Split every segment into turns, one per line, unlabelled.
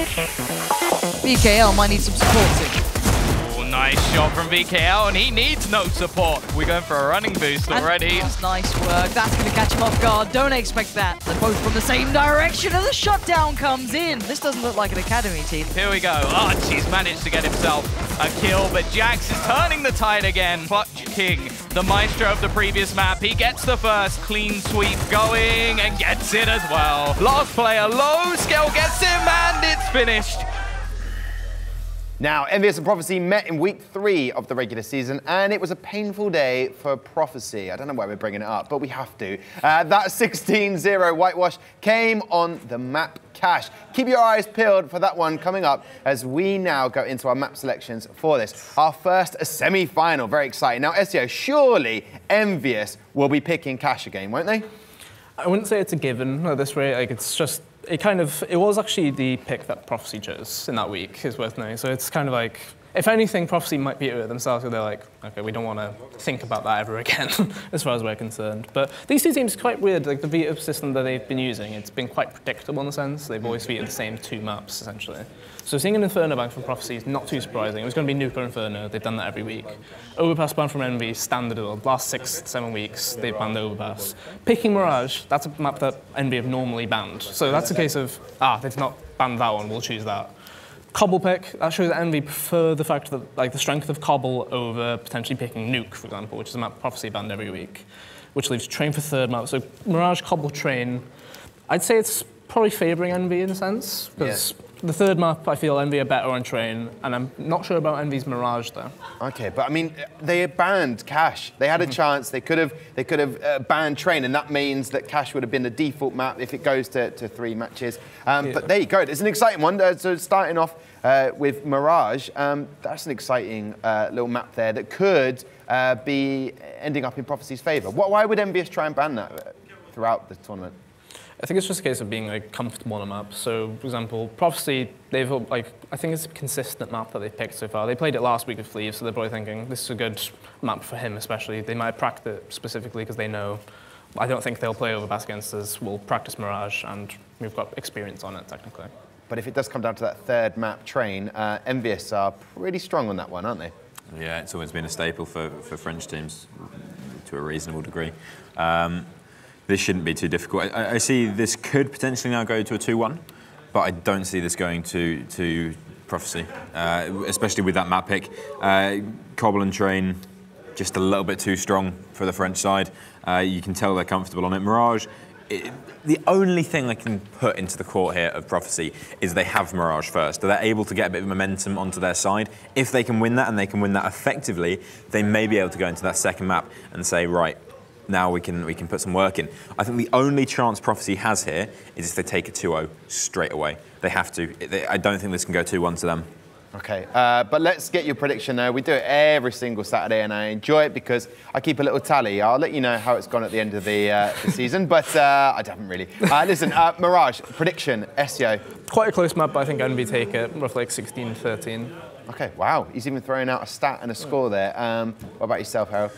pit. BKL might need some supporting.
Nice shot from VKL, and he needs no support. We're going for a running boost already.
That's nice work. That's going to catch him off guard. Don't expect that. They're both from the same direction, and the shutdown comes in. This doesn't look like an academy team.
Here we go. Archie's managed to get himself a kill, but Jax is turning the tide again. Clutch King, the maestro of the previous map. He gets the first clean sweep going and gets it as well. Last player, low scale, gets him, and it's finished.
Now, Envyus and Prophecy met in week 3 of the regular season, and it was a painful day for Prophecy. I don't know why we're bringing it up, but we have to. That 16-0 whitewash came on the map Cache. Keep your eyes peeled for that one coming up as we now go into our map selections for this. Our first semi-final, very exciting. Now, SEO, surely Envyus will be picking Cache again, won't they?
I wouldn't say it's a given at this rate. Like, it's just... It was actually the pick that Prophecy chose in that week, is worth knowing. So it's kind of like, if anything, Prophecy might be it themselves, because they're like, okay, we don't want to think about that ever again, as far as we're concerned. But these two teams are quite weird. Like the Vita system that they've been using, it's been quite predictable in a sense. They've always beaten the same 2 maps, essentially. So seeing an Inferno bank from Prophecy is not too surprising. It was going to be Nuke or Inferno. They've done that every week. Overpass ban from Envy, standard. The last 6-7 weeks, they've banned Overpass. Picking Mirage, that's a map that Envy have normally banned. So that's a case of, they've not banned that one, we'll choose that. Cobble pick, that shows that Envy prefer the fact that the strength of Cobble over potentially picking Nuke, for example, which is a map Prophecy banned every week, which leaves Train for 3rd map. So Mirage, Cobble, Train, I'd say it's probably favouring Envy in a sense, because the 3rd map I feel Envy are better on Train, and I'm not sure about Envy's Mirage though.
Okay, but I mean, they banned Cache. They had a chance. They could have banned Train, and that means that Cache would have been the default map if it goes to 3 matches. But there you go. It's an exciting one. So starting off with Mirage, that's an exciting little map there that could be ending up in Prophecy's favour. Why would Envyus try and ban that throughout the tournament?
I think it's just a case of being comfortable on a map. So, for example, Prophecy, they've I think it's a consistent map that they've picked so far. They played it last week with Fleeve, so they're probably thinking this is a good map for him, especially. They might practice it specifically because they know. I don't think they'll play Overpass against us. We'll practice Mirage, and we've got experience on it technically.
But if it does come down to that 3rd map, Train, Envyus are pretty strong on that one, aren't they?
Yeah, it's always been a staple for French teams to a reasonable degree. This shouldn't be too difficult. I see this could potentially now go to a 2-1, but I don't see this going to Prophecy, especially with that map pick. Cobble and Train, just a little bit too strong for the French side. You can tell they're comfortable on it. Mirage, the only thing I can put into the court here of Prophecy is they have Mirage first. They're able to get a bit of momentum onto their side. If they can win that, and they can win that effectively, they may be able to go into that 2nd map and say, right, now we can put some work in. I think the only chance Prophecy has here is if they take a 2-0 straight away. They have to. I don't think this can go 2-1 to them.
Okay, but let's get your prediction though. We do it every single Saturday and I enjoy it because I keep a little tally. I'll let you know how it's gone at the end of the season, but I haven't really. Listen, Mirage, prediction, SEO.
Quite a close map, but I think Envy take it, roughly like 16-13.
Okay, wow. He's even throwing out a stat and a score there. What about yourself, Harold?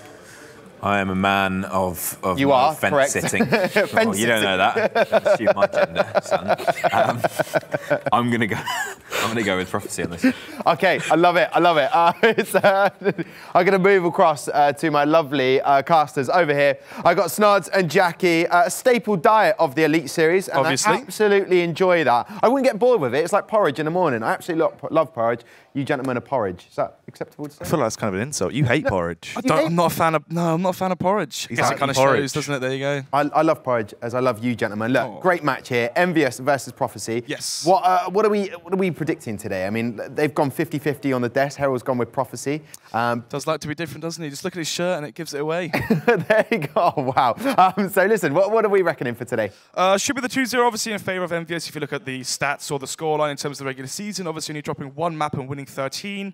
I am a man of fence
correct.
sitting. Well, you don't know that. Assume my gender, son. I'm gonna go with Prophecy on this.
Okay, I love it. I love it. I'm gonna move across to my lovely casters over here. I got Snods and Jackie, a staple diet of the Elite Series, and
obviously.
I absolutely enjoy that. I wouldn't get bored with it. It's like porridge in the morning. I absolutely love porridge. You gentlemen are porridge. Is that acceptable to say?
I feel like that's kind of an insult. You hate porridge.
I'm
not a fan of. No, I'm not a fan of porridge. I guess it kind of shows, doesn't it? There you go.
I love porridge, as I love you, gentlemen. Look, great match here. Envyus versus Prophecy.
Yes.
What are we predicting today? I mean, they've gone 50-50 on the desk. Harold's gone with Prophecy.
Does like to be different, doesn't he? Just look at his shirt and it gives it away.
There you go. Oh, wow. So listen, what are we reckoning for today?
Should be the 2-0, obviously in favour of Envyus. If you look at the stats or the scoreline in terms of the regular season, obviously only dropping 1 map and winning 13.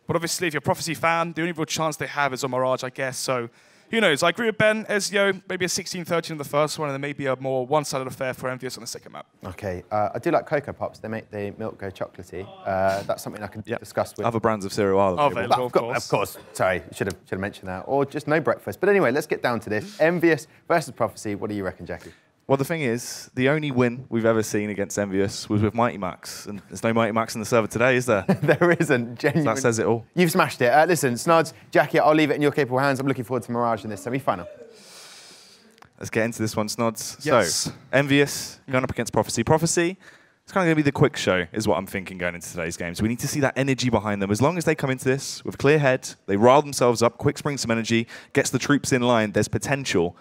But obviously, if you're a Prophecy fan, the only real chance they have is on Mirage, I guess. So, who knows? I agree with Ben, Ezio, maybe a 16-13 on the first one, and then maybe a more one-sided affair for Envyus on the 2nd map.
Okay. I do like Cocoa Pops. They make the milk go chocolatey. That's something I can discuss with.
Other brands of cereal are available,
of course. Sorry, should have mentioned that. Or just no breakfast. But anyway, let's get down to this. Envyus versus Prophecy. What do you reckon, Jackie?
Well, the thing is, the only win we've ever seen against Envyus was with Mighty Max, and there's no Mighty Max in the server today, is there?
There isn't, genuinely.
That says it all.
You've smashed it. Listen, Snods, Jackie, I'll leave it in your capable hands. I'm looking forward to Mirage in this semi-final.
Let's get into this one, Snods.
Yes.
So, Envyus going up against Prophecy. Prophecy, it's kind of going to be the quick show, is what I'm thinking going into today's game. So we need to see that energy behind them. As long as they come into this with a clear head, they rile themselves up, quick springs some energy, gets the troops in line, there's potential,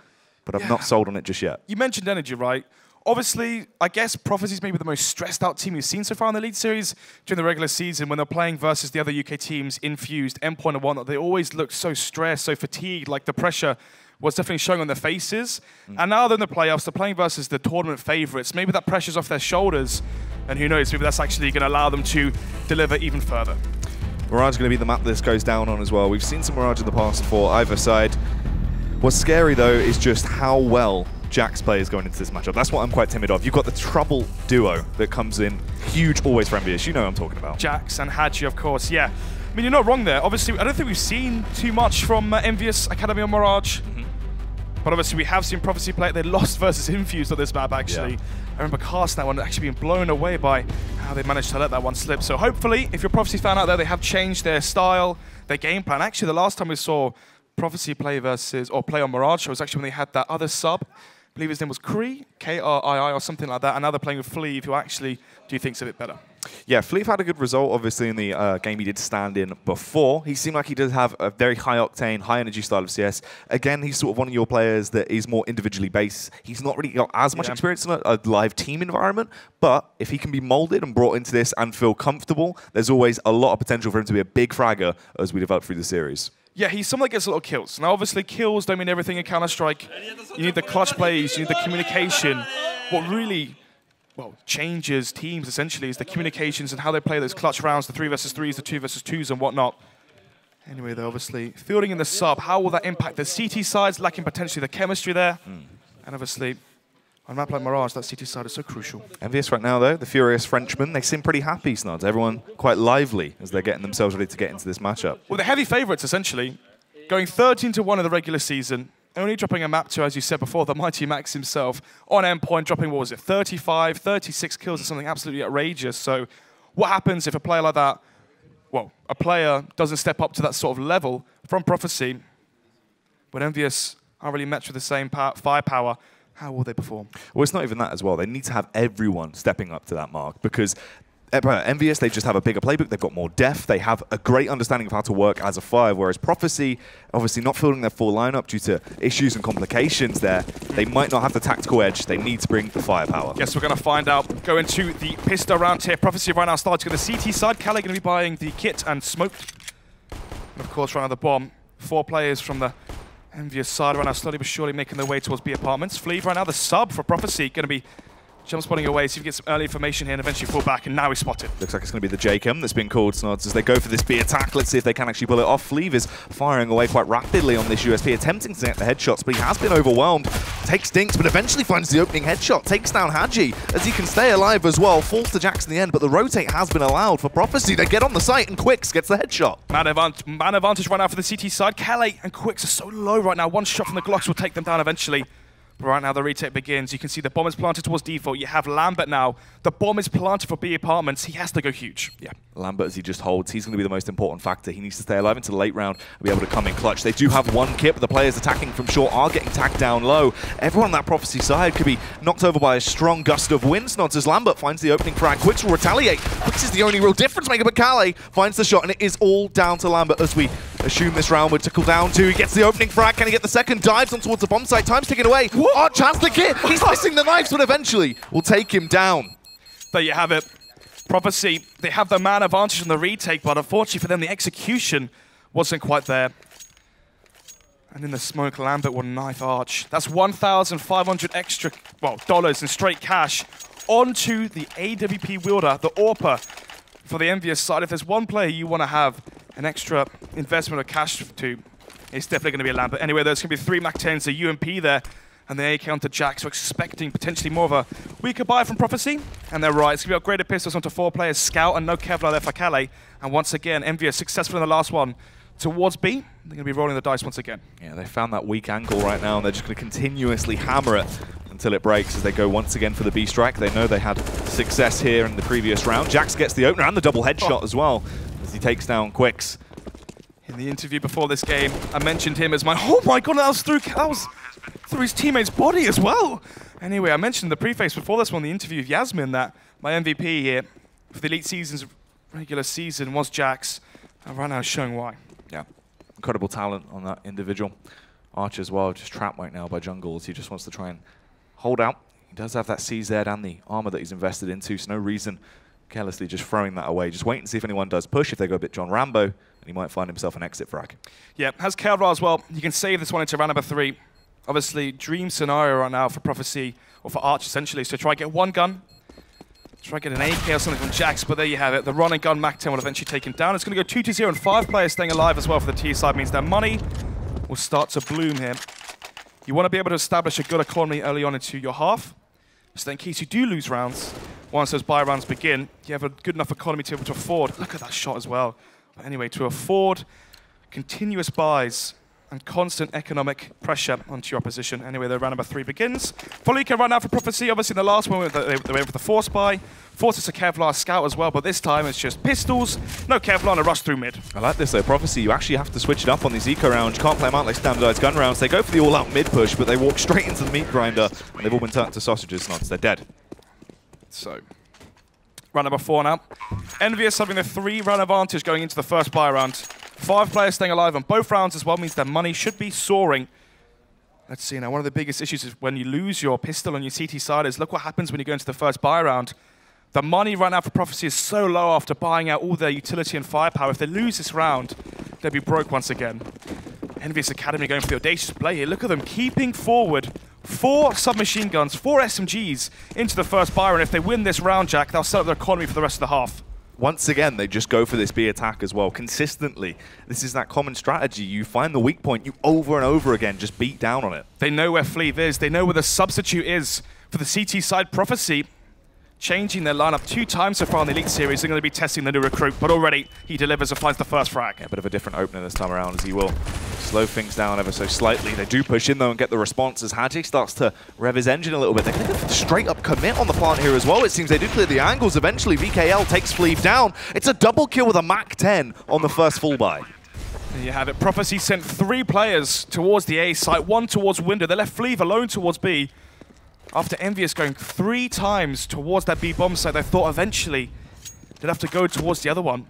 but I've not sold on it just yet.
You mentioned energy, right? Obviously, I guess Prophecy's maybe the most stressed out team we've seen so far in the Elite Series during the regular season when they're playing versus the other UK teams, Infused, Endpoint and whatnot. They always look so stressed, so fatigued, like the pressure was definitely showing on their faces. And now they're in the playoffs, they're playing versus the tournament favorites. Maybe that pressure's off their shoulders, and who knows, maybe that's actually going to allow them to deliver even further.
Mirage is going to be the map this goes down on as well. We've seen some Mirage in the past for either side. What's scary, though, is just how well Jax players going into this matchup. That's what I'm quite timid of. You've got the trouble duo that comes in huge always for Envyus. You know what I'm talking about.
Jax and Hadji, of course, yeah. I mean, you're not wrong there. Obviously, I don't think we've seen too much from Envyus Academy on Mirage. But obviously, we have seen Prophecy play. They lost versus Infused on this map, actually. Yeah. I remember casting that one actually being blown away by how they managed to let that one slip. So hopefully, if you're a Prophecy fan out there, they have changed their style, their game plan. Actually, the last time we saw Prophecy play versus, or play on Mirage was actually when they had that other sub. I believe his name was Kree, K-R-I-I or something like that. And now they're playing with Fleeve, who actually do you think's a bit better.
Yeah, Fleeve had a good result, obviously, in the game he did stand in before. He seemed like he does have a very high-octane, high-energy style of CS. Again, he's sort of one of your players that is more individually based. He's not really got as much experience in a live team environment, but if he can be molded and brought into this and feel comfortable, there's always a lot of potential for him to be a big fragger as we develop through the series.
Yeah, he's someone that gets a lot of kills. Now, obviously, kills don't mean everything in Counter-Strike. You need the clutch plays, you need the communication. What really, well, changes teams, essentially, is the communications and how they play those clutch rounds, the 3 versus 3s, the 2 versus 2s, and whatnot. Anyway, they're obviously fielding in the sub. How will that impact the CT sides, lacking potentially the chemistry there? And obviously, on a map like Mirage, that CT side is so crucial.
Envyus right now, though, the Furious Frenchmen, they seem pretty happy, Snods. Everyone quite lively as they're getting themselves ready to get into this matchup.
Well, the heavy favourites, essentially, going 13-1 in the regular season, only dropping a map to, as you said before, the Mighty Max himself on Endpoint, dropping, what was it, 35, 36 kills or something absolutely outrageous. So what happens if a player like that, well, a player doesn't step up to that sort of level from Prophecy, when Envyus aren't really matched with the same firepower? How will they perform?
Well, it's not even that as well. They need to have everyone stepping up to that mark because Envyus, they just have a bigger playbook. They've got more depth. They have a great understanding of how to work as a 5, whereas Prophecy, obviously not fielding their full lineup due to issues and complications there. They might not have the tactical edge. They need to bring the firepower.
Yes, we're going to find out. Go into the pistol round here. Prophecy right now starting on the CT side. Kale going to be buying the kit and smoke. And of course, right now the bomb. 4 players from the Envyus side right now, slowly but surely making their way towards B apartments. Fleeve right now, the sub for Prophecy, going to be jump spotting away, see if we get some early information here and eventually fall back, and now he's spotted.
Looks like it's going to be the JChem that's been called, Snods, as they go for this B attack. Let's see if they can actually pull it off. Fleeve is firing away quite rapidly on this USP, attempting to get the headshots, but he has been overwhelmed. Takes Dinks, but eventually finds the opening headshot. Takes down Hadji, as he can stay alive as well. Falls to Jax in the end, but the rotate has been allowed for Prophecy. They get on the site, and Quicks gets the headshot.
Man advantage right now for the CT side. Calais and Quicks are so low right now. One shot from the Glocks will take them down eventually. But right now the retake begins. You can see the bomb is planted towards default. You have Lambert now. The bomb is planted for B apartments. He has to go huge.
Yeah, Lambert, as he just holds, he's going to be the most important factor. He needs to stay alive into the late round and be able to come in clutch. They do have one kit, but the players attacking from short are getting tagged down low. Everyone on that Prophecy side could be knocked over by a strong gust of wind, Snods, as Lambert finds the opening frag. Quicks will retaliate. Quicks is the only real difference maker, but Calais finds the shot, and it is all down to Lambert as we assume this round would tickle down to. He gets the opening frag. Can he get the second? Dives on towards the bomb site. Time's ticking away. Arch has the kit. He's missing the knives, but eventually will take him down.
There you have it. Prophecy, they have the man advantage on the retake, but unfortunately for them, the execution wasn't quite there. And in the smoke, Lambert will knife Arch. That's 1,500 extra, well, dollars in straight cash onto the AWP wielder, the AWPer, for the Envyus side. If there's one player you want to have an extra investment of cash to, it's definitely going to be a Lambert. Anyway, there's going to be 3 MAC-10s, a UMP there, and the AK onto Jax. So expecting potentially more of a weaker buy from Prophecy. And they're right. It's going to be upgraded pistols onto 4 players, Scout, and no Kevlar there for Calais. And once again, Envyus successful in the last one towards B. They're going to be rolling the dice once again.
Yeah, they found that weak angle right now, and they're just going to continuously hammer it.
until it breaks as they go once again for the B strike. They know they had success here in the previous round. Jax gets the opener and the double headshot as well as he takes down Quicks. In the interview before this game, I mentioned him as my, oh my god, that was through his teammate's body as well. Anyway, I mentioned the preface before this one, the interview of Yasmin, that my MVP here for the Elite Season's regular season was Jax. And right now is showing why.
Yeah, incredible talent on that individual. Archer as well, just trapped right now by jungles. He just wants to try and hold out. He does have that CZ and the armor that he's invested into, so no reason carelessly just throwing that away. Just wait and see if anyone does push. If they go a bit John Rambo, and he might find himself an exit frag.
Yeah, has Kevlar as well. You can save this one into round number 3. Obviously, dream scenario right now for Prophecy, or for Arch essentially, so try and get one gun, try and get an AK or something from Jax, but there you have it. The run and gun MAC-10 will eventually take him down. It's going to go 2-0 and 5 players staying alive as well for the T side, means their money will start to bloom here. You want to be able to establish a good economy early on into your half, so that in case you do lose rounds, once those buy rounds begin, you have a good enough economy to be able to afford. Look at that shot as well. But anyway, to afford continuous buys and constant economic pressure onto your opposition. Anyway, the round number 3 begins. Folika right now for Prophecy. Obviously, in the last one, they went for the Force buy. Forces a Kevlar Scout as well, but this time it's just pistols, no Kevlar, and a rush through mid.
I like this though, Prophecy, you actually have to switch it up on these eco rounds. You can't play them out like standardized gun rounds. They go for the all-out mid push, but they walk straight into the meat grinder, and they've all been turned to sausages nods. They're dead.
So, round number 4 now. Envyus having the 3-round advantage going into the first buy round. 5 players staying alive on both rounds as well, means their money should be soaring. Let's see now, one of the biggest issues is when you lose your pistol on your CT side is look what happens when you go into the first buy round. The money right now for Prophecy is so low after buying out all their utility and firepower. If they lose this round, they'll be broke once again. Envyus Academy going for the audacious play here. Look at them keeping forward. 4 submachine guns, 4 SMGs into the first buy round. If they win this round, Jack, they'll set up their economy for the rest of the half.
Once again, they just go for this B attack as well, consistently. This is that common strategy. You find the weak point, you over and over again just beat down on it.
They know where Fleeve is. They know where the substitute is for the CT side. Prophecy changing their lineup 2 times so far in the Elite Series. They're going to be testing the new recruit, but already he delivers and finds the first frag.
Yeah, a bit of a different opener this time around, as he will slow things down ever so slightly. They do push in though and get the response as Hadji starts to rev his engine a little bit. They're going to go straight up commit on the plant here as well. It seems they do clear the angles. Eventually VKL takes Fleeve down. It's a double kill with a MAC-10 on the first full buy.
There you have it. Prophecy sent 3 players towards the A site, 1 towards window. They left Fleeve alone towards B. After Envyus going 3 times towards that B bomb site, they thought eventually they'd have to go towards the other one.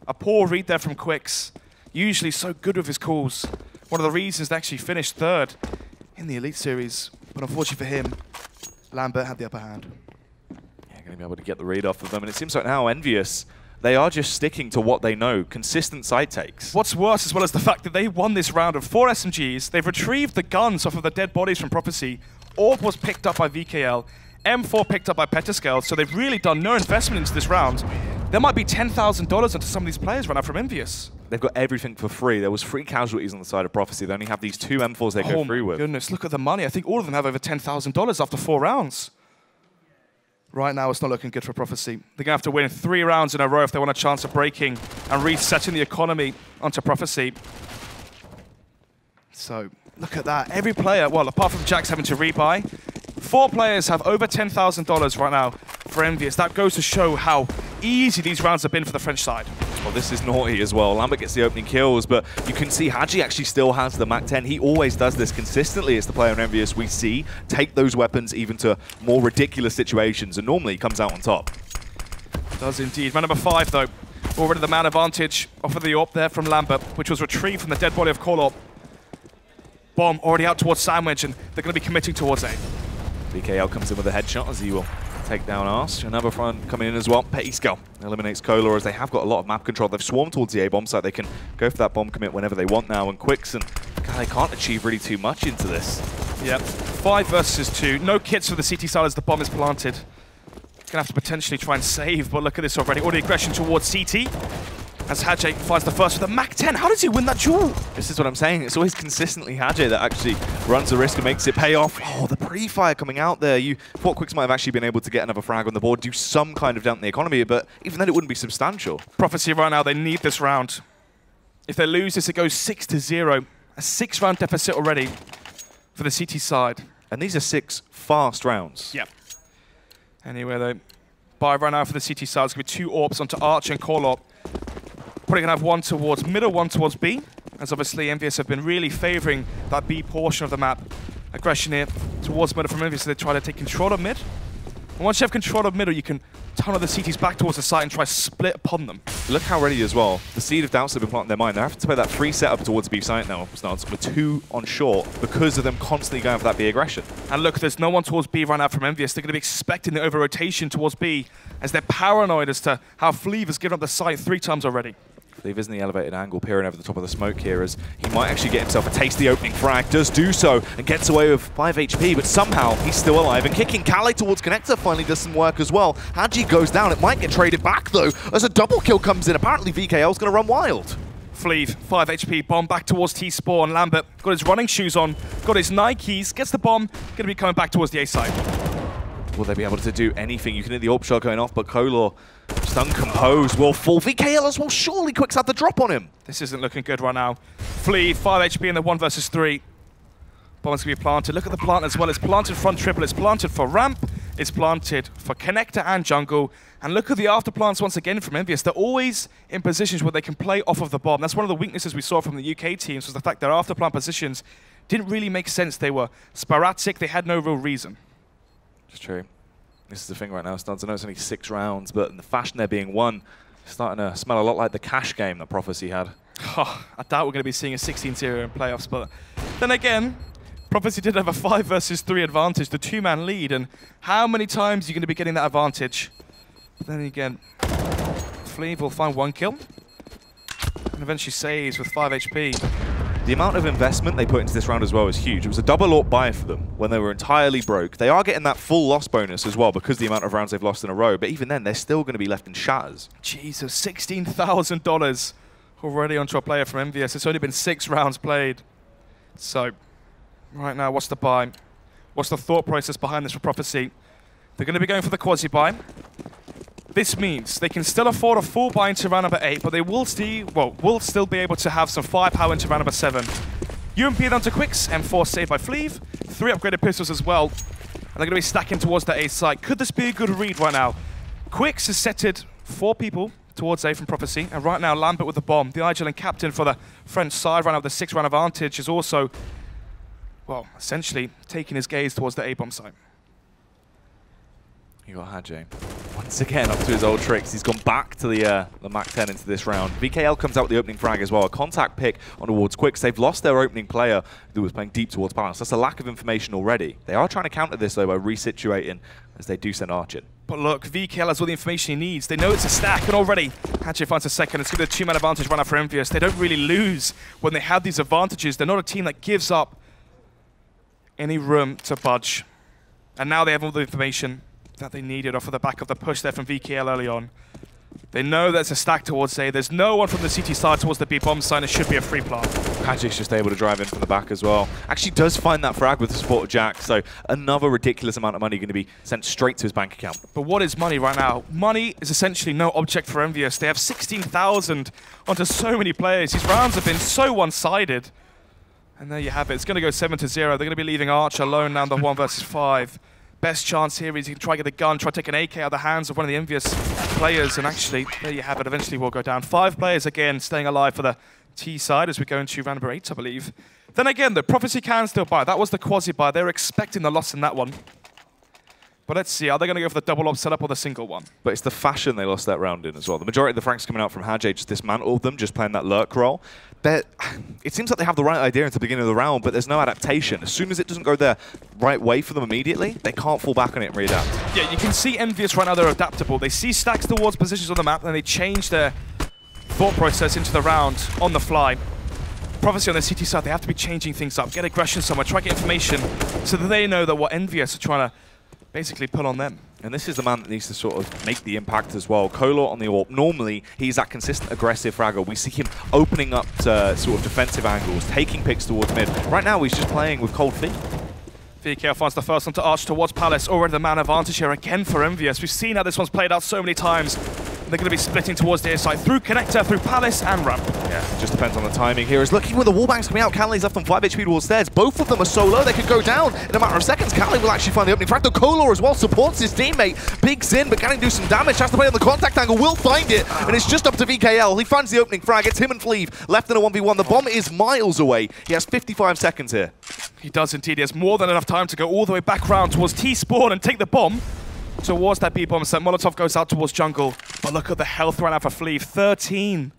A poor read there from Quicks. Usually so good with his calls. One of the reasons they actually finished 3rd in the Elite Series. But unfortunately for him, Lambert had the upper hand.
Yeah, going to be able to get the read off of them. And it seems like now Envyus, they are just sticking to what they know. Consistent side takes.
What's worse, as well as the fact that they won this round of 4 SMGs, they've retrieved the guns off of the dead bodies from Prophecy. Orb was picked up by VKL, M4 picked up by Petascale, so they've really done no investment into this round. There might be $10,000 into some of these players right now from Envyus.
They've got everything for free. There was 3 casualties on the side of Prophecy. They only have these 2 M4s they go through with.
Oh my goodness, look at the money. I think all of them have over $10,000 after 4 rounds. Right now, it's not looking good for Prophecy. They're going to have to win 3 rounds in a row if they want a chance of breaking and resetting the economy onto Prophecy. So, look at that. Every player, well, apart from Jax having to rebuy, 4 players have over $10,000 right now for Envyus. That goes to show how easy these rounds have been for the French side.
Well, this is naughty as well. Lambert gets the opening kills, but you can see Hadji actually still has the MAC-10. He always does this consistently. It's the player in Envyus we see take those weapons even to more ridiculous situations, and normally he comes out on top.
Does indeed. Man number 5, though. Already the man advantage off of the AWP there from Lambert, which was retrieved from the dead body of Kolop. Bomb already out towards Sandwich, and they're going to be committing towards A.
VKL comes in with a headshot as he will take down Arse. Another front coming in as well. Petascale eliminates Kolar as they have got a lot of map control. They've swarmed towards the A bomb site. They can go for that bomb commit whenever they want now. And Quicks and they can't achieve really too much into this.
Yep. 5 versus 2. No kits for the CT side as the bomb is planted. Going to have to potentially try and save, but look at this already. All the aggression towards CT. As Hadje finds the first with a MAC-10. How does he win that duel?
This is what I'm saying. It's always consistently Hadje that actually runs the risk and makes it pay off. Oh, the pre-fire coming out there. You thought Quicks might have actually been able to get another frag on the board, do some kind of dent in the economy, but even then it wouldn't be substantial.
Prophecy right now, they need this round. If they lose this, it goes 6-0. A 6-round deficit already for the CT side. And these are 6 fast rounds.
Yeah. Anyway, though, buy right now for the CT side. It's going to be 2 AWPs onto Archer and Corlop. Probably going to have one towards middle, one towards B, as obviously Envyus have been really favouring that B portion of the map. Aggression here towards middle from Envyus, so they try to take control of mid. And once you have control of middle, you can tunnel the CTs back towards the site and try to split upon them.
Look how ready as well. The seed of doubts have been planted in their mind. They're having to play that free setup towards B site now, with 2 on short because of them constantly going for that B aggression.
And look, there's no one towards B right now from Envyus. They're going to be expecting the over-rotation towards B as they're paranoid as to how Fleeve has given up the site 3 times already.
Fleeve is in the elevated angle, peering over the top of the smoke here as he might actually get himself a taste of the opening frag, does do so, and gets away with 5 HP, but somehow he's still alive and kicking. Kale towards connector finally does some work as well. Hadji goes down, it might get traded back though, as a double kill comes in. Apparently VKL's going to run wild.
Fleeve, 5 HP, bomb back towards T-Spawn. Lambert got his running shoes on, got his Nikes, gets the bomb, going to be coming back towards the A side.
Will they be able to do anything? You can hear the AWP shot going off, but Kolor just uncomposed will fall. VKL as well, surely Quicks had the drop on him.
This isn't looking good right now. Fleeve, 5 HP in the 1 versus 3. Bomb's going to be planted. Look at the plant as well. It's planted front triple. It's planted for ramp. It's planted for connector and jungle. And look at the after plants once again from Envyus. They're always in positions where they can play off of the bomb. That's one of the weaknesses we saw from the UK teams, was the fact that after plant positions didn't really make sense. They were sporadic. They had no real reason.
It's true. This is the thing right now, Studs. I know it's only 6 rounds, but in the fashion they're being won, it's starting to smell a lot like the cash game that Prophecy had.
Oh, I doubt we're going to be seeing a 16-0 in playoffs, but then again, Prophecy did have a 5 versus 3 advantage, the 2-man lead, and how many times are you going to be getting that advantage? But then again, Fleeve will find 1 kill, and eventually saves with 5 HP.
The amount of investment they put into this round as well is huge. It was a double AWP buy for them when they were entirely broke. They are getting that full loss bonus as well because of the amount of rounds they've lost in a row, but even then, they're still going to be left in shatters.
Jesus, $16,000 already onto a player from Envyus. It's only been 6 rounds played. So, right now, what's the buy? What's the thought process behind this for Prophecy? They're going to be going for the quasi-buy. This means they can still afford a full buy into round number 8, but they will still be able to have some firepower into round number 7. UMP down to Quicks, M4 saved by Fleeve, 3 upgraded pistols as well, and they're going to be stacking towards the A site. Could this be a good read right now? Quicks has setted 4 people towards A from Prophecy, and right now Lambert with the bomb. The IGL and captain for the French side right now with the 6-round advantage is also, well, essentially taking his gaze towards the A bomb site.
You got Hadji. Once again, up to his old tricks. He's gone back to the MAC-10 into this round. VKL comes out with the opening frag as well. A contact pick on towards Quicks. They've lost their opening player who was playing deep towards Palace. That's a lack of information already. They are trying to counter this, though, by resituating as they do send Archer.
But look, VKL has all the information he needs. They know it's a stack, and already Hadji finds a second. It's going to be a 2-man advantage right now for Envyus. They don't really lose when they have these advantages. They're not a team that gives up any room to budge. And now they have all the information that they needed off of the back of the push there from VKL early on. They know there's a stack towards A. There's no one from the CT side towards the B bomb side. It should be a free plant.
Hadji's just able to drive in from the back as well. Actually does find that frag with the support of Jack, so another ridiculous amount of money going to be sent straight to his bank account.
But what is money right now? Money is essentially no object for Envyus. They have 16,000 onto so many players. These rounds have been so one-sided. And there you have it. It's going to go 7-0. They're going to be leaving Archer alone now in the 1 versus 5. Best chance here is he can try to get a gun, try to take an AK out of the hands of one of the Envyus players, and actually, there you have it, eventually will go down. 5 players again staying alive for the T side as we go into round number 8, I believe. Then again, the Prophecy can still buy. That was the quasi-buy. They were expecting the loss in that one. But let's see, are they going to go for the double op setup or the single one?
But it's the fashion they lost that round in as well. The majority of the frags coming out from Hadji just dismantled them, just playing that lurk role. It seems like they have the right idea at the beginning of the round, but there's no adaptation. As soon as it doesn't go the right way for them immediately, they can't fall back on it and readapt.
Yeah, you can see Envyus right now, they're adaptable. They see stacks towards positions on the map, and they change their thought process into the round on the fly. Prophecy on the CT side, they have to be changing things up, get aggression somewhere, try to get information, so that they know that what Envyus are trying to basically pull on them.
And this is the man that needs to sort of make the impact as well. Kolor on the AWP. Normally, he's that consistent, aggressive fragger. We see him opening up to sort of defensive angles, taking picks towards mid. Right now, he's just playing with cold feet.
VKL finds the first one to Arch towards Palace. Already the man advantage here again for Envyus. We've seen how this one's played out so many times.
They're going to be splitting towards the A side through Connector, through Palace, and Ramp.
Yeah, just depends on the timing here. As looking with the wallbangs coming out, Canley's left on 5 HP towards stairs. Both of them are so low they could go down in a matter of seconds. Canley will actually find the opening frag. The Color as well supports his teammate. Big Sin, but can he do some damage? Has to play on the contact angle, will find it, and it's just up to VKL. He finds the opening frag. It's him and Fleeve left in a 1v1. The bomb is miles away. He has 55 seconds here.
He does indeed. He has more than enough time to go all the way back round towards T-Spawn and take the bomb towards that B-bomb set. Molotov goes out towards jungle. But look at the health right now for Fleeve. 13.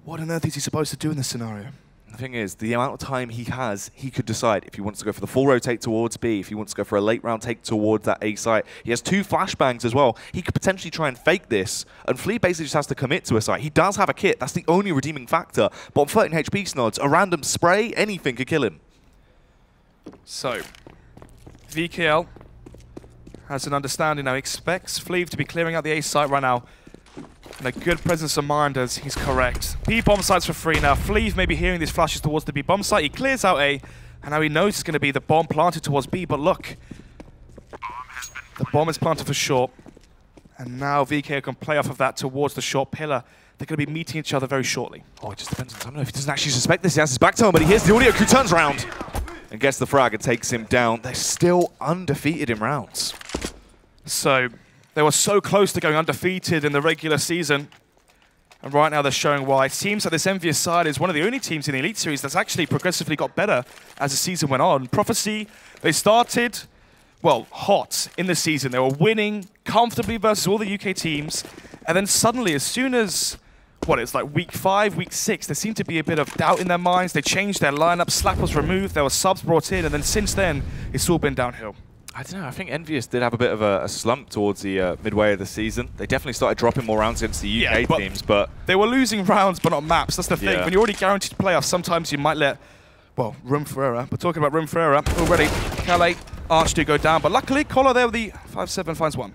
What on earth is he supposed to do in this scenario?
The thing is, the amount of time he has, he could decide if he wants to go for the full rotate towards B, if he wants to go for a late round take towards that A site. He has 2 flashbangs as well. He could potentially try and fake this, and Fleeve basically just has to commit to a site. He does have a kit. That's the only redeeming factor. But on 13 HP snods, a random spray, anything could kill him.
So, VKL has an understanding now. He expects Fleeve to be clearing out the A site right now. And a good presence of mind as he's correct. B-bomb sites for free now. Fleeve may be hearing these flashes towards the B-bomb site. He clears out A, and now he knows it's going to be the bomb planted towards B. But look, the bomb is planted for short. And now VK can play off of that towards the short pillar. They're going to be meeting each other very shortly.
Oh, it just depends on time. If he doesn't actually suspect this, he has his back to him, but he hears the audio. Crew turns around and gets the frag and takes him down. They're still undefeated in rounds.
So they were so close to going undefeated in the regular season. And right now they're showing why. It seems that this Envyus side is one of the only teams in the Elite Series that's actually progressively got better as the season went on. Prophecy, they started, well, hot in the season. They were winning comfortably versus all the UK teams. And then suddenly, as soon as, it's like week 5, week 6, there seemed to be a bit of doubt in their minds. They changed their lineup, Slap was removed, there were subs brought in, and then since then, it's all been downhill.
I don't know, I think Envyus did have a bit of a slump towards the midway of the season. They definitely started dropping more rounds against the UK teams, but...
They were losing rounds, but not maps. That's the thing.
Yeah.
When you're already guaranteed playoffs, sometimes you might let, room for error. But talking about room for error, already, Calais, Arch do go down. But luckily, Collar there with the 5-7 finds one.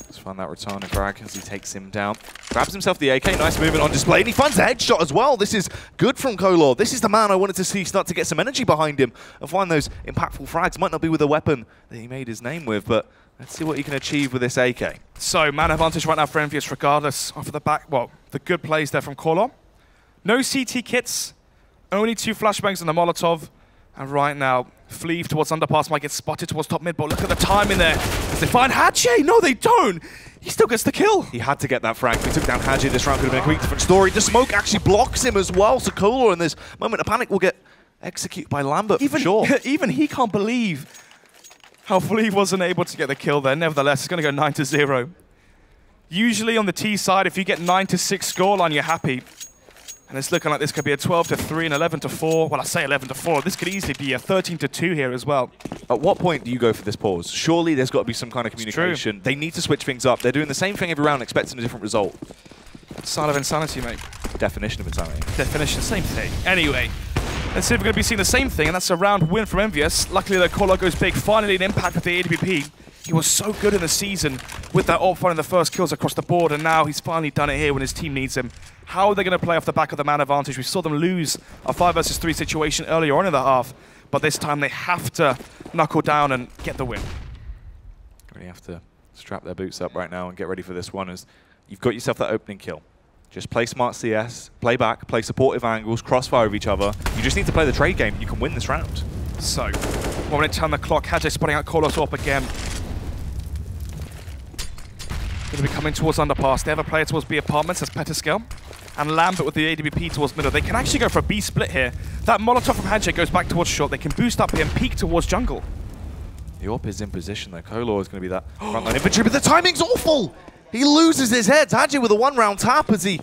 Let's find that return of Greg as he takes him down. Grabs himself the AK, nice movement on display, and he finds a headshot as well. This is good from Kolor. This is the man I wanted to see start to get some energy behind him and find those impactful frags. Might not be with the weapon that he made his name with, but let's see what he can achieve with this AK.
So, man advantage right now for Envyus, regardless of the back, the good plays there from Kolor. No CT kits, only 2 flashbangs and the Molotov. And right now, Fleeve towards underpass might get spotted towards top mid, but look at the time in there. As they find Hadje, no they don't! He still gets the kill.
He had to get that frag. He took down Hadje. This round could have been a completely different story. The smoke actually blocks him as well, so Kohler in this moment of panic will get executed by Lambert for sure.
Even he can't believe how Fleeve wasn't able to get the kill there. Nevertheless, it's going to go 9-0. Usually on the T side, if you get 9-6 scoreline, you're happy. And it's looking like this could be a 12-3 and 11-4. Well, I say 11-4. This could easily be a 13-2 here as well.
At what point do you go for this pause? Surely there's got to be some kind of communication. They need to switch things up. They're doing the same thing every round, expecting a different result.
Sign of insanity, mate.
Definition of insanity.
Definition, same thing. Anyway, let's see if we're going to be seeing the same thing, and that's a round win from Envyus. Luckily, the caller goes big. Finally, an impact with the AWP. He was so good in the season with that AWP finding the first kills across the board, and now he's finally done it here when his team needs him. How are they going to play off the back of the man advantage? We saw them lose a 5 versus 3 situation earlier on in the half, but this time they have to knuckle down and get the win.
Really have to strap their boots up right now and get ready for this one, as you've got yourself that opening kill. Just play smart CS, play back, play supportive angles, crossfire with each other. You just need to play the trade game. You can win this round.
So, 1 minute on the clock. Hadje spotting out Kolos up again. Going to be coming towards underpass. They have a player towards B apartments. That's Peterscale. And Lambert with the AWP towards middle. They can actually go for a B split here. That Molotov from Hadje goes back towards short. They can boost up here and peek towards jungle.
The AWP is in position though. Kolor is going to be that frontline infantry, but the timing's awful! He loses his head. Hadje with a 1-round tap as he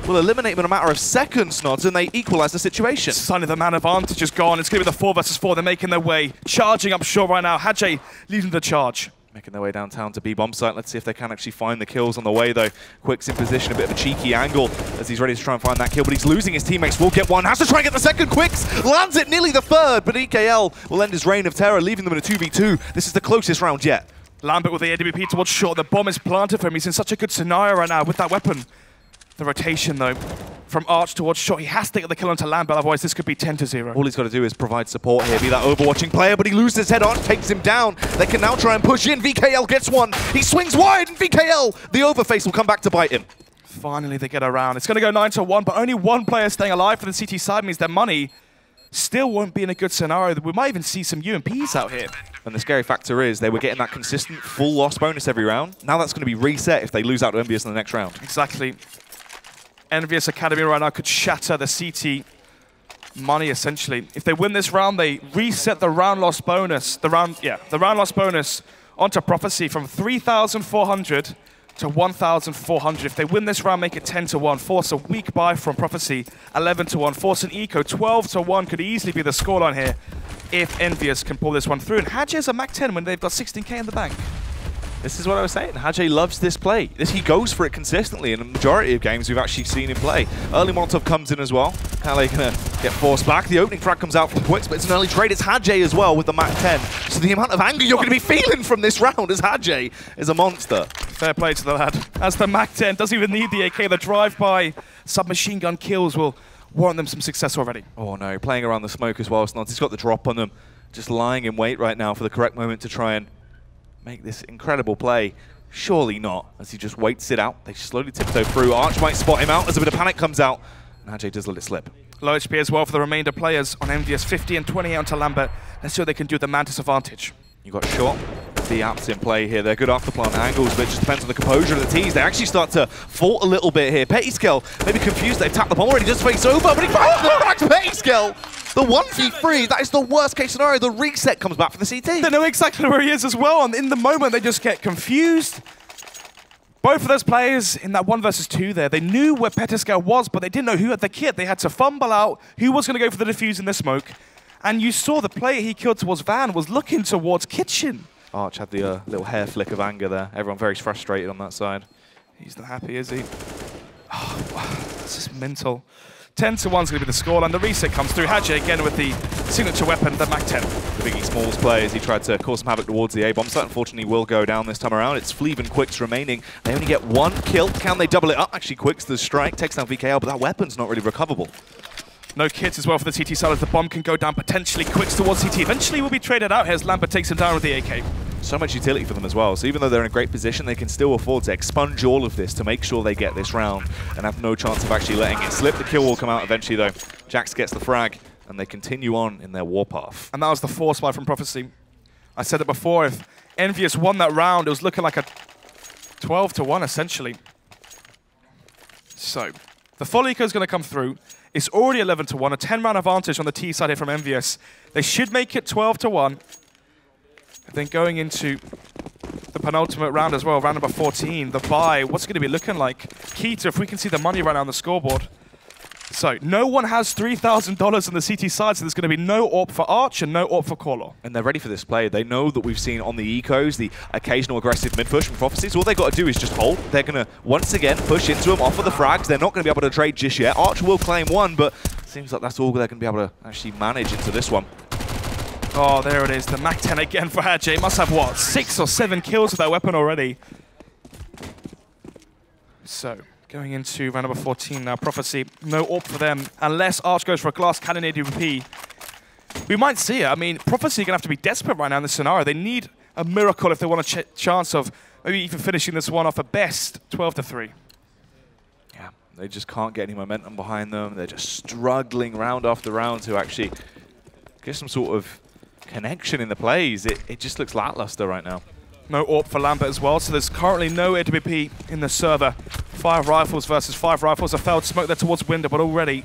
will eliminate him in a matter of seconds, Nods, and they equalize the situation.
Suddenly the man advantage is gone. It's going to be the 4 versus 4. They're making their way. Charging up short right now. Hadje leading the charge.
Making their way downtown to B-bomb site. Let's see if they can actually find the kills on the way, though. Quick's in position, a bit of a cheeky angle as he's ready to try and find that kill, but he's losing his teammates. Will get one, has to try and get the second. Quick's lands it, nearly the third, but EKL will end his reign of terror, leaving them in a 2v2. This is the closest round yet.
Lambert with the AWP towards short. The bomb is planted for him. He's in such a good scenario right now with that weapon. The rotation, though, from Arch towards short. He has to get the kill onto Lambert, otherwise this could be 10-0.
All he's got to do is provide support here, be that overwatching player, but he loses his head. Arch takes him down. They can now try and push in. VKL gets one. He swings wide, and VKL, the overface, will come back to bite him.
Finally, they get around. It's going to go 9-1, but only one player staying alive for the CT side means their money still won't be in a good scenario. We might even see some UMPs out here.
And the scary factor is they were getting that consistent full loss bonus every round. Now that's going to be reset if they lose out to Envyus in the next round.
Exactly. Envyus Academy right now could shatter the CT money, essentially. If they win this round, they reset the round loss bonus. The round loss bonus onto Prophecy from 3,400 to 1,400. If they win this round, make it 10-1. Force a weak buy from Prophecy, 11-1. Force an eco, 12-1 could easily be the scoreline here if Envyus can pull this one through. And Hadji has a Mac 10 when they've got 16k in the bank.
This is what I was saying. Hadji loves this play. He goes for it consistently in a majority of games we've actually seen him play. Early Molotov comes in as well. Kale gonna get forced back. The opening frag comes out from Quicks, but it's an early trade. It's Hadji as well with the Mac 10. So the amount of anger you're going to be feeling from this round as Hadji is a monster.
Fair play to the lad. As the Mac 10 doesn't even need the AK, the drive-by submachine gun kills will warrant them some success already.
Oh no, playing around the smoke as well. He's got the drop on them. Just lying in wait right now for the correct moment to try and make this incredible play. Surely not, as he just waits it out. They slowly tiptoe through. Arch might spot him out as a bit of panic comes out. And Hadji does let it slip.
Low HP as well for the remainder players on Envyus. 50 and 28 onto Lambert. Let's see what they can do with the Mantis advantage.
You got shot. The apps in play here. They're good after plant angles, but it just depends on the composure of the T's. They actually start to fault a little bit here. Pettyscale maybe confused. They tapped the bomb already. Just face over, but he finds the back to Pettyscale. The 1v3, that is the worst case scenario. The reset comes back for the CT.
They know exactly where he is as well, and in the moment they just get confused. Both of those players in that 1 versus 2 there, they knew where Pettyscale was, but they didn't know who had the kit. They had to fumble out who was going to go for the defuse in the smoke. And you saw the player he killed towards Van was looking towards Kitchen.
Arch had the little hair flick of anger there. Everyone very frustrated on that side.
He's not happy, is he? Oh, this is mental. 10-1 is going to be the score, and the reset comes through. Hadji again with the signature weapon, the Mac 10.
The Biggie Smalls play as he tried to cause some havoc towards the A-bomb site. Unfortunately, will go down this time around. It's Fleeve and Quicks remaining. They only get one kill. Can they double it up? Actually, Quicks the strike takes down VKL, but that weapon's not really recoverable.
No kits as well for the CT side as the bomb can go down potentially. Quicks towards CT. Eventually will be traded out here as Lambert takes him down with the AK.
So much utility for them as well. So even though they're in a great position, they can still afford to expunge all of this to make sure they get this round and have no chance of actually letting it slip. The kill will come out eventually though. Jax gets the frag and they continue on in their warpath.
And that was the force buy from Prophecy. I said it before, if Envyus won that round, it was looking like a 12-1 essentially. So, the full eco is going to come through. It's already 11-1, a 10-round advantage on the T side here from Envyus. They should make it 12-1. And then going into the penultimate round as well, round number 14, the buy, what's it going to be looking like? Keita, if we can see the money right now on the scoreboard. So, no one has $3,000 on the CT side, so there's going to be no AWP for Arch and no AWP for Corlaw.
And they're ready for this play. They know that we've seen on the ecos the occasional aggressive mid-push from Prophecy, so all they've got to do is just hold. They're going to, once again, push into them, offer the frags. They're not going to be able to trade just yet. Arch will claim one, but it seems like that's all they're going to be able to actually manage into this one.
Oh, there it is. The Mac 10 again for Hadji. Must have, what, 6 or 7 kills with that weapon already. So, going into round number 14 now. Prophecy, no AWP for them. Unless Arch goes for a glass cannon AWP. We might see it. I mean, Prophecy are going to have to be desperate right now in this scenario. They need a miracle if they want a chance of maybe even finishing this one off at best 12-3.
Yeah, they just can't get any momentum behind them. They're just struggling round after round to actually get some sort of connection in the plays. It just looks lackluster right now.
No AWP for Lambert as well, so there's currently no AWP in the server. 5 rifles versus 5 rifles. A failed smoke there towards window, but already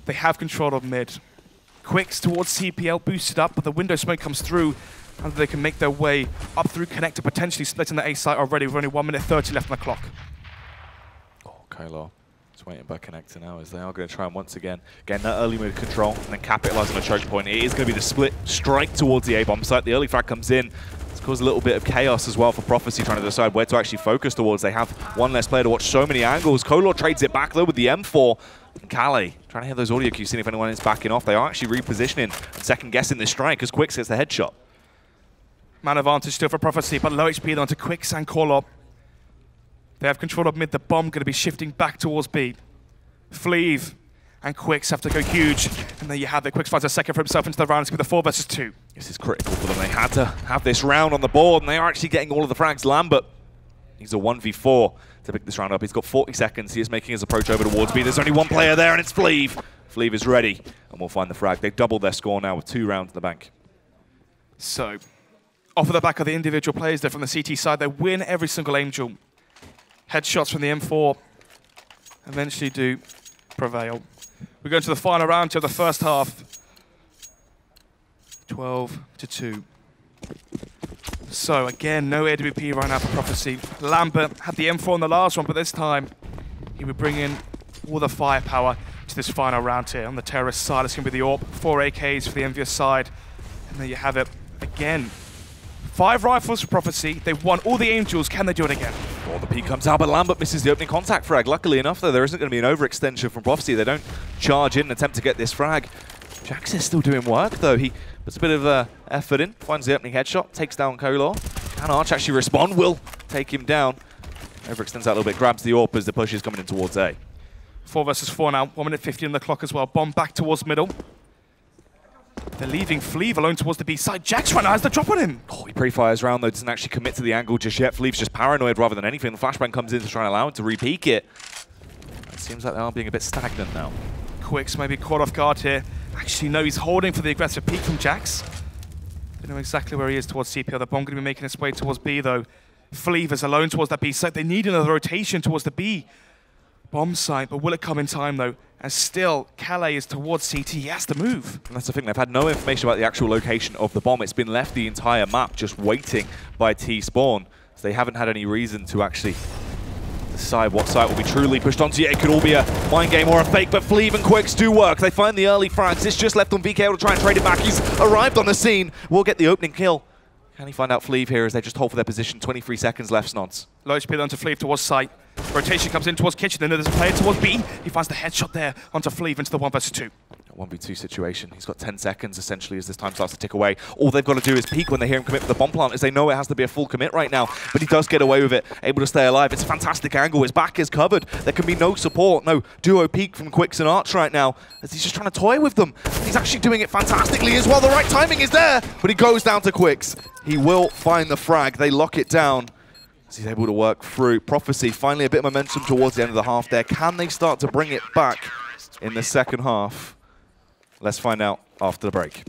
they have control of mid. Quicks towards CPL, boosted up, but the window smoke comes through, and they can make their way up through connector, potentially splitting the A site already with only 1 minute 30 left on the clock.
Oh, Kylo. Waiting by connector now as they are going to try and once again gain that early mode control and then capitalize on a choke point. It is going to be the split strike towards the A-bomb site. The early frag comes in. It's caused a little bit of chaos as well for Prophecy trying to decide where to actually focus towards. They have one less player to watch so many angles. Kolor trades it back though with the M4. And Kale trying to hear those audio cues, seeing if anyone is backing off. They are actually repositioning and second guessing this strike as Quicks gets the headshot.
Man advantage still for Prophecy, but low HP onto Quicks and Kolor. They have control of mid. The bomb going to be shifting back towards B. Fleeve and Quicks have to go huge, and there you have it. Quicks finds a second for himself into the round. It's going to be the 4 versus 2.
This is critical for them. They had to have this round on the board, and they are actually getting all of the frags. Lambert He's a 1v4 to pick this round up. He's got 40 seconds. He is making his approach over towards B. There's only one player there, and it's Fleeve. Fleeve is ready, and we'll find the frag. They've doubled their score now with 2 rounds in the bank.
So, off of the back of the individual players there from the CT side, they win every single Angel. Headshots from the M4 eventually do prevail. We go into the final round of the first half. 12-2. So again, no AWP right now for Prophecy. Lambert had the M4 in the last one, but this time he would bring in all the firepower to this final round here. On the terrorist side, it's going to be the AWP, 4 AKs for the Envyus side. And there you have it. Again, 5 rifles for Prophecy. They've won all the Angels. Can they do it again?
Well, the peak comes out, but Lambert misses the opening contact frag. Luckily enough, though, there isn't going to be an overextension from Prophecy. They don't charge in and attempt to get this frag. Jax is still doing work, though. He puts a bit of effort in, finds the opening headshot, takes down Kolor. Can Arch actually respond? Will take him down. Overextends out a little bit, grabs the AWP as the push is coming in towards A.
4 versus 4 now, 1 minute 50 on the clock as well. Bomb back towards middle. They're leaving Fleeve alone towards the B side. Jax right now has the drop on him.
Oh, he pre-fires round, though, doesn't actually commit to the angle just yet. Fleeve's just paranoid rather than anything. The flashbang comes in to try and allow him to re-peek it. It seems like they are being a bit stagnant now.
Quicks maybe caught off guard here. Actually, no, he's holding for the aggressive peek from Jax. They know exactly where he is towards CPL. The bomb going to be making its way towards B, though. Fleeve is alone towards that B site. They need another rotation towards the B bomb site, but will it come in time, though? And still, Calais is towards CT. He has to move.
And that's the thing. They've had no information about the actual location of the bomb. It's been left the entire map just waiting by T-Spawn. So they haven't had any reason to actually decide what site will be truly pushed onto. Yeah, it could all be a mind game or a fake, but Fleeve and Quicks do work. They find the early frags. It's just left on VKO to try and trade it back. He's arrived on the scene. We'll get the opening kill. Can he find out Fleeve here as they just hold for their position? 23 seconds left, Snods.
Low speed onto Fleeve towards site. Rotation comes in towards Kitchen, and then there's a player towards B. He finds the headshot there onto Fleeve into the 1 versus 2.
1v2 situation. He's got 10 seconds, essentially, as this time starts to tick away. All they've got to do is peek when they hear him commit for the bomb plant, as they know it has to be a full commit right now. But he does get away with it, able to stay alive. It's a fantastic angle. His back is covered. There can be no support, no duo peek from Quicks and Arch right now, as he's just trying to toy with them. He's actually doing it fantastically as well. The right timing is there, but he goes down to Quicks. He will find the frag. They lock it down. He's able to work through. Prophecy, finally a bit of momentum towards the end of the half there. Can they start to bring it back in the second half? Let's find out after the break.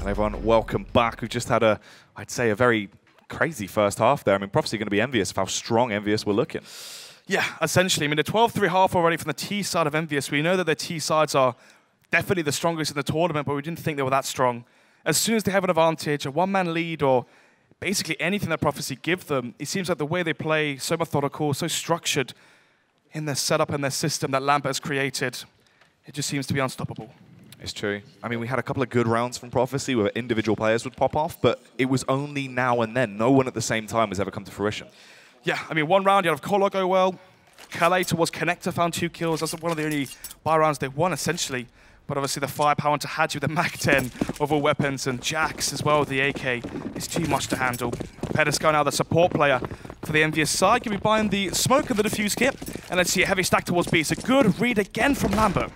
And everyone, welcome back. We've just had I'd say, a very crazy first half there. I mean, Prophecy going to be envious of how strong Envyus were looking.
Yeah, essentially. I mean, the 12-3 half already from the T side of Envyus. We know that their T sides are definitely the strongest in the tournament, but we didn't think they were that strong. As soon as they have an advantage, a one-man lead, or basically anything that Prophecy give them, it seems like the way they play, so methodical, so structured in their setup and their system that Lambert has created, it just seems to be unstoppable.
It's true. I mean, we had a couple of good rounds from Prophecy where individual players would pop off, but it was only now and then. No one at the same time has ever come to fruition.
Yeah, I mean, one round, you have Kolo go well. Calais towards Connector found 2 kills. That's one of the only buy rounds they won, essentially. But obviously the firepower into Hadji with the MAC-10 of all weapons, and Jax as well with the AK is too much to handle. Pedescal now the support player for the Envyus side. Can be buying the smoke and the defuse kit. And let's see a heavy stack towards B. It's a good read again from Lambert.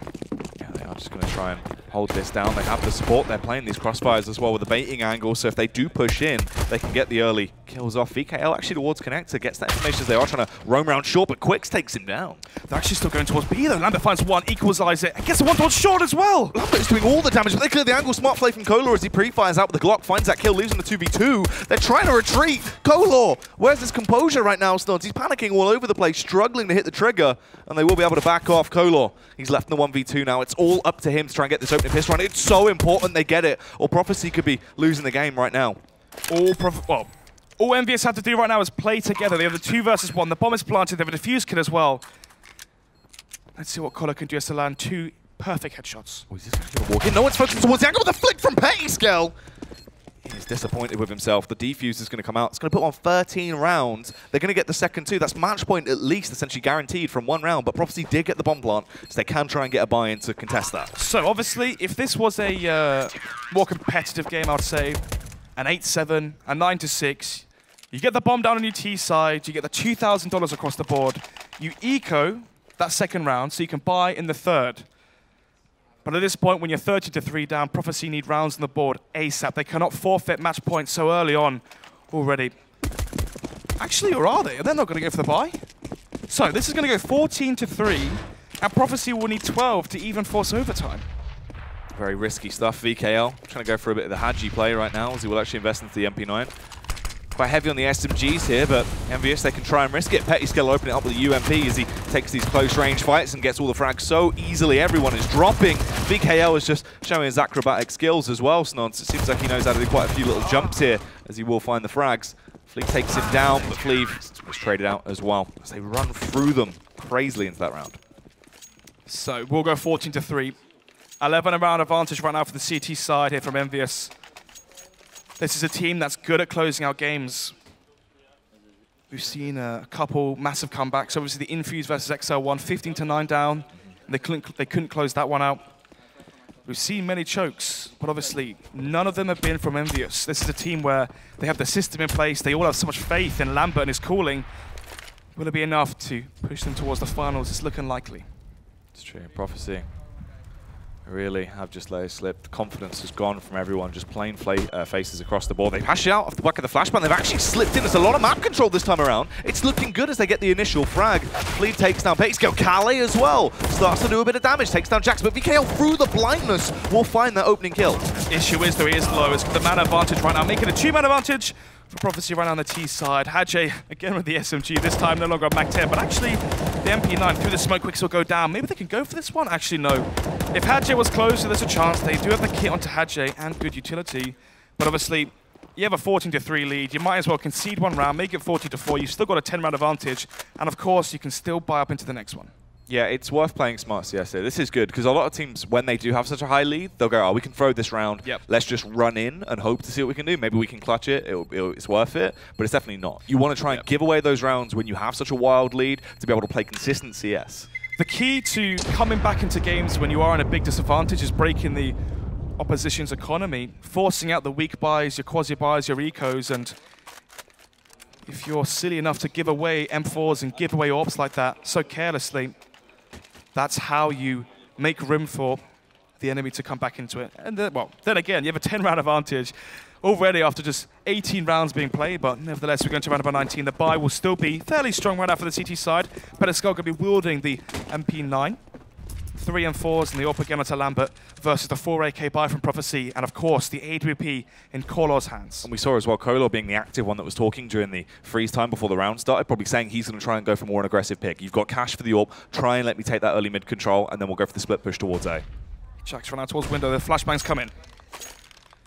Yeah, they are just going to try and hold this down. They have the support. They're playing these crossfires as well with the baiting angle, so if they do push in, they can get the early kills off. VKL actually towards Connector, gets that information as they are trying to roam around short, but Quicks takes him down.
They're actually still going towards B though. Lambert finds one, equalises it, and gets the one towards short as well.
Lambert is doing all the damage, but they clear the angle. Smart play from Kolor as he pre-fires out with the Glock, finds that kill, leaves him the 2v2. They're trying to retreat. Kolor, where's his composure right now, Stuns? He's panicking all over the place, struggling to hit the trigger, and they will be able to back off. Kolor, he's left in the 1v2 now. It's all up to him to try and get this opening pistol run. It's so important they get it, or Prophecy could be losing the game right now.
All Envyus have to do right now is play together. They have the 2 versus 1. The bomb is planted. They have a defuse kit as well. Let's see what Collar can do as to land 2 perfect headshots.
Oh, he's just going to walk in. No one's focusing towards the angle with a flick from Pettiscale. He's disappointed with himself. The defuse is going to come out. It's going to put on 13 rounds. They're going to get the second 2. That's match point at least essentially guaranteed from 1 round. But Prophecy did get the bomb plant, so they can try and get a buy-in to contest that.
So obviously, if this was a more competitive game, I would say an 8-7, a 9-6. You get the bomb down on your T side, you get the $2,000 across the board. You eco that second round so you can buy in the third. But at this point, when you're 30-3 down, Prophecy need rounds on the board ASAP. They cannot forfeit match points so early on already. Actually, or are they? They're not going to go for the buy. So this is going to go 14-3, and Prophecy will need 12 to even force overtime.
Very risky stuff. VKL trying to go for a bit of the Hadji play right now as he will actually invest into the MP9. Quite heavy on the SMGs here, but Envyus, they can try and risk it. Pettiscale open it up with a UMP as he takes these close range fights and gets all the frags so easily. Everyone is dropping. VKL is just showing his acrobatic skills as well, Snods. It seems like he knows how to do quite a few little jumps here as he will find the frags. Fleet takes him down, but Fleeve was traded out as well as they run through them crazily into that round.
So we'll go 14-3. 11 round advantage right now for the CT side here from Envyus. This is a team that's good at closing out games. We've seen a couple massive comebacks. Obviously, the Envyus versus XL1, 15-9 down. And they couldn't close that one out. We've seen many chokes, but obviously, none of them have been from Envyus. This is a team where they have the system in place. They all have so much faith in Lambert and his calling. Will it be enough to push them towards the finals? It's looking likely.
It's true. Prophecy really have just let it slip. The confidence has gone from everyone, just plain faces across the board. They've hashed it out off the back of the flashbang. They've actually slipped in. There's a lot of map control this time around. It's looking good as they get the initial frag. Fleet takes down Pettiscale. Calais as well starts to do a bit of damage, takes down Jax, but VKL through the blindness will find that opening kill.
Issue is, though, he is low. It's the man advantage right now, making a 2-man advantage for Prophecy right on the T side. Hadji again with the SMG, this time no longer a MAC-10, but actually the MP9 through the smoke Quicks will go down. Maybe they can go for this one? Actually, no. If Hadji was closer, there's a chance. They do have the kit onto Hadji and good utility, but obviously you have a 14-3 lead. You might as well concede 1 round, make it 14-4. You've still got a 10-round advantage, and of course you can still buy up into the next one.
Yeah, it's worth playing smart CS here. This is good, because a lot of teams, when they do have such a high lead, they'll go, oh, we can throw this round.
Yep.
Let's just run in and hope to see what we can do. Maybe we can clutch it. It's worth it, but it's definitely not. You want to try and give away those rounds when you have such a wild lead to be able to play consistent CS.
The key to coming back into games when you are in a big disadvantage is breaking the opposition's economy, forcing out the weak buys, your quasi-buys, your ecos, and if you're silly enough to give away M4s and give away AWPs like that so carelessly, that's how you make room for the enemy to come back into it. And then, well, then again, you have a 10-round advantage already after just 18 rounds being played, but nevertheless, we're going to round number 19. The buy will still be fairly strong right now for the CT side. Pedescal going to be wielding the MP9.
3 and 4s in the AWP again onto Lambert versus the 4 AK buy from Prophecy, and of course the AWP in Kolor's hands.
And we saw as well Kolor being the active one that was talking during the freeze time before the round started, probably saying he's going to try and go for more an aggressive pick. You've got cash for the AWP, try and let me take that early mid control, and then we'll go for the split push towards A.
Jax run out towards window, the flashbangs come in.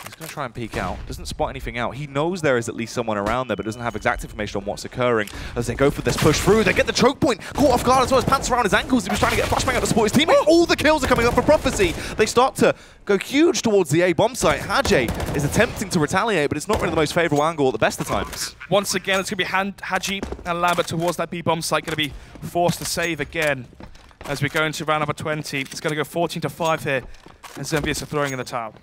He's going to try and peek out. Doesn't spot anything out. He knows there is at least someone around there, but doesn't have exact information on what's occurring. As they go for this push through, they get the choke point. Caught off guard as well, his pants around his ankles. He was trying to get a flashbang out to support his teammate. All the kills are coming up for Prophecy. They start to go huge towards the A bomb site. Hadji is attempting to retaliate, but it's not really the most favorable angle at the best of times.
Once again, it's going to be Hadji and Lambert towards that B bomb site, going to be forced to save again. As we go into round number 20, it's going to go 14-5 here, and Envyus are throwing in the towel.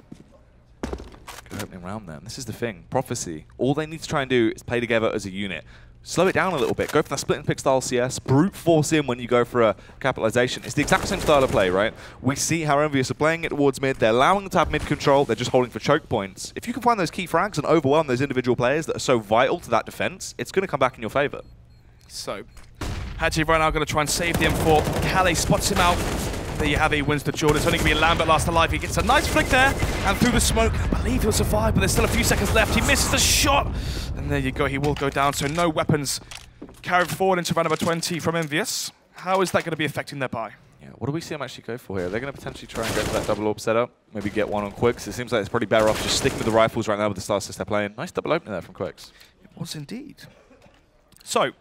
Good opening round there. This is the thing. Prophecy, all they need to try and do is play together as a unit. Slow it down a little bit. Go for that split and pick style CS. Brute force in when you go for a capitalization. It's the exact same style of play, right? We see how Envyus are playing it towards mid. They're allowing them to have mid control. They're just holding for choke points. If you can find those key frags and overwhelm those individual players that are so vital to that defense, it's going to come back in your favor.
So, Hadji right now going to try and save the M4. Calais spots him out. There you have it, he wins the duel. It's only going to be Lambert last alive. He gets a nice flick there, and through the smoke, I believe he'll survive, but there's still a few seconds left. He misses the shot, and there you go, he will go down. So no weapons carried forward into round number 20 from Envyus. How is that going to be affecting their buy?
Yeah, what do we see them actually go for here? They're going to potentially try and go for that double AWP setup, maybe get one on Quicks. It seems like it's probably better off just sticking with the rifles right now with the style system they're playing. Nice double opening there from Quicks.
It was indeed. So,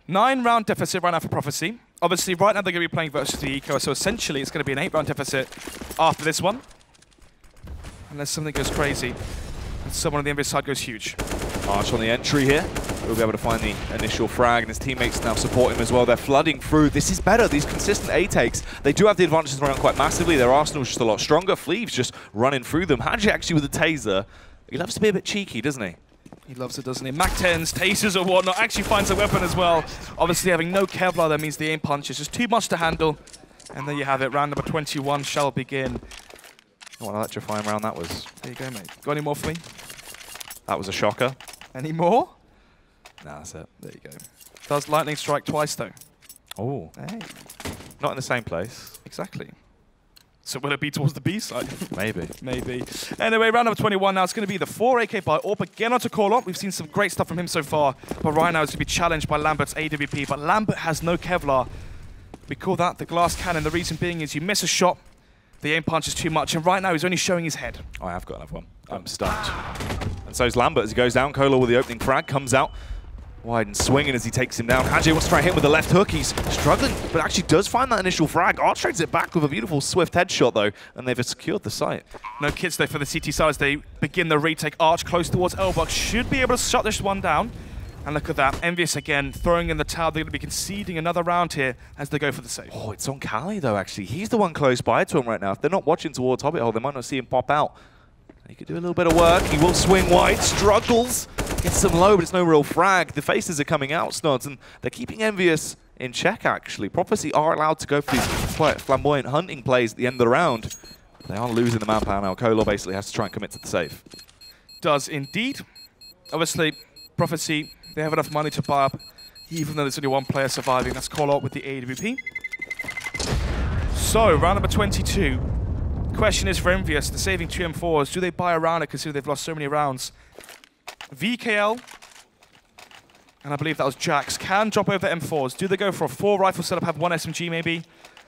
9-round deficit right now for Prophecy. Obviously, right now they're going to be playing versus the Eco, so essentially it's going to be an 8-round deficit after this one. Unless something goes crazy, and someone on the Envyus side goes huge.
Arch on the entry here. He'll be able to find the initial frag, and his teammates now support him as well. They're flooding through. This is better. These consistent A takes. They do have the advantages around quite massively. Their arsenal's just a lot stronger. Fleave's just running through them. Hadji actually with a taser. He loves to be a bit cheeky, doesn't he?
He loves it, doesn't he? Mac-10s, tasers or whatnot, actually finds a weapon as well. Obviously having no Kevlar, that means the aim punch is just too much to handle. And there you have it, round number 21 shall begin.
What an electrifying round that was.
There you go, mate. Got any more for me?
That was a shocker.
Any more?
Nah, that's it.
There you go. Does lightning strike twice, though?
Oh.
Hey.
Not in the same place.
Exactly. So will it be towards the B side?
Maybe.
Maybe. Anyway, round number 21 now. It's going to be the 4 AK by AWP again onto Call-Up. We've seen some great stuff from him so far, but right now it's going to be challenged by Lambert's AWP. But Lambert has no Kevlar. We call that the glass cannon. The reason being is you miss a shot, the aim punch is too much, and right now he's only showing his head.
Oh, I have got another one. I'm stunned. And so is Lambert as he goes down. Kola with the opening frag comes out. Wide and swinging as he takes him down. Hadji wants to try and hit with the left hook. He's struggling, but actually does find that initial frag. Arch trades it back with a beautiful swift headshot, though, and they've secured the site.
No kids, though, for the CT side as they begin the retake. Arch close towards Elbox. Should be able to shut this one down. And look at that. Envyus again throwing in the towel. They're going to be conceding another round here as they go for the save.
Oh, it's on Callie, though, actually. He's the one close by to him right now. If they're not watching towards Hobbit Hole, they might not see him pop out. He could do a little bit of work. He will swing wide, struggles, gets some low, but it's no real frag. The faces are coming out, Snods, and they're keeping Envyus in check, actually. Prophecy are allowed to go for these quite flamboyant hunting plays at the end of the round. They are losing the manpower now. Kolar basically has to try and commit to the save.
Does indeed. Obviously, Prophecy, they have enough money to buy up, even though there's only one player surviving. That's Call-Out with the AWP. So, round number 22. Question is for Envyus, they're saving 2 M4s. Do they buy around it considering they've lost so many rounds? VKL, and I believe that was Jax, can drop over M4s. Do they go for a 4 rifle setup, have 1 SMG maybe,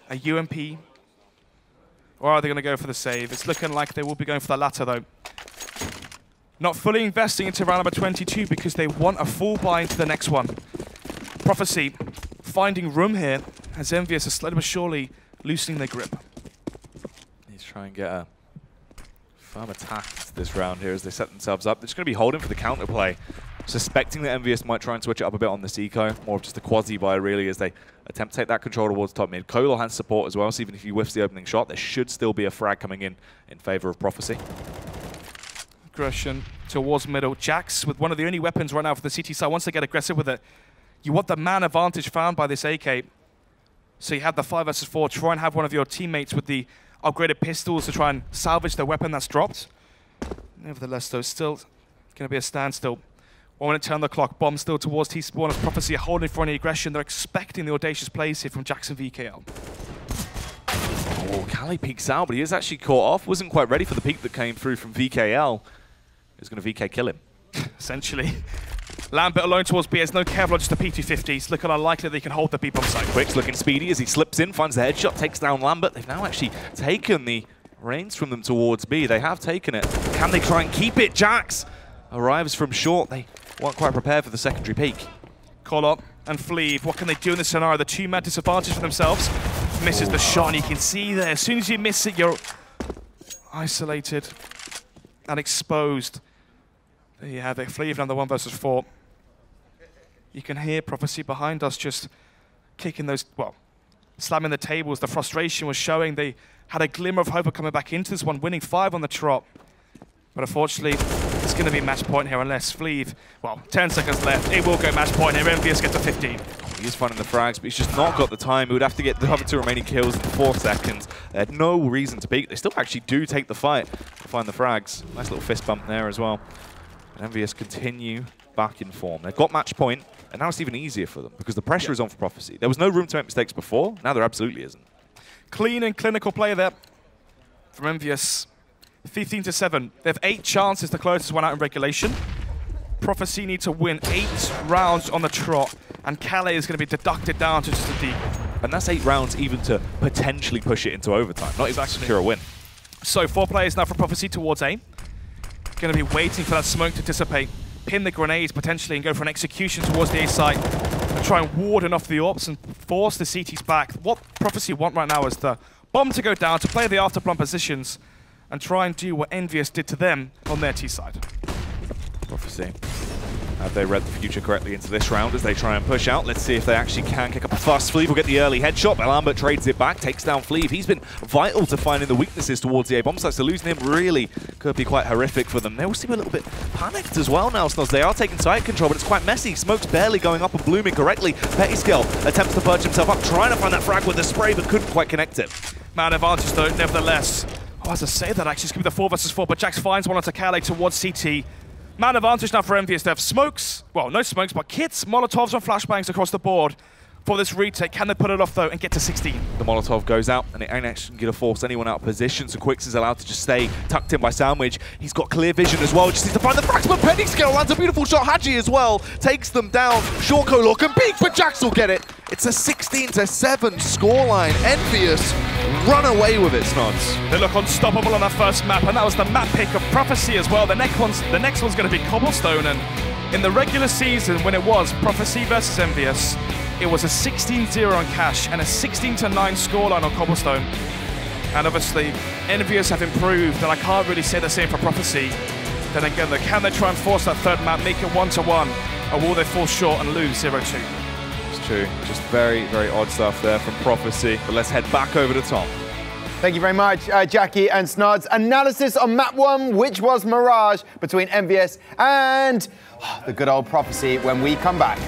a UMP? Or are they going to go for the save? It's looking like they will be going for the latter though. Not fully investing into round number 22 because they want a full buy into the next one. Prophecy finding room here as Envyus is slowly but surely loosening their grip.
Try and get a firm attack to this round here as they set themselves up. They're just going to be holding for the counterplay, suspecting that Envyus might try and switch it up a bit on this eco, more of just a quasi-buy really as they attempt to take that control towards top mid. Kolar has support as well, so even if he whiffs the opening shot, there should still be a frag coming in favor of Prophecy.
Aggression towards middle. Jax with one of the only weapons right now for the CT side. Once they get aggressive with it, you want the man advantage found by this AK. So you have the 5 versus 4. Try and have one of your teammates with the upgraded pistols to try and salvage the weapon that's dropped. Nevertheless, though, still going to be a standstill. 1 minute turn the clock. Bomb still towards T-Spawn as Prophecy are holding for any aggression. They're expecting the audacious plays here from Jackson VKL.
Oh, Kali peeks out, but he is actually caught off. Wasn't quite ready for the peek that came through from VKL. He's going to VK kill him.
Essentially. Lambert alone towards B. There's no Kevlar, just a P250s. Look how unlikely they can hold the B-bomb site.
Quick's looking speedy as he slips in, finds the headshot, takes down Lambert. They've now actually taken the reins from them towards B. They have taken it. Can they try and keep it? Jax arrives from short. They weren't quite prepared for the secondary peek.
Collop and Fleeve, what can they do in this scenario? The two-man disadvantage for themselves. Misses the shot, and you can see there, as soon as you miss it, you're isolated and exposed. There you have it, Fleeve on the 1 versus 4. You can hear Prophecy behind us just kicking those, well, slamming the tables. The frustration was showing. They had a glimmer of hope of coming back into this one, winning 5 on the trot. But unfortunately, it's going to be match point here unless Fleeve, well, 10 seconds left. It will go match point here. Envyus gets to 15.
He's finding the frags, but he's just not got the time. He would have to get the other 2 remaining kills in 4 seconds. They had no reason to peek. They still actually do take the fight to find the frags. Nice little fist bump there as well. And Envyus continue back in form. They've got match point, and now it's even easier for them because the pressure is on for Prophecy. There was no room to make mistakes before. Now there absolutely isn't.
Clean and clinical play there from Envyus. 15-7. They have 8 chances to close this one out in regulation. Prophecy need to win 8 rounds on the trot, and Calais is going to be deducted down to just a D.
And that's 8 rounds even to potentially push it into overtime, not even secure a win.
So 4 players now for Prophecy towards A. Going to be waiting for that smoke to dissipate, pin the grenades potentially, and go for an execution towards the A site, and try and warden off the AWPs and force the CTs back. What Prophecy want right now is the bomb to go down, to play the after-bomb positions, and try and do what Envyus did to them on their T side.
Prophecy. Have they read the future correctly into this round as they try and push out? Let's see if they actually can kick up a fuss. Fleeve will get the early headshot, but Lambert trades it back, takes down Fleeve. He's been vital to finding the weaknesses towards the A-bomb sites, so losing him really could be quite horrific for them. They all seem a little bit panicked as well now, Snoz. They are taking site control, but it's quite messy. Smoke's barely going up and blooming correctly. Pettyscale attempts to purge himself up, trying to find that frag with the spray, but couldn't quite connect it.
Man advantage though, nevertheless. Oh, as I say that, actually, it's going to be the 4 versus 4, but Jax finds one onto Calais towards CT. Man advantage now for Envyus. They have smokes, well, no smokes, but kits, Molotovs, and flashbangs across the board for this retake. Can they put it off, though, and get to 16?
The Molotov goes out, and it ain't actually going to force anyone out of position, so Quicks is allowed to just stay tucked in by Sandwich. He's got clear vision as well, just needs to find the frags, but Pettyscale lands a beautiful shot. Haji as well takes them down. Short Color can peek, but Jax will get it. It's a 16-7 scoreline. Envyus run away with it, Snods.
They look unstoppable on that first map, and that was the map pick of Prophecy as well. The next one's going to be Cobblestone, and in the regular season, when it was Prophecy versus Envyus, it was a 16-0 on Cash and a 16-9 scoreline on Cobblestone. And obviously, Envyus have improved, and I can't really say the same for Prophecy. Then again, can they try and force that third map, make it 1-1, or will they fall short and lose 0-2?
It's true. Just very, very odd stuff there from Prophecy. But let's head back over to Tom.
Thank you very much, Jackie and Snods. Analysis on map 1, which was Mirage, between Envyus and the good old Prophecy when we come back.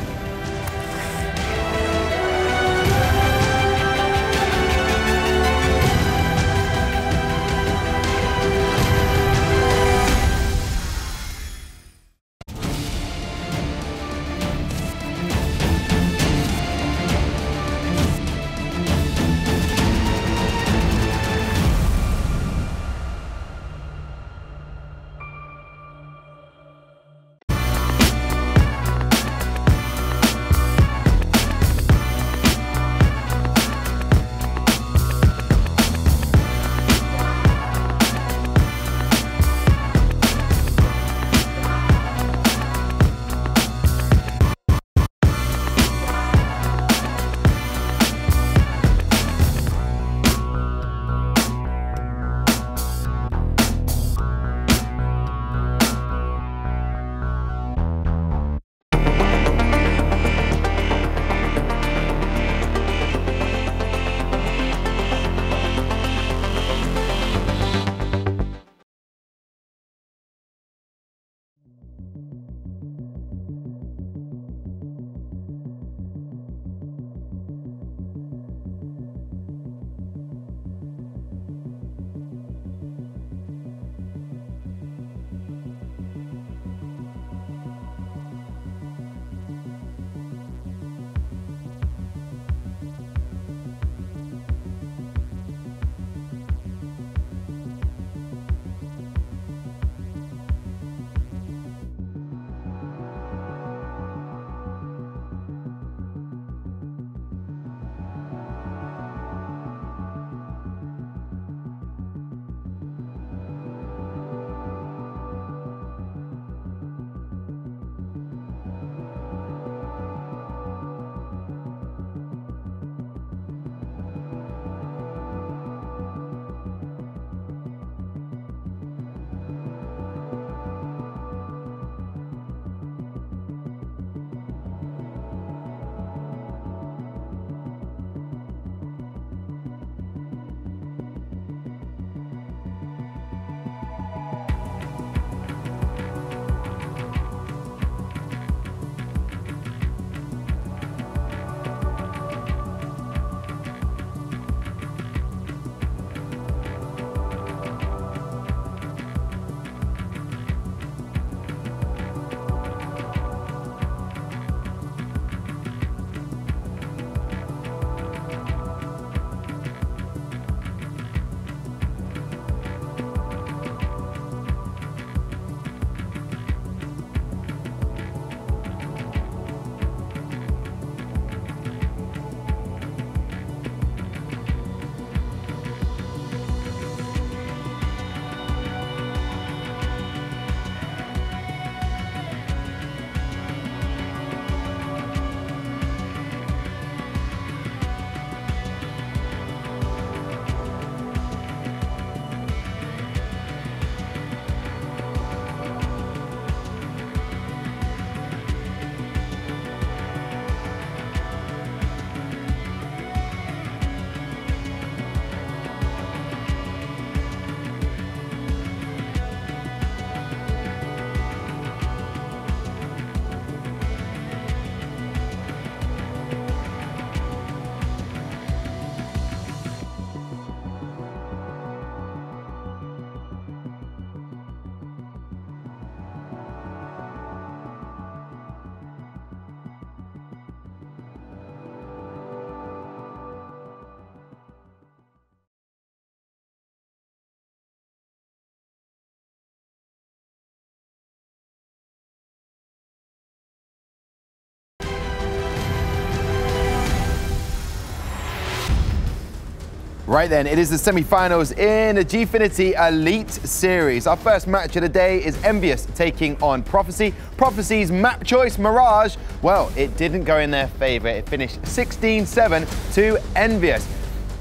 Right then, it is the semi-finals in the Gfinity Elite Series. Our first match of the day is Envyus taking on Prophecy. Prophecy's map choice, Mirage, well, it didn't go in their favor. It finished 16-7 to Envyus.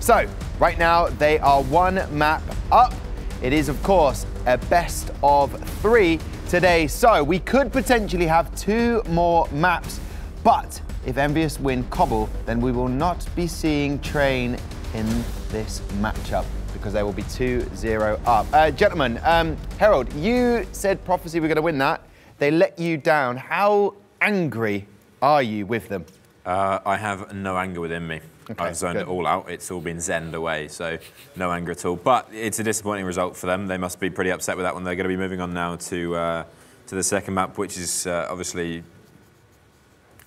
So, right now, they are one map up. It is, of course, a best of 3 today. So, we could potentially have 2 more maps. But if Envyus win Cobble, then we will not be seeing Train in this matchup because they will be 2-0 up. Gentlemen, Herald, you said Prophecy were going to win that. They let you down. How angry are you with them?
I have no anger within me. Okay, I've zoned it all out. It's all been zenned away, so no anger at all. But it's a disappointing result for them. They must be pretty upset with that one. They're going to be moving on now to the second map, which is obviously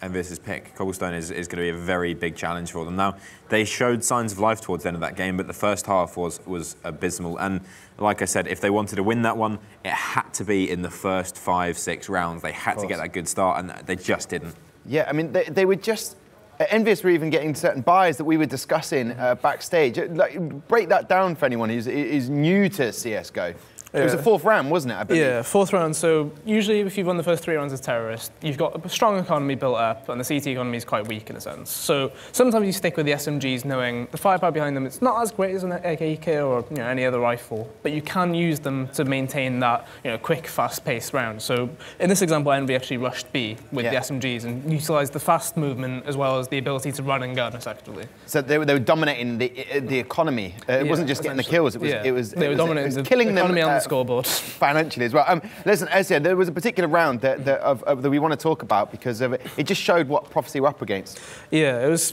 Envyus' pick. Cobblestone is going to be a very big challenge for them. Now, they showed signs of life towards the end of that game, but the first half was abysmal. And like I said, if they wanted to win that one, it had to be in the first 5-6 rounds. They had to get that good start, and they just didn't. Yeah,
I mean, they were just... Envyus were even getting certain buys that we were discussing backstage. Like, break that down for anyone who's new to CSGO. It was the 4th round, wasn't it, I believe?
Yeah, 4th round. So usually if you've won the first 3 rounds as terrorist, you've got a strong economy built up, and the CT economy is quite weak in a sense. So sometimes you stick with the SMGs knowing the firepower behind them, it's not as great as an AK or any other rifle, but you can use them to maintain that quick, fast-paced round. So in this example, Envy actually rushed B with the SMGs and utilised the fast movement as well as the ability to run and gun, effectively.
So they were dominating the economy. It wasn't just getting the kills, they were
dominating
the killing them
on the scoreboard.
Financially as well. Listen, Ezia, there was a particular round that we want to talk about because of it just showed what Prophecy were up against.
Yeah, it was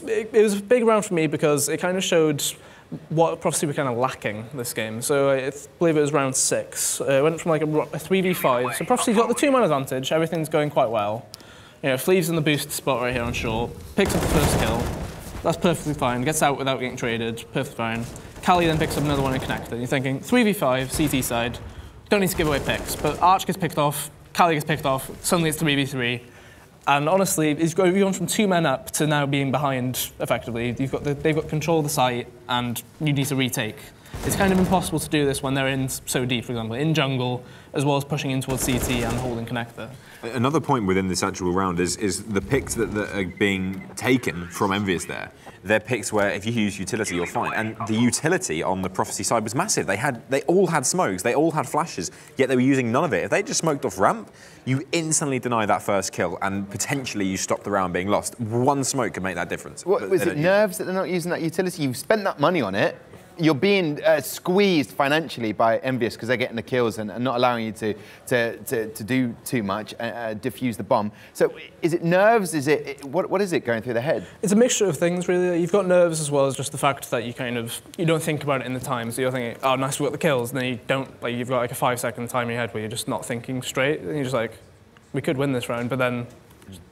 a big round for me because it kind of showed what Prophecy were kind of lacking this game. So I believe it was round 6. It went from like a 3v5. So Prophecy's got the 2-man advantage. Everything's going quite well. Flea's in the boost spot right here on short. Picks up the first kill. That's perfectly fine. Gets out without getting traded. Perfectly fine. Kali then picks up another one in connector. You're thinking 3v5, CT side. Don't need to give away picks, but Arch gets picked off, Kali gets picked off, suddenly it's 3v3. And honestly, it's gone from 2 men up to now being behind, effectively. They've got control of the site, and you need to retake. It's kind of impossible to do this when they're in so deep, for example, in jungle, as well as pushing in towards CT and holding connector.
Another point within this actual round is the picks that are being taken from Envyus there. They're picks where if you use utility, you're fine. And the utility on the Prophecy side was massive. They all had smokes, they all had flashes, yet they were using none of it. If they just smoked off ramp, you instantly deny that first kill, and potentially you stop the round being lost. One smoke could make that difference.
What, was it nerves that they're not using that utility? You've spent that money on it. You're being squeezed financially by Envyus because they're getting the kills and not allowing you to do too much, defuse the bomb. So is it nerves? Is it what is it going through their head?
It's a mixture of things, really. You've got nerves as well as just the fact that you don't think about it in the time. So you're thinking, oh, nice, we got the kills, and then you don't. Like you've got like a 5-second time in your head where you're just not thinking straight, and you're just like, we could win this round, but then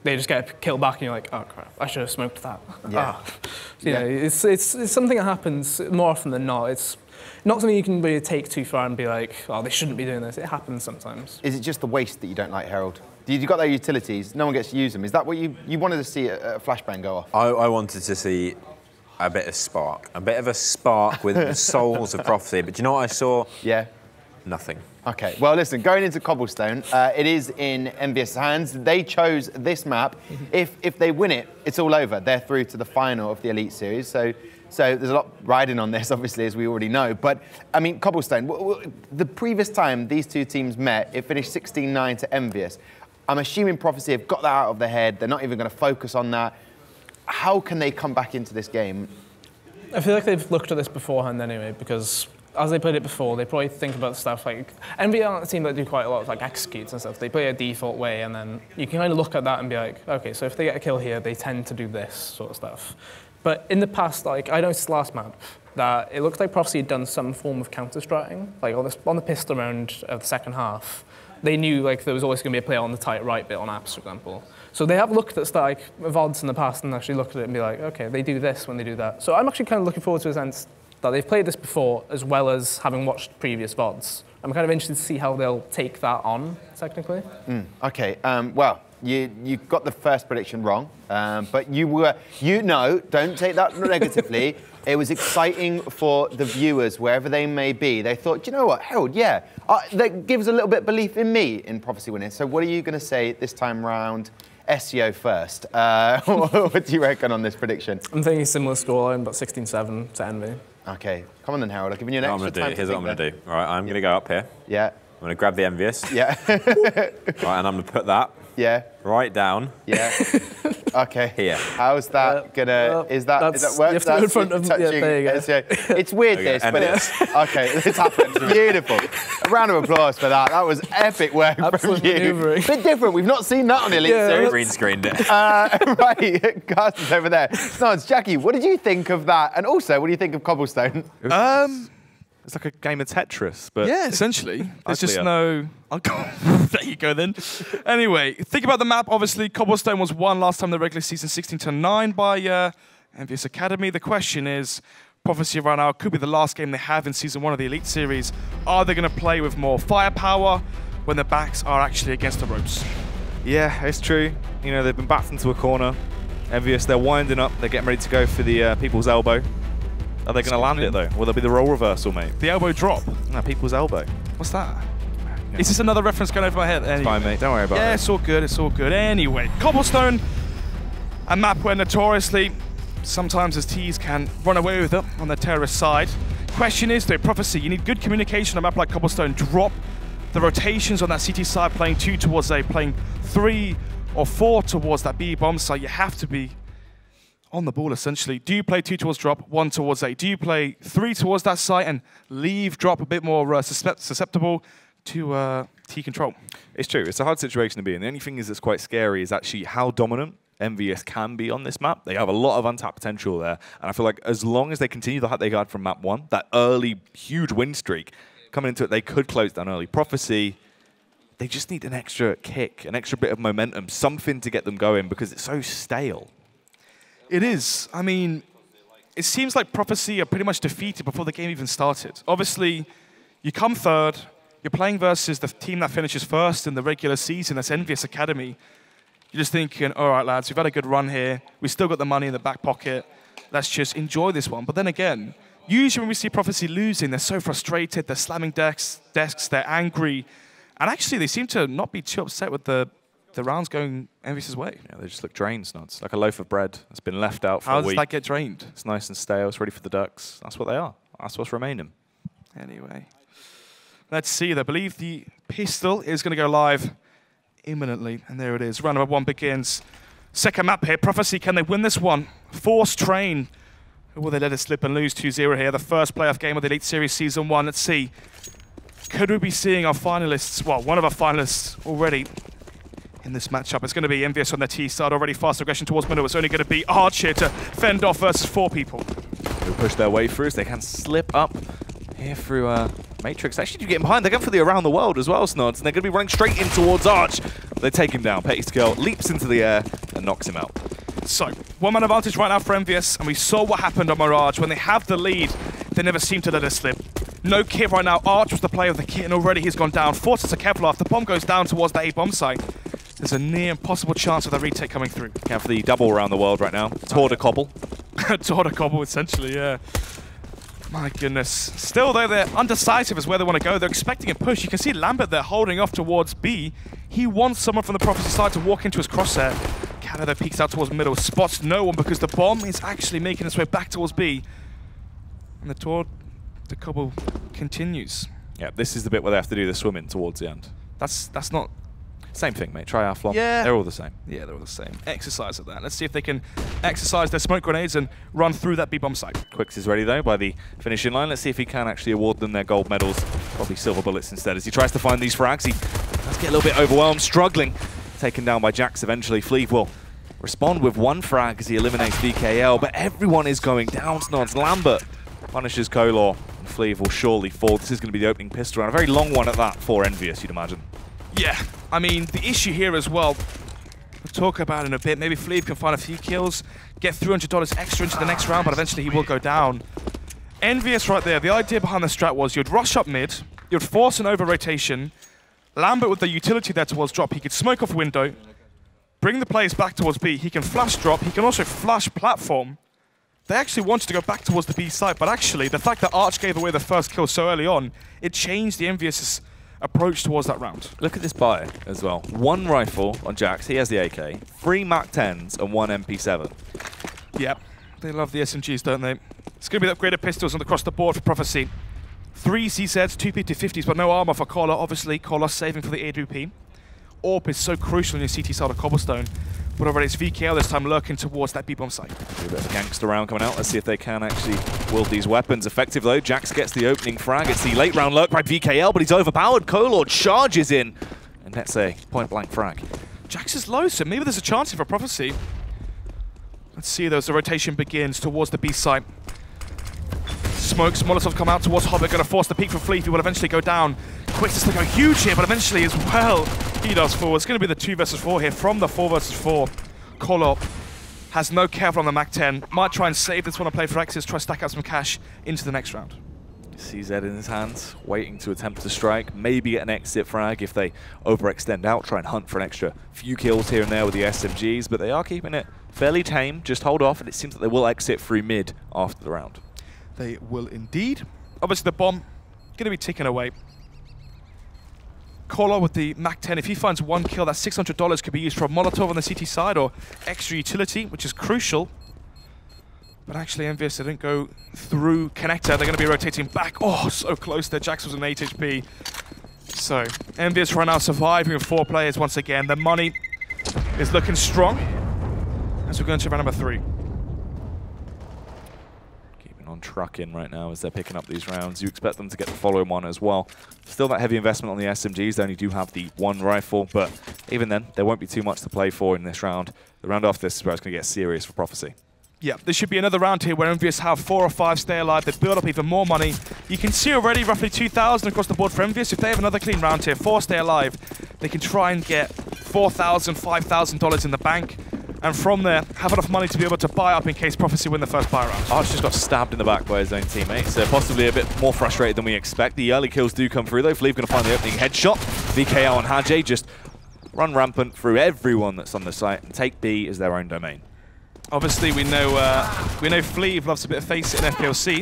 they just get a kill back and you're like, oh crap, I should have smoked that.
Yeah.
It's something that happens more often than not. It's not something you can really take too far and be like, oh, they shouldn't be doing this. It happens sometimes.
Is it just the waste that you don't like, Herald? You've got their utilities, no one gets to use them. Is that what you wanted to see a flashbang go off?
I wanted to see a bit of spark. A bit of a spark with the souls of Prophecy. But do you know what I saw?
Yeah.
Nothing.
Okay, well listen, going into Cobblestone, it is in Envyus' hands. They chose this map. If they win it, it's all over. They're through to the final of the Elite Series. So there's a lot riding on this, obviously, as we already know. But, I mean, Cobblestone, the previous time these two teams met, it finished 16-9 to Envyus. I'm assuming Prophecy have got that out of their head. They're not even going to focus on that. How can they come back into this game?
I feel like they've looked at this beforehand anyway, because as they played it before, they probably think about stuff like Envy aren't a team that do quite a lot of like executes and stuff. They play a default way, and then you can kind of look at that and be like, okay, so if they get a kill here, they tend to do this sort of stuff. But in the past, like I noticed last map that it looked like Prophecy had done some form of counter-stratting, like on the pistol round of the second half. They knew like there was always going to be a player on the tight right bit on apps, for example. So they have looked at stuff like VODs in the past and actually looked at it and be like, okay, they do this when they do that. So I'm actually kind of looking forward to a sense that they've played this before, as well as having watched previous VODs. I'm kind of interested to see how they'll take that on, technically.
Okay, well, You got the first prediction wrong, but don't take that negatively. It was exciting for the viewers, wherever they may be. They thought, you know what, Harold, yeah, that gives a little bit of belief in me in Prophecy winning. So what are you going to say this time round? SEO first. What do you reckon on this prediction?
I'm thinking similar scoreline, but 16-7 to Envy.
Okay, come on then, Harold. I've given you an extra time.
Here's what I'm going to do. All right, I'm going to go up here.
Yeah.
I'm going to grab the Envious.
Yeah.
Right, and I'm going to put that.
Yeah.
Right down.
Yeah. Okay.
Here.
How's that gonna? Is that work?
You have to go in front of them. Yeah, there you go.
It's weird this, but it's okay. This happened. Beautiful. A round of applause for that. That was epic work from you.
Maneuvering.
Bit different. We've not seen that on Elite Series.
Green screened it.
Right. Carsten's over there. Snods, Jackie, what did you think of that? And also, what do you think of Cobblestone?
It's like a game of Tetris, but
yeah, essentially. There's just no... there you go then. Anyway, think about the map. Obviously, Cobblestone was won last time in the regular season, 16-9 by Envyus Academy. The question is, Prophecy right now could be the last game they have in Season 1 of the Elite Series. Are they going to play with more firepower when their backs are actually against the ropes?
yeah, it's true. You know, they've been backed into a corner. Envyus, they're winding up. They're getting ready to go for the people's elbow. Are they going to land it, though? Will there be the role reversal, mate?
The elbow drop?
No, people's elbow.
What's that? Yeah. Is this another reference going over my head?
It's fine, mate. Don't worry about it.
Yeah, it's all good. It's all good. Anyway, Cobblestone, a map where notoriously sometimes as T's can run away with it on the terrorist side. Question is, though, Prophecy, you need good communication on a map like Cobblestone. Drop the rotations on that CT side, playing 2 towards A, playing 3 or 4 towards that B bomb side. You have to be on the ball, essentially. Do you play 2 towards drop, 1 towards A? Do you play 3 towards that side and leave drop a bit more susceptible to T control?
It's true. It's a hard situation to be in. The only thing that's quite scary is actually how dominant Envyus can be on this map. They have a lot of untapped potential there. And I feel like as long as they continue the hype they got from map 1, that early, huge win streak, coming into it, they could close down early. Prophecy, they just need an extra kick, an extra bit of momentum, something to get them going because it's so stale.
It is. I mean, it seems like Prophecy are pretty much defeated before the game even started. Obviously, you come third, you're playing versus the team that finishes first in the regular season, that's Envyus Academy. You're just thinking, all right, lads, we've had a good run here. We've still got the money in the back pocket. Let's just enjoy this one. But then again, usually when we see Prophecy losing, they're so frustrated, they're slamming desks, they're angry. And actually, they seem to not be too upset with the rounds going Envyus' way.
Yeah, they just look drained, Snods. Like a loaf of bread that's been left out for a week.
How does that get drained?
It's nice and stale. It's ready for the ducks. That's what they are. That's what's remaining.
Anyway, let's see. I believe the pistol is going to go live imminently. And there it is. Round number 1 begins. Second map here. Prophecy, can they win this one? Force Train. Or will they let it slip and lose 2-0 here? The first playoff game of the Elite Series Season 1. Let's see. Could we be seeing our finalists, well, one of our finalists already in this matchup? It's going to be Envyus on their T side, already fast aggression towards middle. It's only going to be Arch here to fend off versus 4 people.
They'll push their way through, so they can slip up here through Matrix. Actually, do get behind. They're going for the around the world as well, Snods, and they're going to be running straight in towards Arch. They take him down. Petty Skill leaps into the air and knocks him out.
So, 1-man advantage right now for Envyus, and we saw what happened on Mirage. When they have the lead, they never seem to let it slip. No kit right now. Arch was the player of the kit, and already he's gone down. Forces to Kevlar. If the bomb goes down towards that A-bomb site, there's a near impossible chance of the retake coming through.
Count for the double around the world right now. Tour de Cobble.
Tour de Cobble, essentially, yeah. My goodness. Still, though, they're undecisive as where they want to go. They're expecting a push. You can see Lambert there holding off towards B. He wants someone from the Prophecy side to walk into his crosshair. Canada peeks out towards middle, spots no one because the bomb is actually making its way back towards B. And the Tour de Cobble continues.
Yeah, this is the bit where they have to do the swimming towards the end.
That's not...
Same thing, mate. Triathlon.
Yeah.
They're all the same.
Yeah, they're all the same. Exercise of that. Let's see if they can exercise their smoke grenades and run through that B-bomb site.
Quicks is ready, though, by the finishing line. Let's see if he can actually award them their gold medals. Probably silver bullets instead as he tries to find these frags. He does get a little bit overwhelmed, struggling. Taken down by Jax eventually. Fleeve will respond with 1 frag as he eliminates VKL, but everyone is going down, Snods. Lambert punishes Kolor, and Fleeve will surely fall. This is going to be the opening pistol round. A very long one at that for Envyus, you'd imagine. Yeah,
I mean, the issue here as well, we'll talk about in a bit, maybe Fleeve can find a few kills, get $300 extra into the next round, but eventually he will go down. Envyus right there, the idea behind the strat was you'd rush up mid, you'd force an over-rotation, Lambert with the utility there towards drop, he could smoke off window, bring the players back towards B. He can flash drop. He can also flash platform. They actually wanted to go back towards the B side, but actually the fact that Arch gave away the first kill so early on, it changed the Envyus' approach towards that round.
Look at this buy as well. 1 rifle on Jax, he has the AK, 3 MAC-10s and 1 MP7.
Yep, they love the SMGs, don't they? It's going to be upgraded pistols across the board for Prophecy. 3 CZs, 2 P250s, but no armor for Collar, obviously. Collar saving for the AWP. AWP is so crucial in your CT side of Cobblestone. But already it's VKL this time lurking towards that B-bomb site.
A bit of a gangster round coming out. Let's see if they can actually wield these weapons effective though. Jax gets the opening frag. It's the late round lurk by VKL, but he's overpowered. Color charges in. And that's a point blank frag.
Jax is low, so maybe there's a chance here for Prophecy. Let's see though as the rotation begins towards the B site. Smokes, Molotovs come out towards Hobbit, going to force the peak for Fleet. He will eventually go down. Quicks to go huge here, but eventually as well, he does fall. It's going to be the 2 versus 4 here from the 4 versus 4. Kolop has no care from the MAC-10. Might try and save this one and play for Exes, try to stack out some cash into the next round.
CZ in his hands, waiting to attempt to strike, maybe get an exit frag if they overextend out, try and hunt for an extra few kills here and there with the SMGs, but they are keeping it fairly tame, just hold off, and it seems that they will exit through mid after the round.
They will indeed. Obviously the bomb going to be ticking away. Kolar with the MAC-10, if he finds 1 kill, that $600 could be used for a Molotov on the CT side or extra utility, which is crucial. But actually Envyus didn't go through connector. They're going to be rotating back. Oh, so close there. Jax was an 8 HP. So Envyus right now surviving with 4 players once again. The money is looking strong as we go into round number 3.
On trucking right now as they're picking up these rounds. You expect them to get the following one as well. Still that heavy investment on the SMGs. They only do have the 1 rifle, but even then, there won't be too much to play for in this round. The round after this is where it's going to get serious for Prophecy.
Yeah, there should be another round here where Envyus have 4 or 5 stay alive. They build up even more money. You can see already roughly 2,000 across the board for Envyus. If they have another clean round here, 4 stay alive, they can try and get $4,000, $5,000 in the bank. And from there, have enough money to be able to buy up in case Prophecy win the first buy round.
Arch just got stabbed in the back by his own teammates. Possibly a bit more frustrated than we expect. The early kills do come through though. Fleeve going to find the opening headshot. VKL and Hajj just run rampant through everyone that's on the site and take B as their own domain.
Obviously, we know Fleeve loves a bit of Face It in FPLC.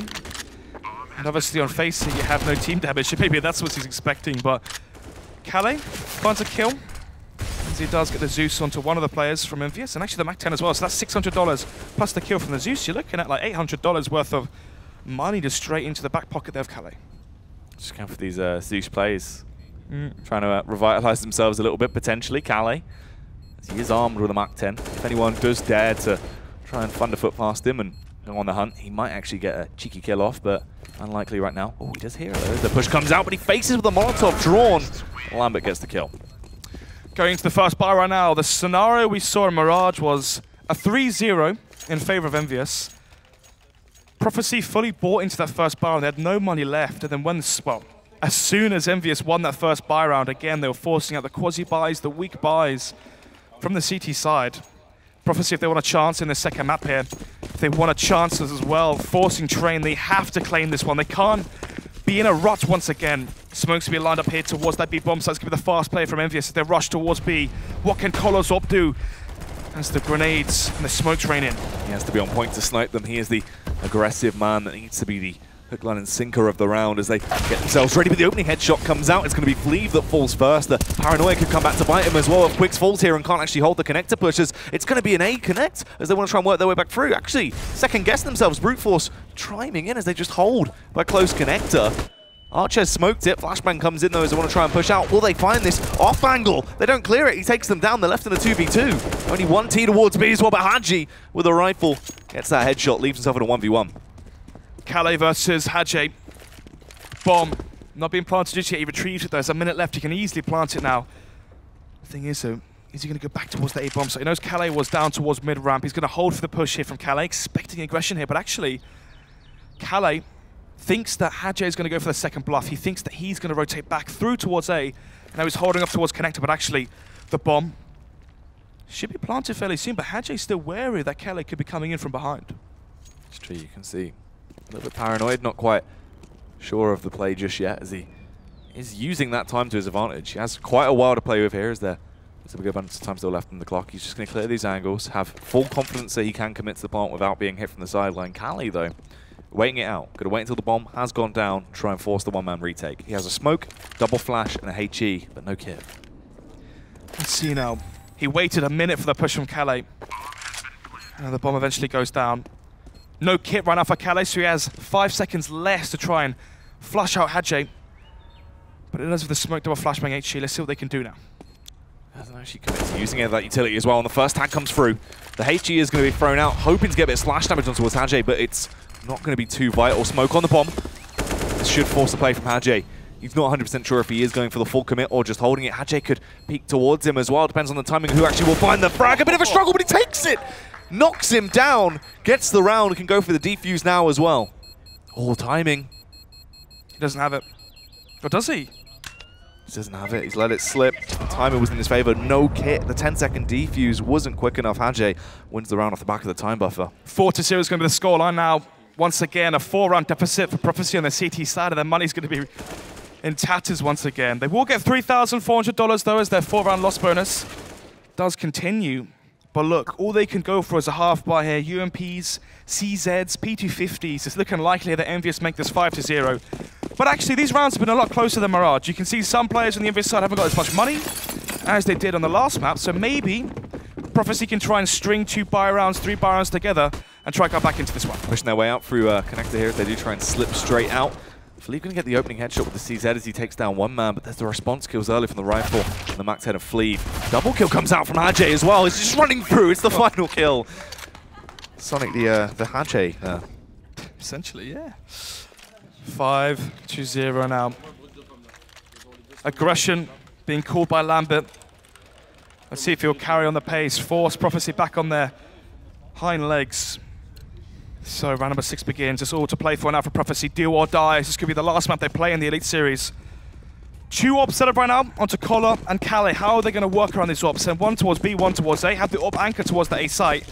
And obviously on Face It, you have no team damage. Maybe that's what he's expecting, but Calais finds a kill. As he does get the Zeus onto one of the players from Envyus, and actually the MAC-10 as well, so that's $600 plus the kill from the Zeus. You're looking at like $800 worth of money just straight into the back pocket there of Calais.
Just going for these Zeus plays. Trying to revitalize themselves a little bit, potentially. Calais, as he is armed with a MAC-10. If anyone does dare to try and thunderfoot past him and go on the hunt, he might actually get a cheeky kill off, but unlikely right now. Oh, he does hear it though. The push comes out, but he faces with a Molotov drawn. Lambert gets the kill.
Going into the first buy right now, the scenario we saw in Mirage was a 3-0 in favor of Envyus. Prophecy fully bought into that first buy round. They had no money left. And then as soon as Envyus won that first buy round, again, they were forcing out the quasi-buys, the weak buys from the CT side. Prophecy, if they want a chance in the second map here, if they want a chance as well, forcing Train, they have to claim this one. They can't be in a rut once again. Smokes will be lined up here towards that B bomb site. It's going to be the fast play from Envyus as they rush towards B. What can Kolozop do as the grenades and the smokes rain in?
He has to be on point to snipe them. He is the aggressive man that needs to be the hook, line and sinker of the round as they get themselves ready. But the opening headshot comes out. It's going to be Fleeve that falls first. The paranoia could come back to bite him as well. If Quicks falls here and can't actually hold the connector pushes, it's going to be an A connect as they want to try and work their way back through. Actually, second guess themselves. Brute Force chiming in as they just hold by close connector. Archer smoked it. Flashbang comes in though as they want to try and push out. Will they find this off angle? They don't clear it. He takes them down. They're left in a 2v2. Only 1 T towards B as well, but Haji with a rifle gets that headshot, leaves himself in a 1v1.
Calais versus Haji. Bomb. Not being planted just yet. He retrieves it. There's a minute left. He can easily plant it now. The thing is though, is he going to go back towards the A bomb? So he knows Calais was down towards mid ramp. He's going to hold for the push here from Calais, expecting aggression here, but actually Calais thinks that Hajj is going to go for the second bluff. He thinks that he's going to rotate back through towards A. And now he's holding up towards connector, but actually the bomb should be planted fairly soon, but Hajj is still wary that Kelly could be coming in from behind.
It's true, you can see a little bit paranoid, not quite sure of the play just yet, as he is using that time to his advantage. He has quite a while to play with here as they're So we go back to time still left on the clock. He's just going to clear these angles, have full confidence that he can commit to the plant without being hit from the sideline. Cali, though, waiting it out. Going to wait until the bomb has gone down, try and force the one-man retake. He has a smoke, double flash, and a HE, but no kit.
Let's see now. He waited a minute for the push from Calais. And the bomb eventually goes down. No kit right now for Calais, so he has 5 seconds less to try and flush out Hadje. But it does with the smoke double flashbang HE. Let's see what they can do now.
Doesn't actually commit to using it, that utility as well. And the first tag comes through. The HE is going to be thrown out, hoping to get a bit of slash damage on towards Hadje, but it's not going to be too vital. Smoke on the bomb. This should force a play from Hadje. He's not 100% sure if he is going for the full commit or just holding it. Hadje could peek towards him as well. Depends on the timing of who actually will find the frag. A bit of a struggle, but he takes it! Knocks him down, gets the round, can go for the defuse now as well. All timing.
He doesn't have it. Or does he?
He doesn't have it. He's let it slip. The timer was in his favor. No kit. The 10-second defuse wasn't quick enough. Hadje wins the round off the back of the time buffer.
4-0 is going to be the scoreline now. Once again, a 4-round deficit for Prophecy on the CT side, and their money's going to be in tatters once again. They will get $3,400 though as their 4-round loss bonus does continue. But look, all they can go for is a half bar here. UMPs, CZs, P250s. It's looking likely that Envyus make this 5-0. But actually, these rounds have been a lot closer than Mirage. You can see some players on the Envyus side haven't got as much money as they did on the last map. So maybe Prophecy can try and string 2 buy rounds, 3 buy rounds together and try to go back into this one.
Pushing their way out through connector here. If they do try and slip straight out. Fleeve going to get the opening headshot with the CZ as he takes down one man, but there's the response kills early from the rifle and the max head of Fleeve. Double kill comes out from Hadje as well. He's just running through. It's the final kill. Sonic the Hadje.
Essentially, yeah. 5-0 now. Aggression being called by Lambert. Let's see if he'll carry on the pace. Force Prophecy back on their hind legs. So round number 6 begins. It's all to play for now for Prophecy. Do or die. This could be the last map they play in the Elite Series. 2 orbs set up right now onto Collar and Calais. How are they going to work around these orbs? Send one towards B, one towards A. Have the orb anchor towards the A site.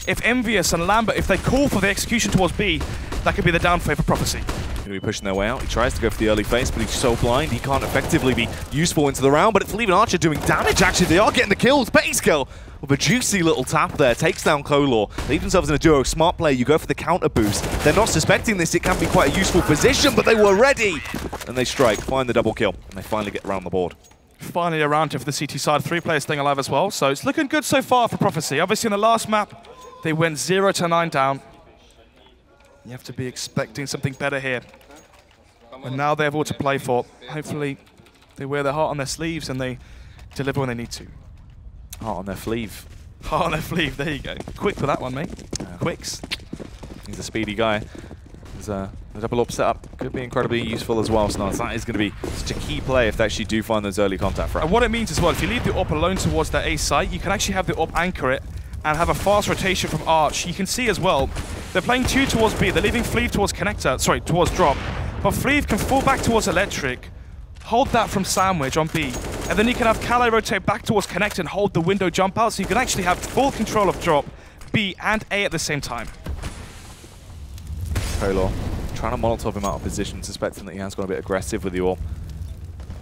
If Envyus and Lambert, if they call for the execution towards B, that could be the down phase for Prophecy.
Going to be pushing their way out. He tries to go for the early face, but he's so blind he can't effectively be useful into the round. But it's leaving Archer doing damage, actually. They are getting the kills. Bettyskill with a juicy little tap there. Takes down Color. Leave themselves in a duo. Smart play. You go for the counter boost. They're not suspecting this. It can be quite a useful position, but they were ready. And they strike, find the double kill, and they finally get around the board.
Finally a round here for the CT side. 3 players staying alive as well. So it's looking good so far for Prophecy. Obviously in the last map, they went 0-9 down. You have to be expecting something better here. And now they have all to play for. Hopefully, they wear their heart on their sleeves and they deliver when they need to.
Heart on their sleeve.
Heart on their sleeve, there you go. Quick for that one, mate. Quicks.
He's a speedy guy. There's a double up setup. Could be incredibly useful as well, Snarls. That is going to be such a key play if they actually do find those early contact frags.
And what it means as well, if you leave the AWP alone towards the A site, you can actually have the AWP anchor it and have a fast rotation from Arch. You can see as well, they're playing 2 towards B. They're leaving Fleeve towards connector, sorry, towards drop. But Fleeve can fall back towards electric, hold that from sandwich on B, and then you can have Calais rotate back towards connect and hold the window jump out, so you can actually have full control of drop, B and A at the same time.
Color trying to Molotov him out of position, suspecting that he has gone a bit aggressive with the AWP.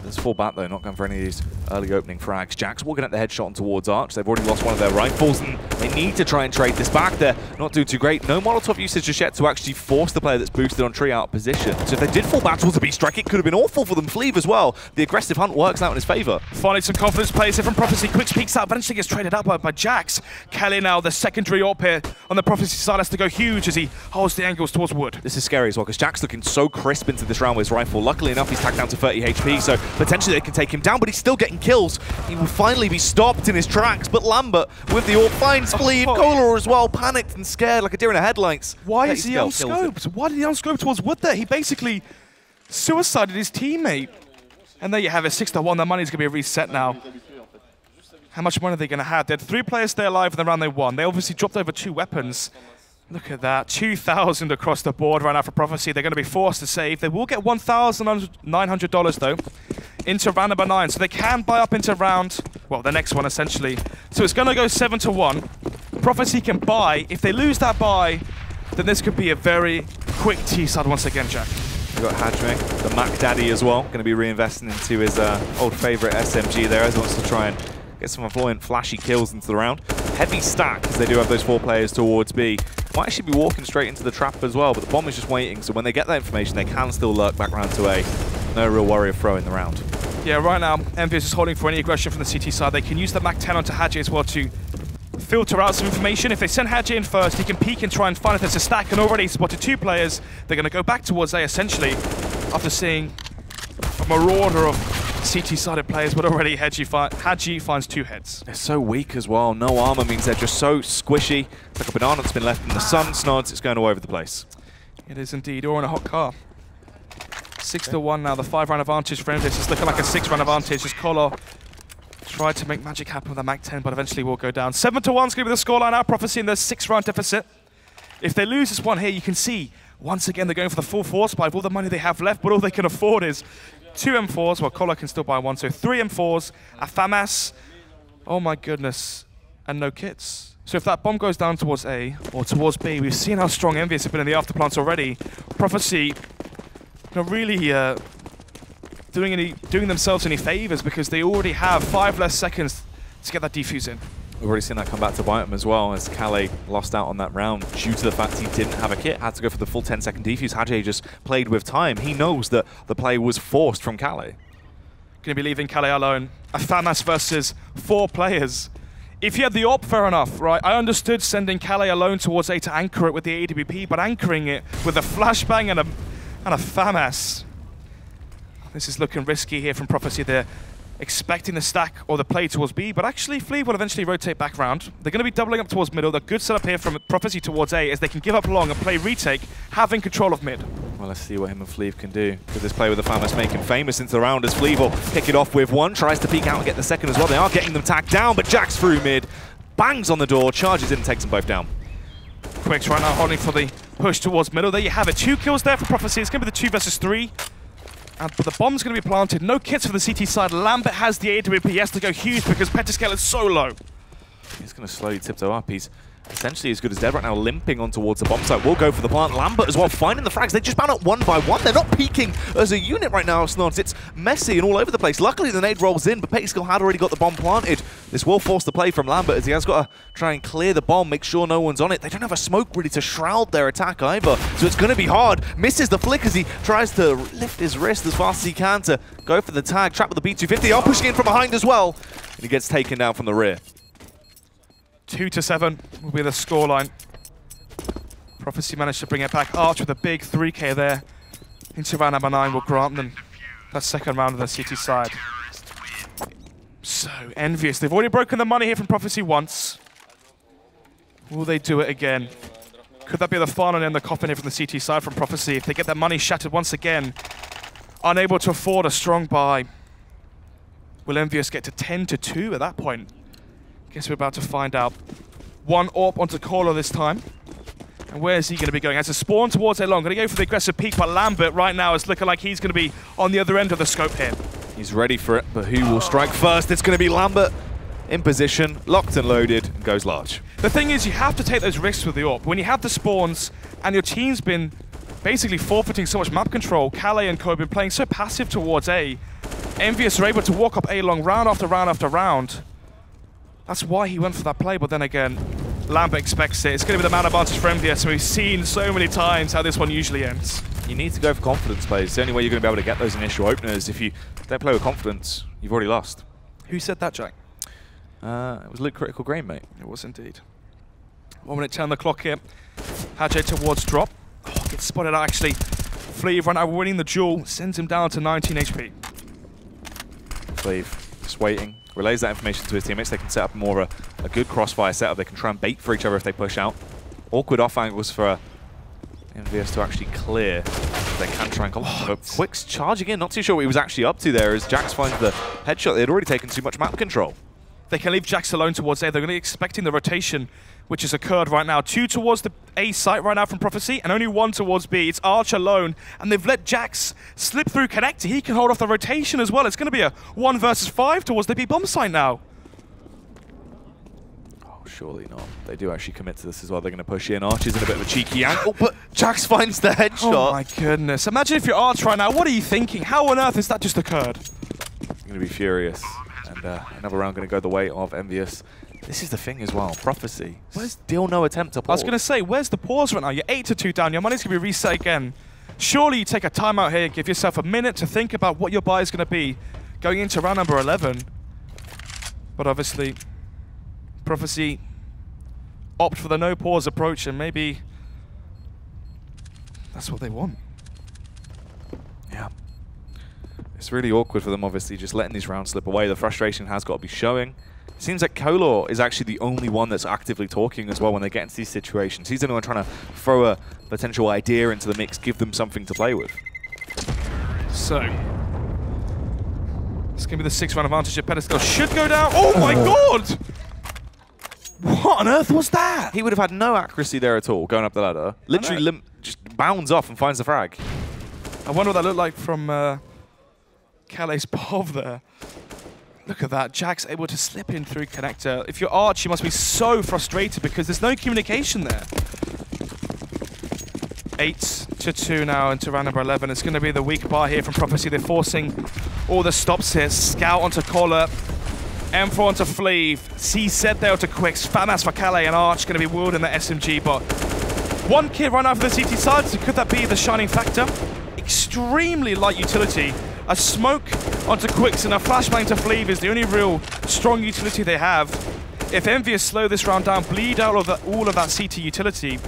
Let's fall back though, not going for any of these early opening frags. Jax walking at the headshot on towards Arch. They've already lost one of their rifles and they need to try and trade this back. They're not doing too great. No Molotov usage just yet to actually force the player that's boosted on tree out of position. So if they did fall back towards the B strike, it could have been awful for them. Fleeve as well. The aggressive hunt works out in his favor.
Finally some confidence plays here from Prophecy. Quick peeks out, eventually gets traded up by Jax. Kelly now, the secondary AWP here on the Prophecy side has to go huge as he holds the angles towards Wood.
This is scary as well because Jax looking so crisp into this round with his rifle. Luckily enough, he's tagged down to 30 HP, so potentially they can take him down, but he's still getting kills. He will finally be stopped in his tracks, but Lambert with the AWP finds Fleeve. Kohler as well, panicked and scared like a deer in the headlights.
Why is he unscoped? Why did he unscope towards Wood there? He basically suicided his teammate. And there you have it, 6-1. Their money's going to be reset now. How much money are they going to have? They had 3 players stay alive in the round they won. They obviously dropped over 2 weapons. Look at that, 2,000 across the board right now for Prophecy. They're going to be forced to save. They will get $1,900 though into round number 9, so they can buy up into round, well, the next one essentially. So it's going to go 7-1. Prophecy can buy. If they lose that buy, then this could be a very quick T-side once again, Jack.
We've got Hadje, the Mac Daddy as well, going to be reinvesting into his old favorite SMG there as he wants to try and get some flamboyant, flashy kills into the round. Heavy stack, because they do have those 4 players towards B. Might actually be walking straight into the trap as well, but the bomb is just waiting, so when they get that information, they can still lurk back round to A. No real worry of throwing the round.
Yeah, right now, Envyus is holding for any aggression from the CT side. They can use the Mac 10 onto Hadji as well to filter out some information. If they send Hadji in first, he can peek and try and find if there's a stack, and already spotted 2 players. They're going to go back towards A, essentially, after seeing a marauder of CT-sided players, but already Hadji finds 2 heads.
They're so weak as well. No armor means they're just so squishy. It's like a banana that's been left in the sun. Snods, it's going all over the place.
It is indeed, or in a hot car. 6-1 now, the 5-round advantage for Envyus. It's looking like a 6-round advantage as Kolo tried to make magic happen with a Mac 10, but eventually will go down. 7-1 is going to be the scoreline now. Prophecy in their 6-round deficit. If they lose this one here, you can see, once again, they're going for the full force buy with all the money they have left, but all they can afford is 2 M4s, well, Kolo can still buy 1, so 3 M4s, a FAMAS, oh my goodness, and no kits. So if that bomb goes down towards A or towards B, we've seen how strong Envyus have been in the afterplants already. Prophecy not really doing themselves any favors because they already have 5 less seconds to get that defuse in.
We've already seen that come back to bite him as well, as Calais lost out on that round due to the fact he didn't have a kit, had to go for the full 10-second defuse. Hadji just played with time. He knows that the play was forced from Calais.
Going to be leaving Calais alone. A FAMAS versus 4 players. If you had the AWP, fair enough, right? I understood sending Calais alone towards A to anchor it with the AWP, but anchoring it with a flashbang and a FAMAS. This is looking risky here from Prophecy. They're expecting the stack or the play towards B, but actually Flea will eventually rotate back round. They're going to be doubling up towards middle. The good setup here from Prophecy towards A is they can give up long and play retake, having control of mid.
Well, let's see what him and Fleeve can do. Could this play with the FAMAS make him famous into the round as Fleeve will pick it off with 1, tries to peek out and get the second as well. They are getting them tagged down, but Jax through mid, bangs on the door, charges in and takes them both down.
Quicks right now holding for the push towards middle. There you have it. 2 kills there for Prophecy. It's going to be the 2 versus 3. But the bomb's going to be planted. No kits for the CT side. Lambert has the AWP. He has to go huge because Petascale is so low.
He's going to slowly tiptoe up. He's essentially as good as dead right now, limping on towards the bomb site. Will go for the plant. Lambert as well, finding the frags. They just ban up 1 by 1. They're not peaking as a unit right now, Snods. It's messy and all over the place. Luckily, the nade rolls in, but Petascale had already got the bomb planted. This will force the play from Lambert as he has got to try and clear the bomb, make sure no one's on it. They don't have a smoke really to shroud their attack either, so it's going to be hard. Misses the flick as he tries to lift his wrist as fast as he can to go for the tag. Trap with the B250. They are pushing in from behind as well, and he gets taken down from the rear.
2-7 will be the scoreline. Prophecy managed to bring it back. Arch with a big 3K there into round number 9 will grant them that second round of the CT side. So Envyus, they've already broken the money here from Prophecy once. Will they do it again? Could that be the final in the coffin here from the CT side from Prophecy? If they get that money shattered once again, unable to afford a strong buy, will Envyus get to 10-2 at that point? Guess we're about to find out. 1 AWP onto Kolo this time. And where is he going to be going? Has a spawn towards A long. Going to go for the aggressive peek, but Lambert right now is looking like he's going to be on the other end of the scope here.
He's ready for it, but who will strike first? It's going to be Lambert in position, locked and loaded, and goes large.
The thing is, you have to take those risks with the AWP. When you have the spawns and your team's been basically forfeiting so much map control, Calais and Co have been playing so passive towards A. Envyus are able to walk up A long round after round after round. That's why he went for that play, but then again, Lambert expects it. It's going to be the man advantage for Envyus, and we've seen so many times how this one usually ends.
You need to go for confidence plays. It's the only way you're going to be able to get those initial openers. If you don't play with confidence, you've already lost.
Who said that, Jack?
It was Luke Critical Green, mate.
It was indeed. 1 minute 10 on the clock here. Hadji towards drop. Oh, gets spotted out actually. Fleeve right now winning the duel, sends him down to 19 HP.
Fleeve just waiting. Relays that information to his teammates. They can set up more of a good crossfire setup. They can try and bait for each other if they push out. Awkward off angles for Envyus to actually clear. They can try and come. But Quick's charging in. Not too sure what he was actually up to there as Jax finds the headshot. They had already taken too much map control.
They can leave Jax alone towards A. They're going to be expecting the rotation, which has occurred right now. 2 towards the A site right now from Prophecy, and only 1 towards B. It's Arch alone, and they've let Jax slip through connector. He can hold off the rotation as well. It's going to be a 1 versus 5 towards the B bomb site now.
Oh, surely not. They do actually commit to this as well. They're going to push in. Arch is in a bit of a cheeky angle, but Jax finds the headshot.
Oh my goodness. Imagine if you're Arch right now. What are you thinking? How on earth has that just occurred?
I'm going to be furious. And another round going to go the way of Envyus. This is the thing as well. Prophecy. Still no attempt to pause.
I was going to say, where's the pause right now? You're 8-2 down. Your money's going to be reset again. Surely you take a timeout here, give yourself a minute to think about what your buy is going to be going into round number 11. But obviously, Prophecy opt for the no pause approach, and maybe that's what they want.
Yeah. It's really awkward for them, obviously, just letting these rounds slip away. The frustration has got to be showing. It seems like Kolor is actually the only one that's actively talking as well when they get into these situations. He's the only one trying to throw a potential idea into the mix, give them something to play with.
So, it's going to be the 6th round advantage. Pedestal should go down. Oh my god! What on earth was that?
He would have had no accuracy there at all, going up the ladder. Literally just bounds off and finds the frag.
I wonder what that looked like from Calais Pov there. Look at that. Jack's able to slip in through connector. If you're Arch, you must be so frustrated because there's no communication there. 8-2 now into round number 11. It's going to be the weak bar here from Prophecy. They're forcing all the stops here. Scout onto Collar. M4 onto Fleeve. CZ there to Quicks. Famas for Calais and Arch going to be wielding the SMG, but one kid right now for the CT side. So could that be the shining factor? Extremely light utility. A smoke onto Quicks and a flashbang to Fleeve is the only real strong utility they have. If Envyus slow this round down, bleed out all of that CT utility,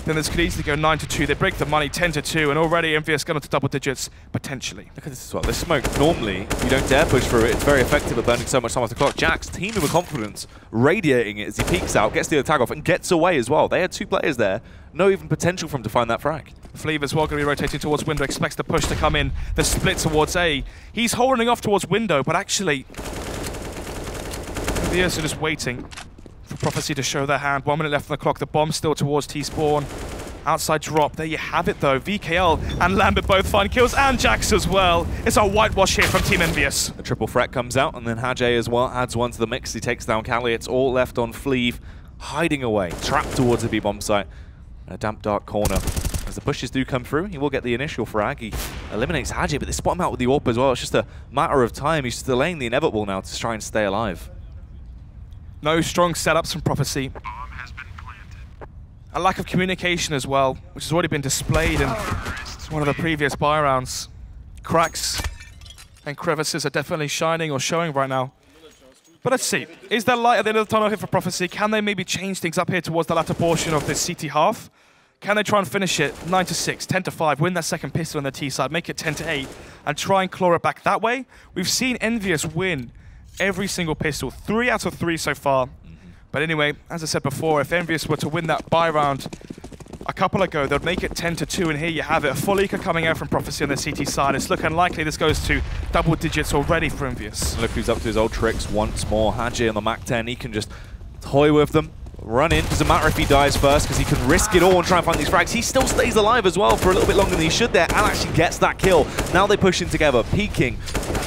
then this could easily go 9-2. They break the money 10-2, and already Envyus gone into double digits, potentially.
Look at this as well. This smoke, normally, you don't dare push through it. It's very effective at burning so much time off the clock. Jax, teaming with confidence, radiating it as he peeks out, gets the attack off, and gets away as well. They had 2 players there. No even potential for him to find that frag.
Fleeve as well going to be rotating towards window, expects the push to come in. The split towards A. He's holding off towards window, but actually, Envyus are just waiting for Prophecy to show their hand. 1 minute left on the clock. The bomb still towards T-spawn. Outside drop. There you have it though. VKL and Lambert both find kills, and Jax as well. It's a whitewash here from Team Envyus.
A triple threat comes out, and then Haj as well adds one to the mix. He takes down Callie. It's all left on Fleeve, hiding away, trapped towards the B-bomb site. A damp, dark corner. As the pushes do come through, he will get the initial frag. He eliminates Haj, but they spot him out with the AWP as well. It's just a matter of time. He's delaying the inevitable now to try and stay alive.
No strong setups from Prophecy. A lack of communication as well, which has already been displayed in one of the previous buy rounds. Cracks and crevices are definitely shining or showing right now. But let's see. Is there light at the end of the tunnel here for Prophecy? Can they maybe change things up here towards the latter portion of this CT half? Can they try and finish it 9-6, 10-5, win that second pistol on the T side, make it 10-8, and try and claw it back that way? We've seen Envyus win every single pistol, 3 out of 3 so far. But anyway, as I said before, if Envyus were to win that buy round a couple ago, they'd make it 10-2, and here you have it. A full eco coming out from Prophecy on the CT side. It's looking likely this goes to double digits already for Envyus.
Look who's up to his old tricks once more. Haj on the MAC-10, he can just toy with them. Run in, doesn't matter if he dies first because he can risk it all and try and find these frags. He still stays alive as well for a little bit longer than he should there and actually gets that kill. Now they push in together, peeking,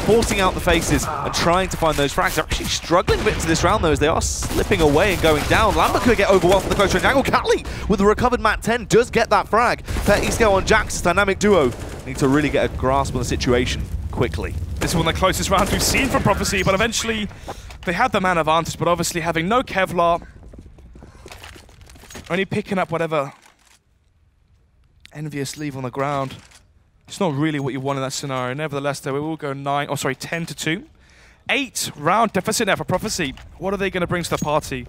forcing out the faces and trying to find those frags. They're actually struggling a bit into this round though as they are slipping away and going down. Lambert could get overwhelmed from the close range angle. Catley with the recovered MAC-10 does get that frag. Petty scale on Jax, dynamic duo. Need to really get a grasp on the situation quickly.
This is one of the closest rounds we've seen from Prophecy, but eventually they had the man advantage, but obviously having no Kevlar, only picking up whatever Envyus leave on the ground. It's not really what you want in that scenario. Nevertheless, though, we will go 10-2. 8 round deficit now for Prophecy. What are they going to bring to the party?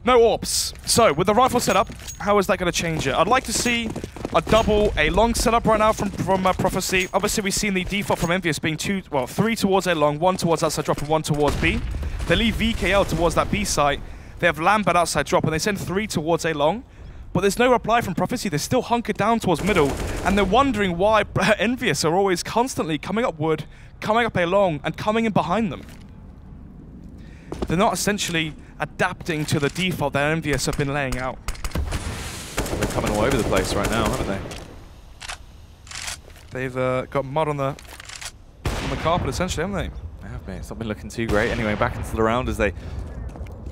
No AWPs. So, with the rifle setup, how is that going to change it? I'd like to see a long setup right now from Prophecy. Obviously, we've seen the default from Envyus being 3 towards A long, 1 towards outside drop, and 1 towards B. They leave VKL towards that B site. They have Lambert outside drop, and they send 3 towards A long. But there's no reply from Prophecy. They're still hunkered down towards middle, and they're wondering why Envyus are always constantly coming up wood, coming up A long, and coming in behind them. They're not essentially adapting to the default that Envyus have been laying out.
They're coming all over the place right now, haven't they?
They've got mud on the carpet, essentially, haven't they?
They have, mate. It's not been looking too great. Anyway, back into the round as they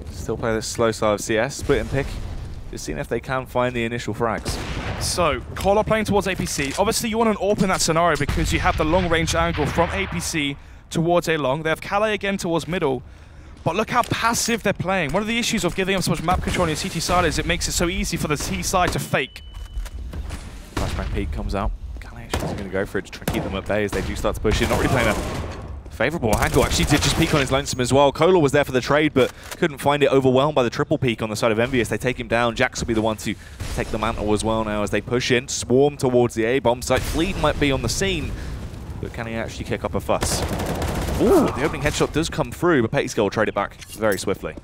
still play this slow side of CS, split and pick. Just seeing if they can find the initial frags.
So, Collar playing towards APC. Obviously, you want an AWP in that scenario because you have the long-range angle from APC
towards A long. They have Calais again towards middle. But look how passive they're playing. One of the issues of giving them so much map control on your CT side is it makes it so easy for the C side to fake.
Flashbang peek comes out. Calais actually is going to go for it to try and keep them at bay as they do start to push in. Not really playing a favourable angle. Actually did just peek on his lonesome as well. Kolar was there for the trade, but couldn't find it. Overwhelmed by the triple peek on the side of Envyus. They take him down. Jax will be the one to take the mantle as well now as they push in. Swarm towards the A-bomb site. Fleet might be on the scene, but can he actually kick up a fuss? Ooh, the opening headshot does come through, but Csgo will trade it back very swiftly.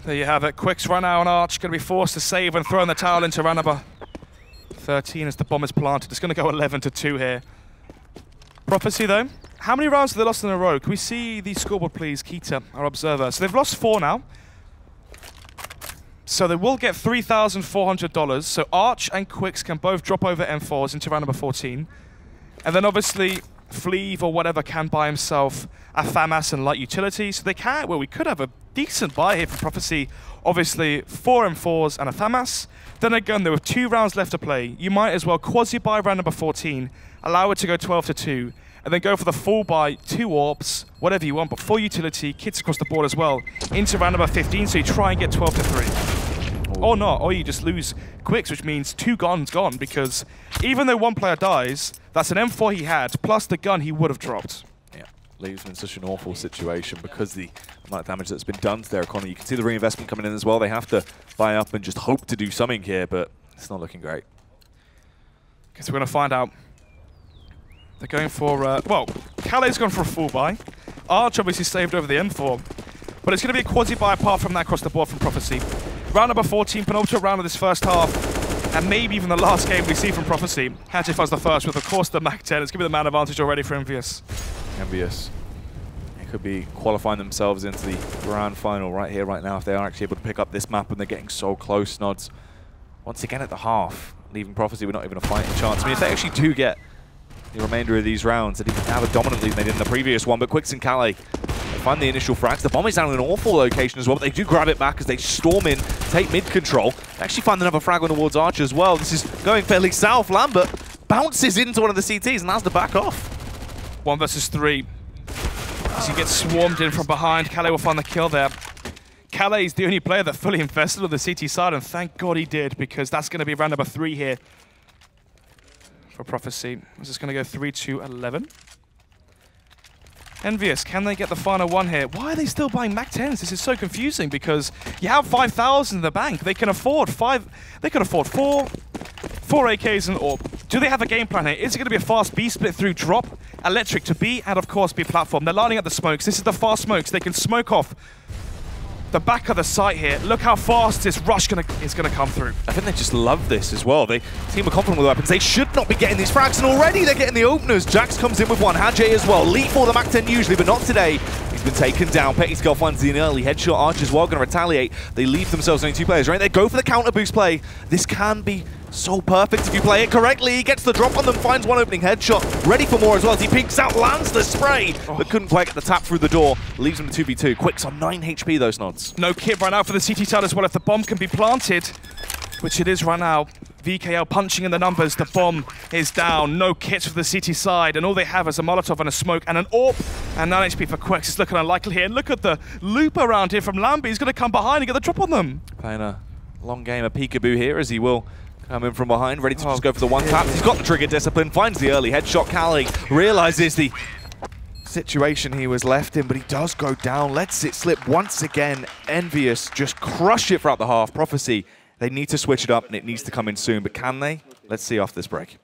There you have it. Quick's run out on Arch. Going to be forced to save and throw in the towel into round number 13 as the bomb is planted. It's going to go 11-2 here. Prophecy, though. How many rounds have they lost in a row? Can we see the scoreboard, please, Keita, our observer? So they've lost 4 now. So they will get $3,400. So Arch and Quicks can both drop over M4s into round number 14. And then obviously Fleeve or whatever can buy himself a FAMAS and light utility. So they can, well, we could have a decent buy here for Prophecy. Obviously 4 M4s and a FAMAS. Then again, there were 2 rounds left to play. You might as well quasi-buy round number 14, allow it to go 12-2, and then go for the full buy, 2 orbs, whatever you want, but 4 utility, kits across the board as well, into round number 15, so you try and get 12-3. Or not, or you just lose Quicks, which means 2 guns gone, because even though 1 player dies, that's an M4 he had, plus the gun he would have dropped.
Yeah, leaves him in such an awful situation because the amount of damage that's been done to their economy. You can see the reinvestment coming in as well. They have to buy up and just hope to do something here, but it's not looking great.
Guess we're going to find out. They're going for, well, Calais gone for a full buy. Arch obviously saved over the M4. But it's going to be a quasi-buy apart from that across the board from Prophecy. Round number 14, penultimate round of this first half. And maybe even the last game we see from Prophecy. Hadjifuzz the first with, of course, the Mac 10. It's going to be the man advantage already for Envyus.
Envyus. They could be qualifying themselves into the grand final right here, right now, if they are actually able to pick up this map, and they're getting so close. Nods once again at the half, leaving Prophecy with not even a fighting chance. I mean, if they actually do get the remainder of these rounds, they didn't have a dominant lead they did in the previous one, but Quicks and Calais find the initial frags. The bomb is down in an awful location as well, but they do grab it back as they storm in, take mid control. They actually find another frag on towards Arch as well. This is going fairly south. Lambert bounces into one of the CTs and has to back off.
1 versus 3. As he gets swarmed in from behind, Calais will find the kill there. Calais is the only player that fully invested on the CT side, and thank God he did, because that's going to be round number 3 here for Prophecy. This is going to go 3-11. Envyus, can they get the final one here? Why are they still buying Mac 10s? This is so confusing because you have 5,000 in the bank. They can afford 5. They could afford 4 AKs and orb. Do they have a game plan here? Is it going to be a fast B split through drop, electric to B, and of course B platform? They're lining up the smokes. This is the fast smokes. They can smoke off the back of the site here. Look how fast this rush is gonna come through.
I think they just love this as well. They team are confident with the weapons. They should not be getting these frags, and already they're getting the openers. Jax comes in with one. Hadjay as well. Leap for the Mac 10 usually, but not today. He's been taken down. Pettiskull finds the early headshot. Arch as well, going to retaliate. They leave themselves only 2 players, right? They go for the counter boost play. This can be so perfect if you play it correctly. He gets the drop on them, finds one opening headshot. Ready for more as well as he peeks out, lands the spray, but couldn't quite get the tap through the door. Leaves him to 2v2. Quicks on 9 HP, those Nods.
No kit right now for the CT side as well. If the bomb can be planted, which it is right now, VKL punching in the numbers. The bomb is down. No kits for the CT side, and all they have is a Molotov and a smoke and an AWP. And 9 HP for Quicks. It's looking unlikely here. Look at the loop around here from Lambie. He's going to come behind and get the drop on them.
Playing a long game of peekaboo here as he will come in from behind, ready to just go for the one tap. He's got the trigger discipline, finds the early headshot. Calais realizes the situation he was left in, but he does go down, lets it slip once again. Envyus just crush it throughout the half. Prophecy, they need to switch it up, and it needs to come in soon, but can they? Let's see after this break.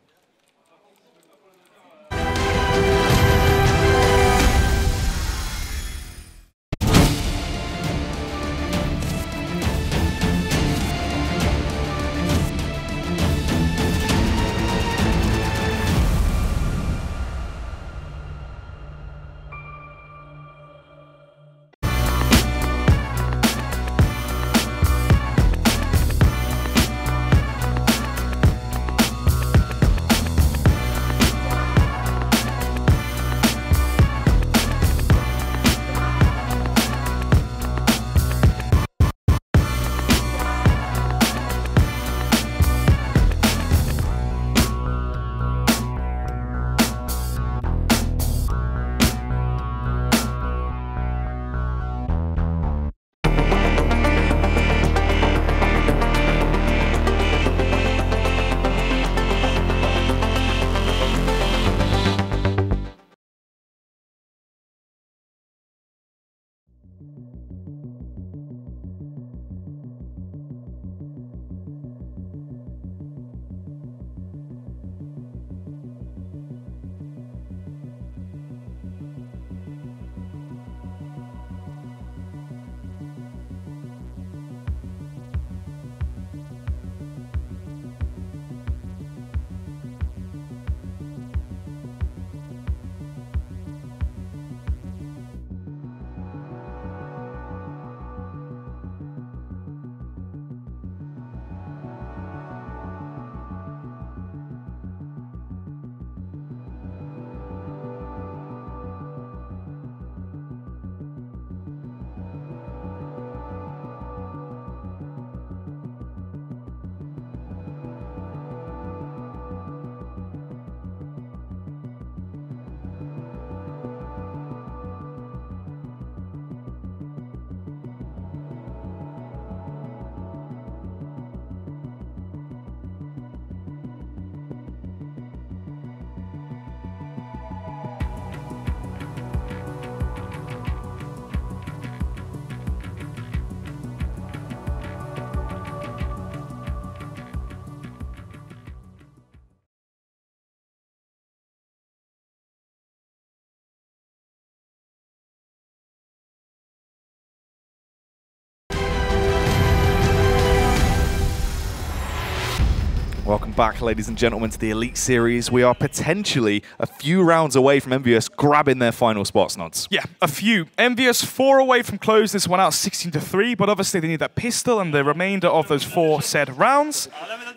Welcome back, ladies and gentlemen, to the Elite Series. We are potentially a few rounds away from Envyus grabbing their final spots, Nods.
Yeah, a few. Envyus 4 away from close this one out 16-3, but obviously they need that pistol and the remainder of those 4 said rounds.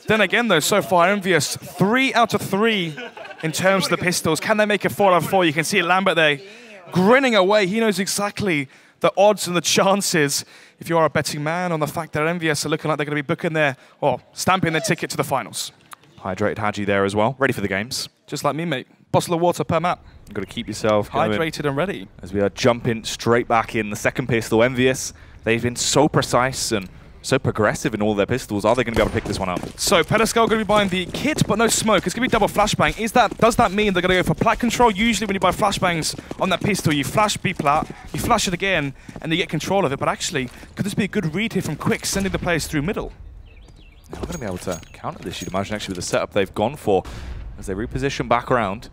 Then again, though, so far Envyus 3 out of 3 in terms of the pistols. Can they make a 4 out of 4? You can see Lambert there grinning away. He knows exactly the odds and the chances, if you are a betting man, on the fact that Envyus are looking like they're going to be booking their, or stamping their ticket to the finals.
Hydrated Haji there as well, ready for the games.
Just like me, mate. Bottle of water per map.
You've got to keep yourself
hydrated and ready.
As we are jumping straight back in the second pistol, Envyus, they've been so precise and so progressive in all their pistols. Are they going to be able to pick this one up?
So Pedescal going to be buying the kit, but no smoke. It's going to be double flashbang. Does that mean they're going to go for plat control? Usually when you buy flashbangs on that pistol, you flash B-plat, you flash it again, and you get control of it. But actually, could this be a good read here from Quick, sending the players through middle?
They're not going to be able to counter this, you'd imagine, actually, with the setup they've gone for. As they reposition back around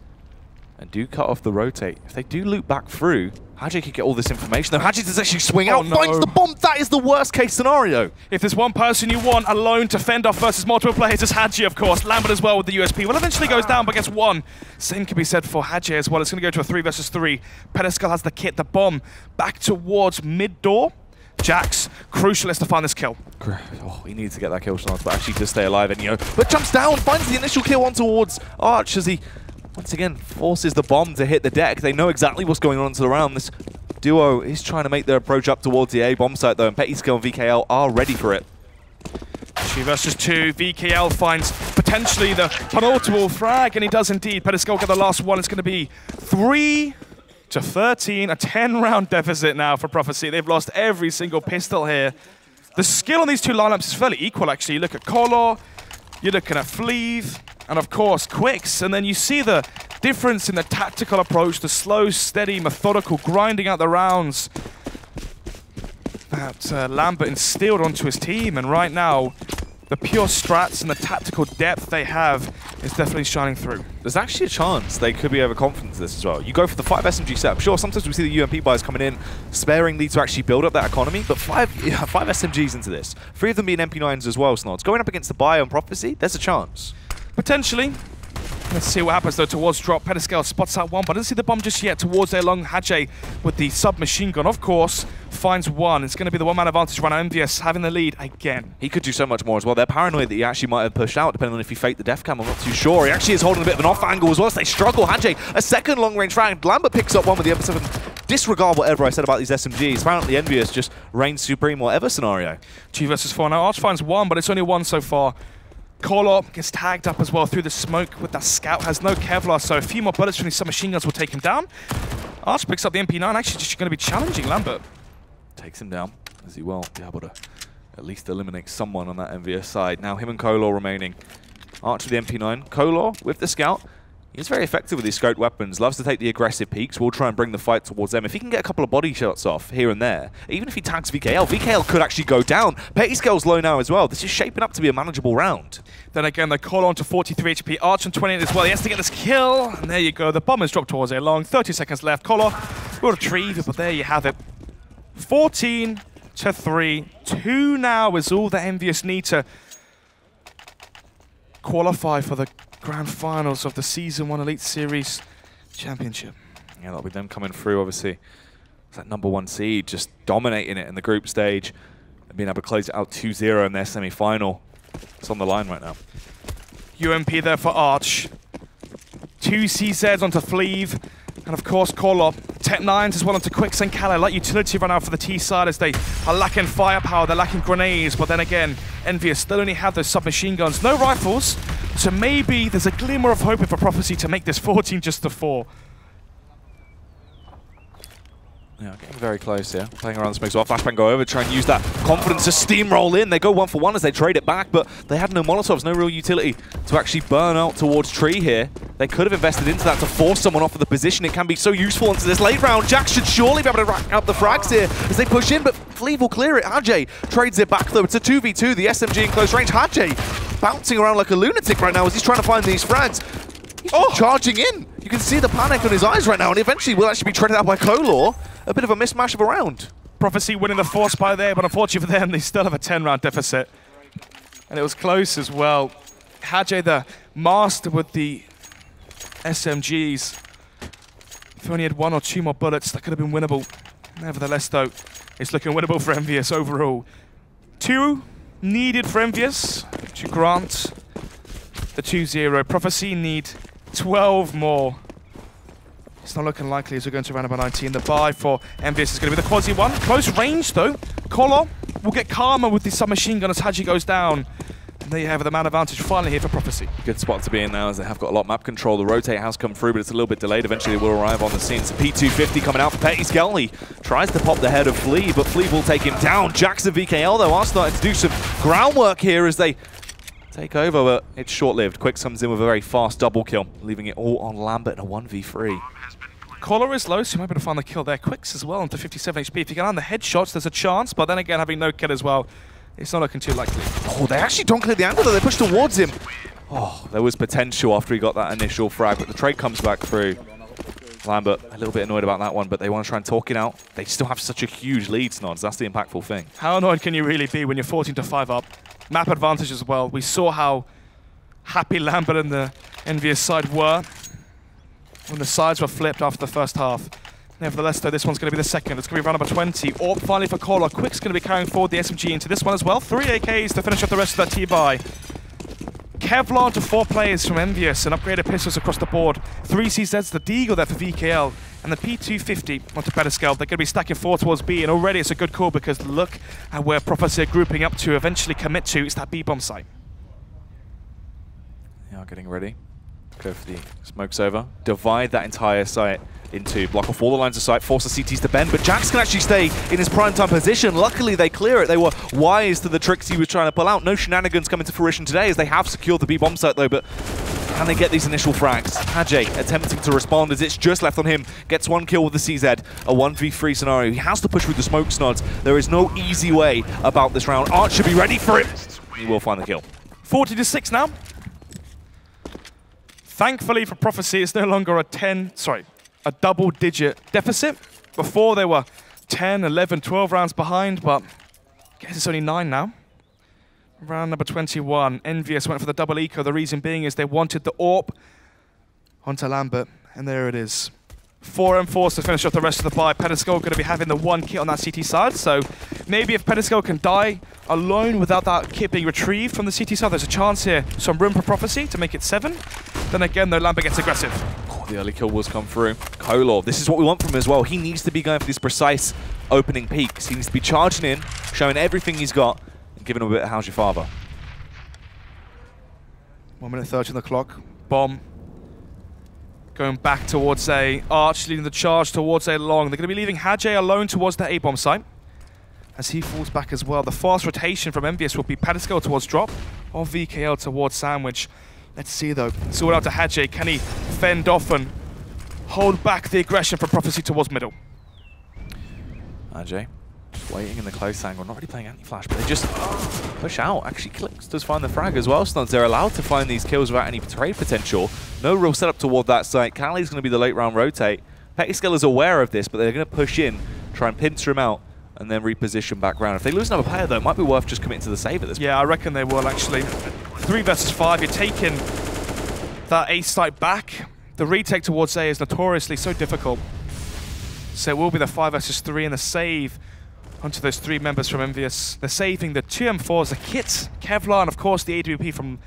and do cut off the rotate. If they do loop back through, Haji could get all this information. Though Haji does actually swing out, finds the bomb. That is the worst case scenario.
If there's one person you want alone to fend off versus multiple players, it's Haji, of course. Lambert as well with the USP. Well, eventually goes down, but gets one. Same can be said for Haji as well. It's going to go to a 3 versus 3. Pedescal has the kit, the bomb, back towards mid-door. Jax, crucial is to find this kill.
Oh, he needs to get that kill chance, but actually does stay alive, and but jumps down, finds the initial kill on towards Arch as he once again forces the bomb to hit the deck. They know exactly what's going on into the round. This duo is trying to make their approach up towards the A bomb site though, and Pettyskill and VKL are ready for it.
2 versus 2, VKL finds potentially the penultimate frag, and he does indeed. Pettiskull get the last one. It's going to be 3-13, a 10-round deficit now for Prophecy. They've lost every single pistol here. The skill on these two lineups is fairly equal, actually. You look at Color, you're looking at Fleeve, and of course Quicks, and then you see the difference in the tactical approach, the slow, steady, methodical, grinding out the rounds that Lambert instilled onto his team, and right now the pure strats and the tactical depth they have is definitely shining through.
There's actually a chance they could be overconfident in this as well. You go for the 5 SMG setup. Sure, sometimes we see the UMP buyers coming in sparingly to actually build up that economy, but 5 SMGs into this. 3 of them being MP9s as well, Snods. Going up against the buyer on Prophecy, there's a chance.
Potentially. Let's see what happens though towards drop. Pedescal spots out one, but doesn't see the bomb just yet towards their long Haji with the submachine gun. Of course, finds one. It's going to be the one-man advantage right now. Envyus having the lead again.
He could do so much more as well. They're paranoid that he actually might have pushed out, depending on if he faked the def cam. I'm not too sure. He actually is holding a bit of an off angle as well, so they struggle. Haji, a second long-range frag. Lambert picks up one with the MP7. Disregard whatever I said about these SMGs. Apparently, Envyus just reigns supreme whatever scenario.
2 versus 4 now. Arch finds one, but it's only one so far. Call gets tagged up as well through the smoke with that scout. Has no Kevlar, so a few more bullets from these submachine guns will take him down. Arch picks up the MP9, actually just going to be challenging Lambert.
Takes him down, as he will be able to at least eliminate someone on that Envyus side. Now him and Kolor remaining. Arch with the MP9. Kolor with the scout. He's very effective with his scoped weapons, loves to take the aggressive peeks. We'll try and bring the fight towards them. If he can get a couple of body shots off here and there, even if he tags VKL, VKL could actually go down. Pettiskull's low now as well. This is shaping up to be a manageable round.
Then again, they call on to 43 HP. Arch on 28 as well. He has to get this kill. And there you go. The bomb is dropped towards A long. 30 seconds left. Kolor will retrieve it, but there you have it. 14-3. 2 now is all that Envyus need to qualify for the Grand Finals of the Season 1 Elite Series Championship.
Yeah, that'll be them coming through, obviously. It's that #1 seed, just dominating it in the group stage and being able to close it out 2-0 in their semi-final. It's on the line right now.
UMP there for Arch. 2 CZs onto Fleeve. And of course, Kolor. Tech 9s as well onto Quicks and Kala. Light utility run out for the T side as they are lacking firepower, they're lacking grenades. But then again, Envyus still only have those submachine guns. No rifles. So maybe there's a glimmer of hope for Prophecy to make this 14-4.
Yeah, getting very close here. Playing around the smoke. So Flashbang go over, try and use that confidence to steamroll in. They go 1 for 1 as they trade it back, but they had no Molotovs, no real utility to actually burn out towards Tree here. They could have invested into that to force someone off of the position. It can be so useful into this late round. Jack should surely be able to rack up the frags here as they push in, but Fleeve will clear it. Haji trades it back though. It's a 2v2, the SMG in close range. Haji bouncing around like a lunatic right now as he's trying to find these frags. He's charging in. You can see the panic on his eyes right now, and eventually will actually be treaded out by Kolor. A bit of a mismatch of a round.
Prophecy winning the force by there, but unfortunately for them, they still have a 10-round deficit. And it was close as well.
Hadje, the master with the SMGs. If he only had 1 or 2 more bullets, that could have been winnable. Nevertheless, though, it's looking winnable for Envyus overall. 2 needed for Envyus to grant the 2-0. Prophecy need 12 more. It's not looking likely as we're going to round number 19. The buy for Envyus is going to be the quasi one. Close range, though. Kolo will get calmer with the submachine gun as Hadje goes down. And there you have it, the man advantage finally here for Prophecy.
Good spot to be in now as they have got a lot of map control. The rotate has come through, but it's a little bit delayed. Eventually it will arrive on the scene. It's a P250 coming out for Petty Skelly. Tries to pop the head of Flea, but Flea will take him down. Jax and VKL, though, are starting to do some groundwork here as they take over, but it's short-lived. Quicks comes in with a very fast double kill, leaving it all on Lambert in a 1v3.
Collar is low, so you might be able to find the kill there. Quicks as well, into 57 HP. If you can land the headshots, there's a chance, but then again, having no kill as well, it's not looking too likely.
Oh, they actually don't clear the angle, though. They push towards him. Oh, there was potential after he got that initial frag, but the trade comes back through. Lambert, a little bit annoyed about that one, but they want to try and talk it out. They still have such a huge lead, Snods. That's the impactful thing.
How annoyed can you really be when you're 14-5 up? Map advantage as well. We saw how happy Lambert and the Envyus side were when the sides were flipped after the first half. Nevertheless, though, this one's going to be the second. It's going to be round number 20. Or finally for Kola. Quick's going to be carrying forward the SMG into this one as well. 3 AKs to finish off the rest of that T-buy. Kevlar to 4 players from Envyus and upgraded pistols across the board. 3 CZs, the Deagle there for VKL, and the P250 onto Pedescal. They're going to be stacking 4 towards B, and already it's a good call because look at where Prophecy are grouping up to eventually commit to. It's that B-bomb site.
They are getting ready. Go for the smokes over. Divide that entire site into block off all the lines of sight, force the CTs to bend, but Jax can actually stay in his prime time position. Luckily, they clear it. They were wise to the tricks he was trying to pull out. No shenanigans coming to fruition today as they have secured the B-bomb site, though, but can they get these initial frags? Hadje attempting to respond as it's just left on him. Gets 1 kill with the CZ. A 1v3 scenario. He has to push with the smoke snods. There is no easy way about this round. Arch should be ready for it. He will find the kill.
40-6 now. Thankfully for Prophecy, it's no longer a double-digit deficit. Before they were 10, 11, 12 rounds behind, but I guess it's only 9 now. Round number 21, Envyus went for the double eco. The reason being is they wanted the AWP onto Lambert, and there it is. 4 M4s to finish off the rest of the buy. Pedescal going to be having the 1 kit on that CT side, so maybe if Pedescal can die alone without that kit being retrieved from the CT side, there's a chance here. Some room for Prophecy to make it 7. Then again, though, Lambert gets aggressive.
Oh, the early kill was come through. Kolor, this is what we want from him as well. He needs to be going for these precise opening peaks. He needs to be charging in, showing everything he's got, and giving him a bit of how's your father.
1 minute 30 on the clock. Bomb. Going back towards A. Arch leading the charge towards A long. They're going to be leaving Hadje alone towards the A-bomb site as he falls back as well. The fast rotation from Envyus will be Pedescal towards drop or VKL towards sandwich. Let's see, though. It's all out to Hadje. Can he fend off and hold back the aggression from Prophecy towards middle?
Hadje waiting in the close angle, not really playing anti-flash, but they just push out. Actually, Clicks does find the frag as well. Snods, they're allowed to find these kills without any trade potential. No real setup toward that site. Callie's going to be the late round rotate. Pettiscale is aware of this, but they're going to push in, try and pincer him out, and then reposition back round. If they lose another player, though, it might be worth just committing to the save at this point.
Yeah, I reckon they will, actually. 3 versus 5, you're taking that A site back. The retake towards A is notoriously so difficult. So it will be the 5 versus 3 and the save onto those 3 members from Envyus. They're saving the 2 M4s, the kits, Kevlar, and of course the AWP from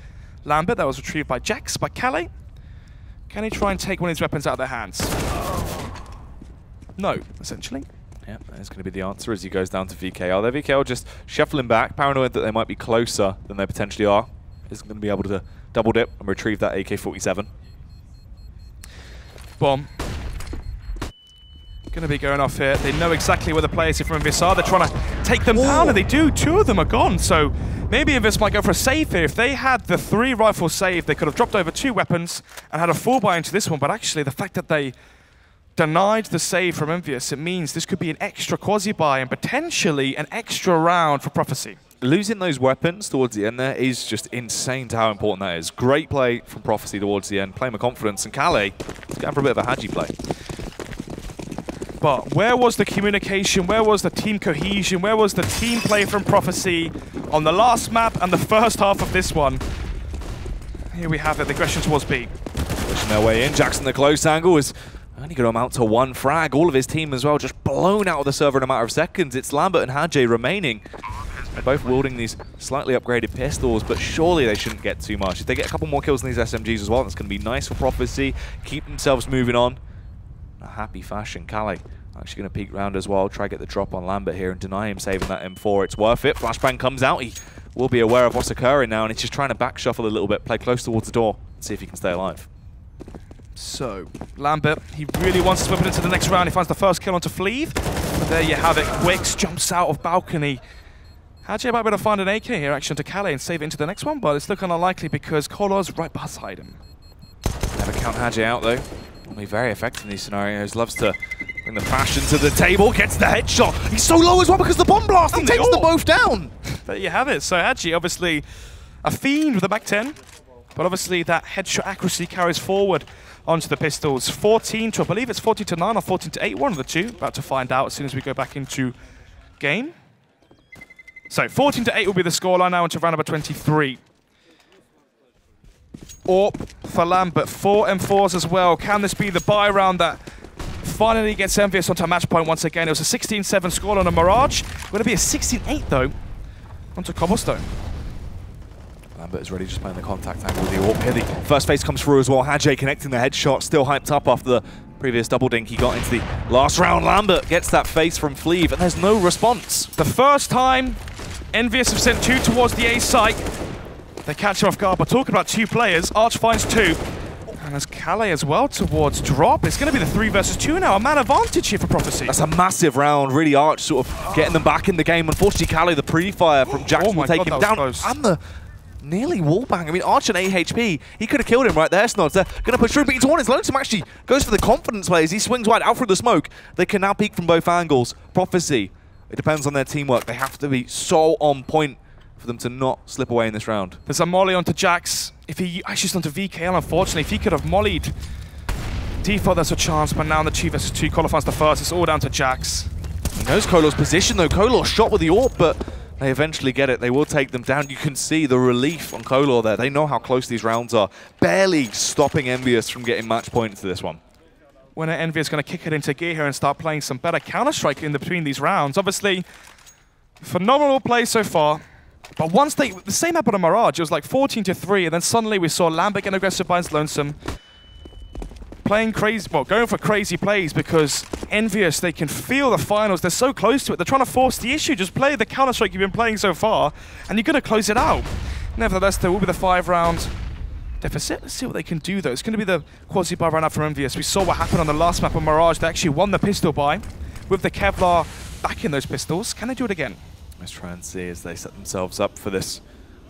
Lambert that was retrieved by Jax, by Calais. Can he try and take one of his weapons out of their hands? No, essentially.
Yeah, that's going to be the answer as he goes down to VKL. Their VKL just shuffling back, paranoid that they might be closer than they potentially are. Is going to be able to double dip and retrieve that AK-47.
Bomb. Going to be going off here. They know exactly where the players here from Envyus are. They're trying to take them down, and they do. 2 of them are gone. So maybe Envyus might go for a save here. If they had the 3 rifle save, they could have dropped over 2 weapons and had a full buy into this one. But actually, the fact that they denied the save from Envyus, it means this could be an extra quasi-buy and potentially an extra round for Prophecy.
Losing those weapons towards the end there is just insane to how important that is. Great play from Prophecy towards the end, playing with confidence. And Calais is going for a bit of a Hadje play.
But where was the communication? Where was the team cohesion? Where was the team play from Prophecy on the last map and the first half of this one? Here we have it, the aggression towards B.
Pushing their way in. Jackson, the close angle, is only going to amount to 1 frag. All of his team as well just blown out of the server in a matter of seconds. It's Lambert and Hadje remaining. They're both wielding these slightly upgraded pistols, but surely they shouldn't get too much. If they get a couple more kills in these SMGs as well, that's going to be nice for Prophecy. Keep themselves moving on. In a happy fashion. Kale actually going to peek round as well, try to get the drop on Lambert here and deny him saving that M4. It's worth it. Flashbang comes out. He will be aware of what's occurring now, and he's just trying to back shuffle a little bit, play close towards the door, and see if he can stay alive.
So, Lambert, he really wants to whip it into the next round. He finds the first kill onto Fleeve. But there you have it. Wicks jumps out of balcony. Hadje might be able to find an AK here, action to Kale and save it into the next one, but it's looking unlikely because Kolor's right beside him.
Never count Hadje out though. Normally very effective in these scenarios. Loves to bring the passion to the table, gets the headshot. He's so low as well because the bomb blast. He takes them both down.
There you have it. So Hadje, obviously a fiend with a back 10, but obviously that headshot accuracy carries forward onto the pistols. 14 to, I believe it's 14 to 9 or 14 to 8, one of the two. About to find out as soon as we go back into game. So 14 to 8 will be the scoreline now into round number 23. AWP for Lambert, 4 M4s as well. Can this be the buy round that finally gets Envyus onto a match point once again? It was a 16-7 score on a Mirage. Going to be a 16-8 though onto Cobblestone.
Lambert is ready, just playing the contact angle with the AWP here. The first phase comes through as well. Hadje connecting the headshot, still hyped up after the previous double dink he got into the last round. Lambert gets that face from Fleeve, and there's no response.
The first time Envyus have sent 2 towards the A site. They catch him off guard, but talking about 2 players, Arch finds 2. And there's Kale as well towards drop. It's going to be the 3 versus 2 now, a man advantage here for Prophecy.
That's a massive round, really. Arch sort of getting them back in the game. Unfortunately, Kale, the pre-fire from Jackson will take him down.
Close.
And the nearly wallbang. I mean, Arch and 8 HP, he could have killed him right there, Snods. They're going to push through, but Torn's Lonesome actually goes for the confidence plays. He swings wide out through the smoke. They can now peek from both angles. Prophecy, it depends on their teamwork. They have to be so on point for them to not slip away in this round.
There's a molly onto Jax. If he actually onto VKL, unfortunately, if he could have mollied Default, there's a chance, but now in the 2 versus 2 qualifies the first. It's all down to Jax.
He knows Kolor's position though. Kolor shot with the AWP, but they eventually get it. They will take them down. You can see the relief on Kolor there. They know how close these rounds are. Barely stopping Envyus from getting match points to this one.
When Envyus going to kick it into gear here and start playing some better Counter-Strike in between these rounds. Obviously, phenomenal play so far. But once the same happened on Mirage, it was like 14-3, and then suddenly we saw Lambert get aggressive by his Lonesome. Playing crazy, well, going for crazy plays because Envyus, they can feel the finals. They're so close to it. They're trying to force the issue. Just play the Counter-Strike you've been playing so far, and you're going to close it out. Nevertheless, there will be the 5-round deficit. Let's see what they can do, though. It's going to be the quasi-buy run out from Envyus. We saw what happened on the last map on Mirage. They actually won the pistol buy with the Kevlar back in those pistols. Can they do it again?
Let's try and see as they set themselves up for this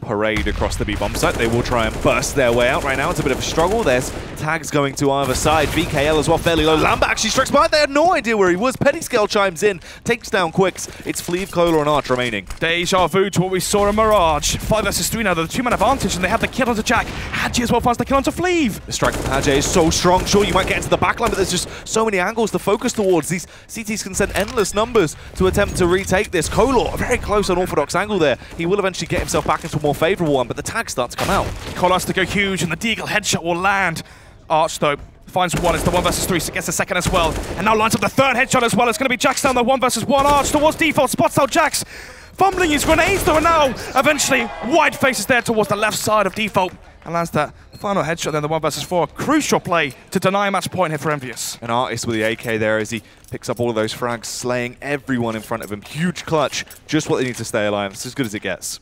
parade across the B-bomb site. They will try and burst their way out right now. It's a bit of a struggle. There's tags going to either side. VKL as well, fairly low. Lambert actually strikes behind. They had no idea where he was. Pettyscale chimes in, takes down Quicks. It's Fleeve, Kolor, and Arch remaining.
Deja vu to what we saw in Mirage. 5 versus 3 now. They're the 2-man advantage, and they have the kill onto Jack. Hadje as well finds the kill onto Fleeve.
The strike from Hadje is so strong. Sure, you might get into the backline, but there's just so many angles to focus towards. These CTs can send endless numbers to attempt to retake this. Kolor, very close on orthodox angle there. He will eventually get himself back into a more favorable one, but the tags start to come out.
Kolor has to go huge, and the Deagle headshot will land. Arch, though, finds one. It's the 1 versus 3, so gets the second as well. And now lines up the third headshot as well. It's going to be Jax down the 1 versus 1. Arch towards default, spots out Jax. Fumbling his grenades, though, and now eventually wide faces there towards the left side of default. And lands that final headshot then, the 1 versus 4. Crucial play to deny a match point here for Envyus.
An artist with the AK there as he picks up all of those frags, slaying everyone in front of him. Huge clutch, just what they need to stay alive. It's as good as it gets.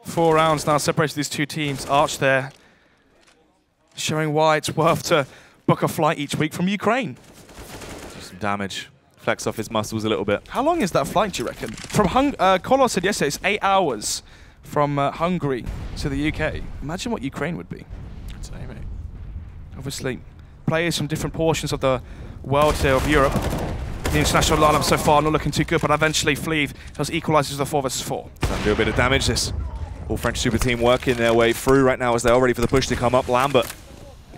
4 rounds now separated these two teams. Arch there, showing why it's worth to book a flight each week from Ukraine.
Do some damage, flex off his muscles a little bit.
How long is that flight, do you reckon? From Kolor said yesterday it's 8 hours from Hungary to the UK. Imagine what Ukraine would be.
I'd say, mate.
Obviously, players from different portions of the world here, of Europe. The international lineup so far not looking too good, but eventually Fleeve does equalises the 4 versus 4.
Can do a bit of damage, this all French super team working their way through right now as they're all ready for the push to come up. Lambert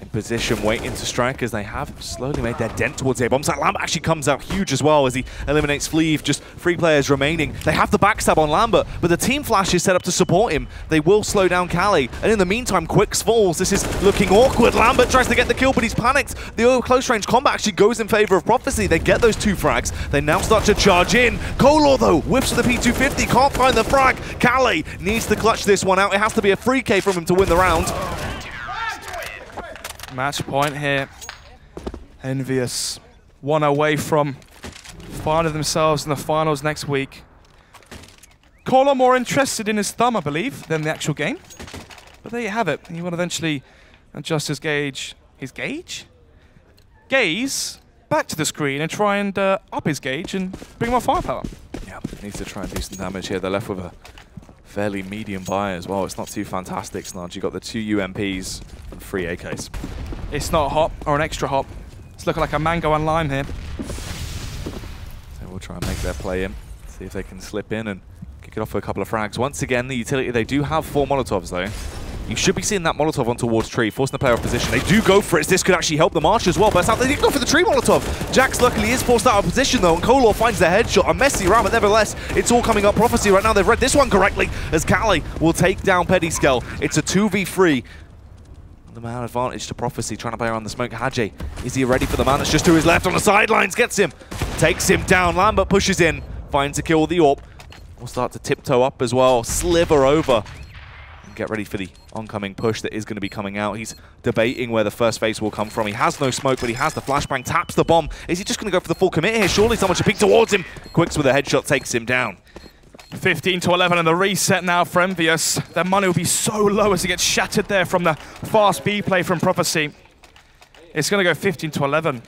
in position, waiting to strike as they have slowly made their dent towards the A-bombs. That Lambert actually comes out huge as well as he eliminates Fleeve. Just 3 players remaining. They have the backstab on Lambert, but the team flash is set up to support him. They will slow down Cali, and in the meantime, Quicks falls. This is looking awkward. Lambert tries to get the kill, but he's panicked. The close range combat actually goes in favor of Prophecy. They get those 2 frags. They now start to charge in. Kolor, though, whiffs to the P250, can't find the frag. Cali needs to clutch this one out. It has to be a free K from him to win the round.
Match point here. Envyus 1 away from finding themselves in the finals next week. Kolor more interested in his thumb, I believe, than the actual game. But there you have it. He will eventually adjust his gauge. His gauge? Gaze back to the screen and try and up his gauge and bring more firepower.
Yeah, needs to try and do some damage here. They're left with a fairly medium buy as well. It's not too fantastic, Snudge. You got the 2 UMPs and 3 AKs.
It's not hot or an extra hot. It's looking like a mango and lime here.
So we'll try and make their play in. See if they can slip in and kick it off with a couple of frags. Once again, the utility, they do have 4 Molotovs though. You should be seeing that Molotov on towards Tree, forcing the player off position. They do go for it. This could actually help the March as well, but they didn't go for the Tree Molotov. Jax luckily is forced out of position though, and Kolor finds the headshot. A messy round, but nevertheless, it's all coming up Prophecy right now. They've read this one correctly, as Cali will take down Pediskel. It's a 2v3. The man advantage to Prophecy, trying to play around the smoke. Hadje, is he ready for the man that's just to his left on the sidelines? Gets him, takes him down. Lambert pushes in, finds a kill with the AWP. Will start to tiptoe up as well, sliver over. Get ready for the oncoming push that is going to be coming out. He's debating where the first phase will come from. He has no smoke, but he has the flashbang, taps the bomb. Is he just going to go for the full commit here? Surely someone should peek towards him. Quicks with a headshot takes him down.
15-11 and the reset now for Envyus. Their money will be so low as it gets shattered there from the fast B play from Prophecy. It's going to go 15-11,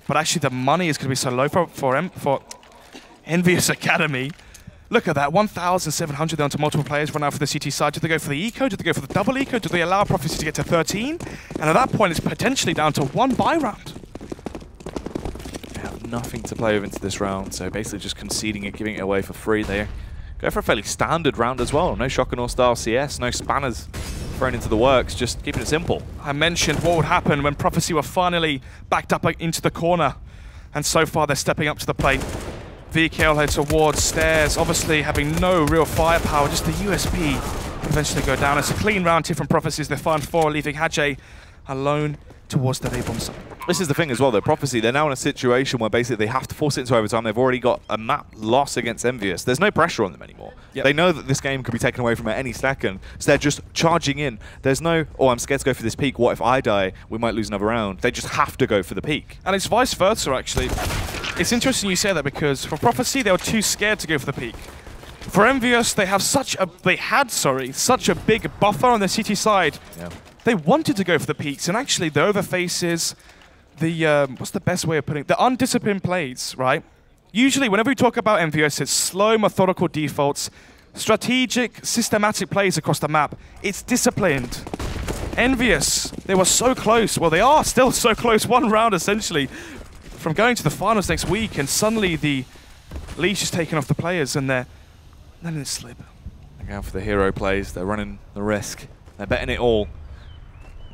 but actually the money is going to be so low for Envyus Academy. Look at that, 1,700 down to multiple players run out for the CT side. Do they go for the eco? Do they go for the double eco? Do they allow Prophecy to get to 13? And at that point, it's potentially down to 1 buy round.
They have nothing to play with into this round, so basically just conceding it, giving it away for free. They go for a fairly standard round as well. No shock and awe style CS, no spanners thrown into the works, just keeping it simple.
I mentioned what would happen when Prophecy were finally backed up into the corner. And so far, they're stepping up to the plate. VKL head towards stairs, obviously having no real firepower, just the USP eventually go down. It's a clean round here from Prophecies. They find 4, leaving Hadje alone towards the A-bomb side.
This is the thing as well though, Prophecy, they're now in a situation where basically they have to force it into overtime. They've already got a map loss against Envyus. There's no pressure on them anymore. Yep. They know that this game could be taken away from at any second, so they're just charging in. There's no, oh, I'm scared to go for this peak. What if I die? We might lose another round. They just have to go for the peak.
And it's vice versa, actually. It's interesting you say that because for Prophecy, they were too scared to go for the peak. For Envyus, they had such a big buffer on the CT side.
Yeah.
They wanted to go for the peaks, and actually the overfaces, the, what's the best way of putting it? The undisciplined plays, right? Usually, whenever we talk about Envyus, it's slow, methodical defaults, strategic, systematic plays across the map. It's disciplined. Envyus, they were so close. Well, they are still so close, 1 round essentially, from going to the finals next week, and suddenly the leash is taken off the players, and they're letting it slip.
They're going for the hero plays. They're running the risk. They're betting it all.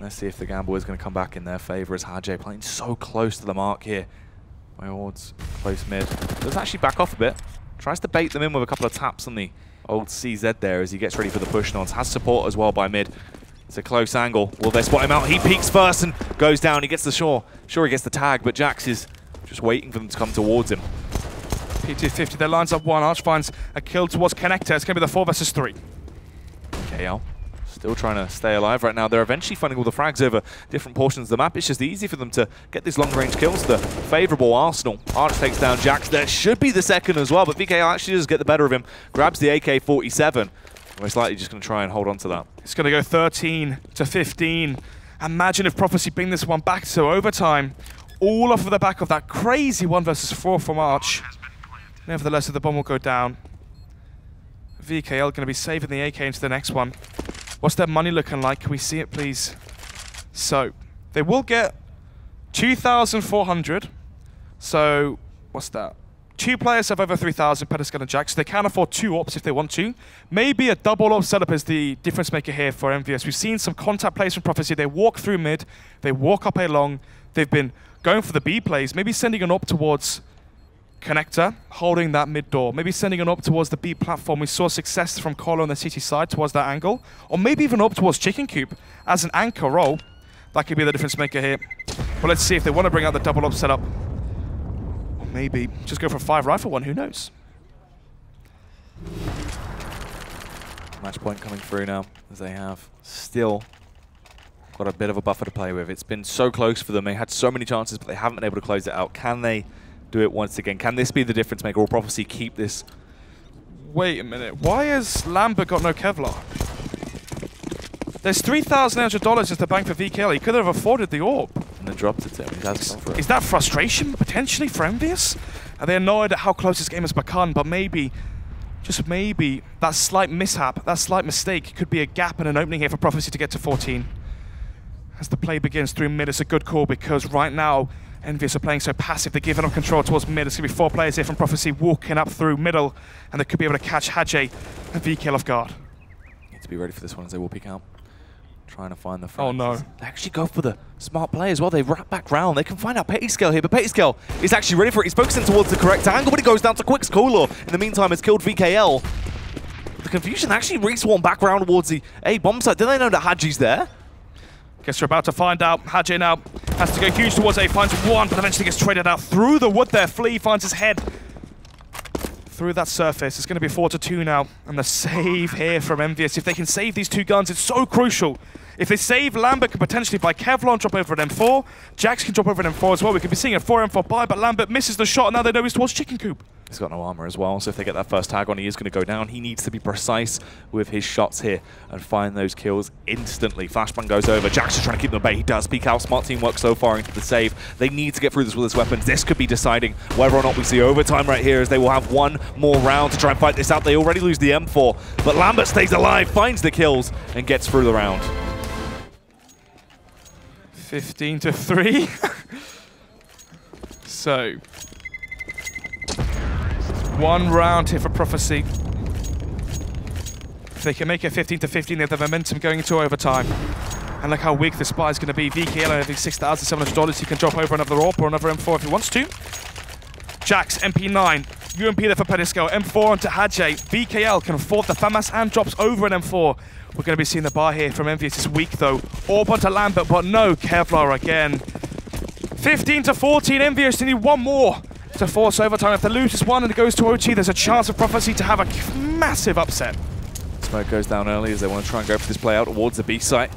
Let's see if the gamble is going to come back in their favor as Hadje playing so close to the mark here. By odds, close mid. Does actually back off a bit. Tries to bait them in with a couple of taps on the old CZ there as he gets ready for the push nods. Has support as well by mid. It's a close angle. Will they spot him out? He peeks first and goes down. He gets the shore. Sure, he gets the tag, but Jax is just waiting for them to come towards him.
P250, their lines up 1. Arch finds a kill towards Connector. It's going to be the 4 versus 3.
KL still trying to stay alive right now. They're eventually finding all the frags over different portions of the map. It's just easy for them to get these long-range kills. The favourable Arsenal. Arch takes down Jax. There should be the second as well, but VKL actually does get the better of him. Grabs the AK-47. Most likely just going to try and hold on to that.
It's going to go 13-15. Imagine if Prophecy bring this one back to overtime. All off of the back of that crazy 1 versus 4 from Arch. Nevertheless, the bomb will go down. VKL going to be saving the AK into the next one. What's their money looking like? Can we see it, please? So, they will get 2,400. So, what's that? two players have over 3,000, Petiscal and Jax. They can afford 2 ops if they want to. Maybe a double op setup is the difference maker here for Envyus. We've seen some contact plays from Prophecy. They walk through mid, they walk up A long. They've been going for the B plays, maybe sending an op towards Connector, holding that mid door. Maybe sending an op towards the B platform. We saw success from Colo on the CT side towards that angle. Or maybe even up towards Chicken Coop as an anchor role. That could be the difference maker here. But let's see if they want to bring out the double op setup. Or maybe just go for a 5 rifle one, who knows?
Match point coming through now, as they have still got a bit of a buffer to play with. It's been so close for them. They had so many chances, but they haven't been able to close it out. Can they do it once again? Can this be the difference maker, or Prophecy keep this?
Wait a minute. Why has Lambert got no Kevlar? There's $3,800 in the bank for VKL. He could have afforded the orb.
And then dropped it to him. He hasn't gone for it.
Is that frustration, potentially, for Envyus? Are they annoyed at how close this game has become? But maybe, just maybe, that slight mishap, that slight mistake could be a gap and an opening here for Prophecy to get to 14. As the play begins through mid, it's a good call because right now, Envyus are playing so passive. They're giving up control towards mid. There's going to be 4 players here from Prophecy walking up through middle, and they could be able to catch Hadje and VKL off guard.
Need to be ready for this one as they will peek out. Trying to find the front.
Oh no.
They actually go for the smart play as well. They wrap back round. They can find out Petiscal here, but Petiscal is actually ready for it. He's focusing towards the correct angle, but it goes down to Quick's Color. In the meantime, has killed VKL. The confusion actually respawn back round towards the A bomb site. Do they know that Hadji's there?
Guess we're about to find out. Hadje now has to go huge towards A, finds one, but eventually gets traded out through the wood there. Flea finds his head through that surface. It's going to be 4-2 now, and the save here from Envyus. If they can save these 2 guns, it's so crucial. If they save, Lambert can potentially buy Kevlar and drop over an M4. Jax can drop over an M4 as well. We could be seeing a 4 M4 buy, but Lambert misses the shot, and now they know he's towards Chicken Coop.
He's got no armor as well, so if they get that first tag on, he is going to go down. He needs to be precise with his shots here and find those kills instantly. Flashbang goes over. Jax is trying to keep them at bay. He does peek out. Smart team work so far into the save. They need to get through this with his weapons. This could be deciding whether or not we see overtime right here, as they will have 1 more round to try and fight this out. They already lose the M4, but Lambert stays alive, finds the kills, and gets through the round.
15-3. So, 1 round here for Prophecy. If they can make it 15-15, they have the momentum going into overtime. And look how weak this spy is going to be. VKL only $6,700. He can drop over another AWP or another M4 if he wants to. Jax, MP9. UMP there for Petiscal. M4 onto Hadje. VKL can afford the FAMAS and drops over an M4. We're going to be seeing the bar here from Envyus. It's weak though. Orb onto Lambert, but no Kevlar again. 15-14, Envyus. They need 1 more to force overtime. If they lose this 1 and it goes to OT, there's a chance of Prophecy to have a massive upset.
Smoke goes down early as they want to try and go for this play out towards the B site.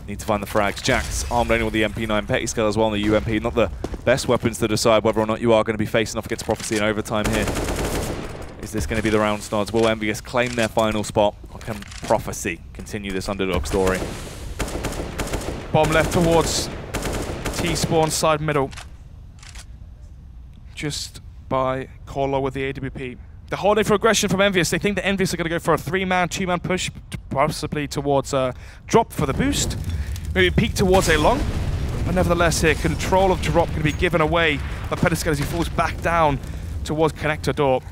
Need to find the frags. Jax armed only with the MP9. Petiscal as well on the UMP. Not the best weapons to decide whether or not you are going to be facing off against Prophecy in overtime here. Is this going to be the round starts? Will Envyus claim their final spot, or can Prophecy continue this underdog story?
Bomb left towards T-spawn side middle. Just by Colo with the AWP. The holding for aggression from Envyus. They think that Envyus are going to go for a 3-man, 2-man push, possibly towards drop for the boost. Maybe peek towards A long. But nevertheless here, control of drop going to be given away by Petiscal as he falls back down towards connector door.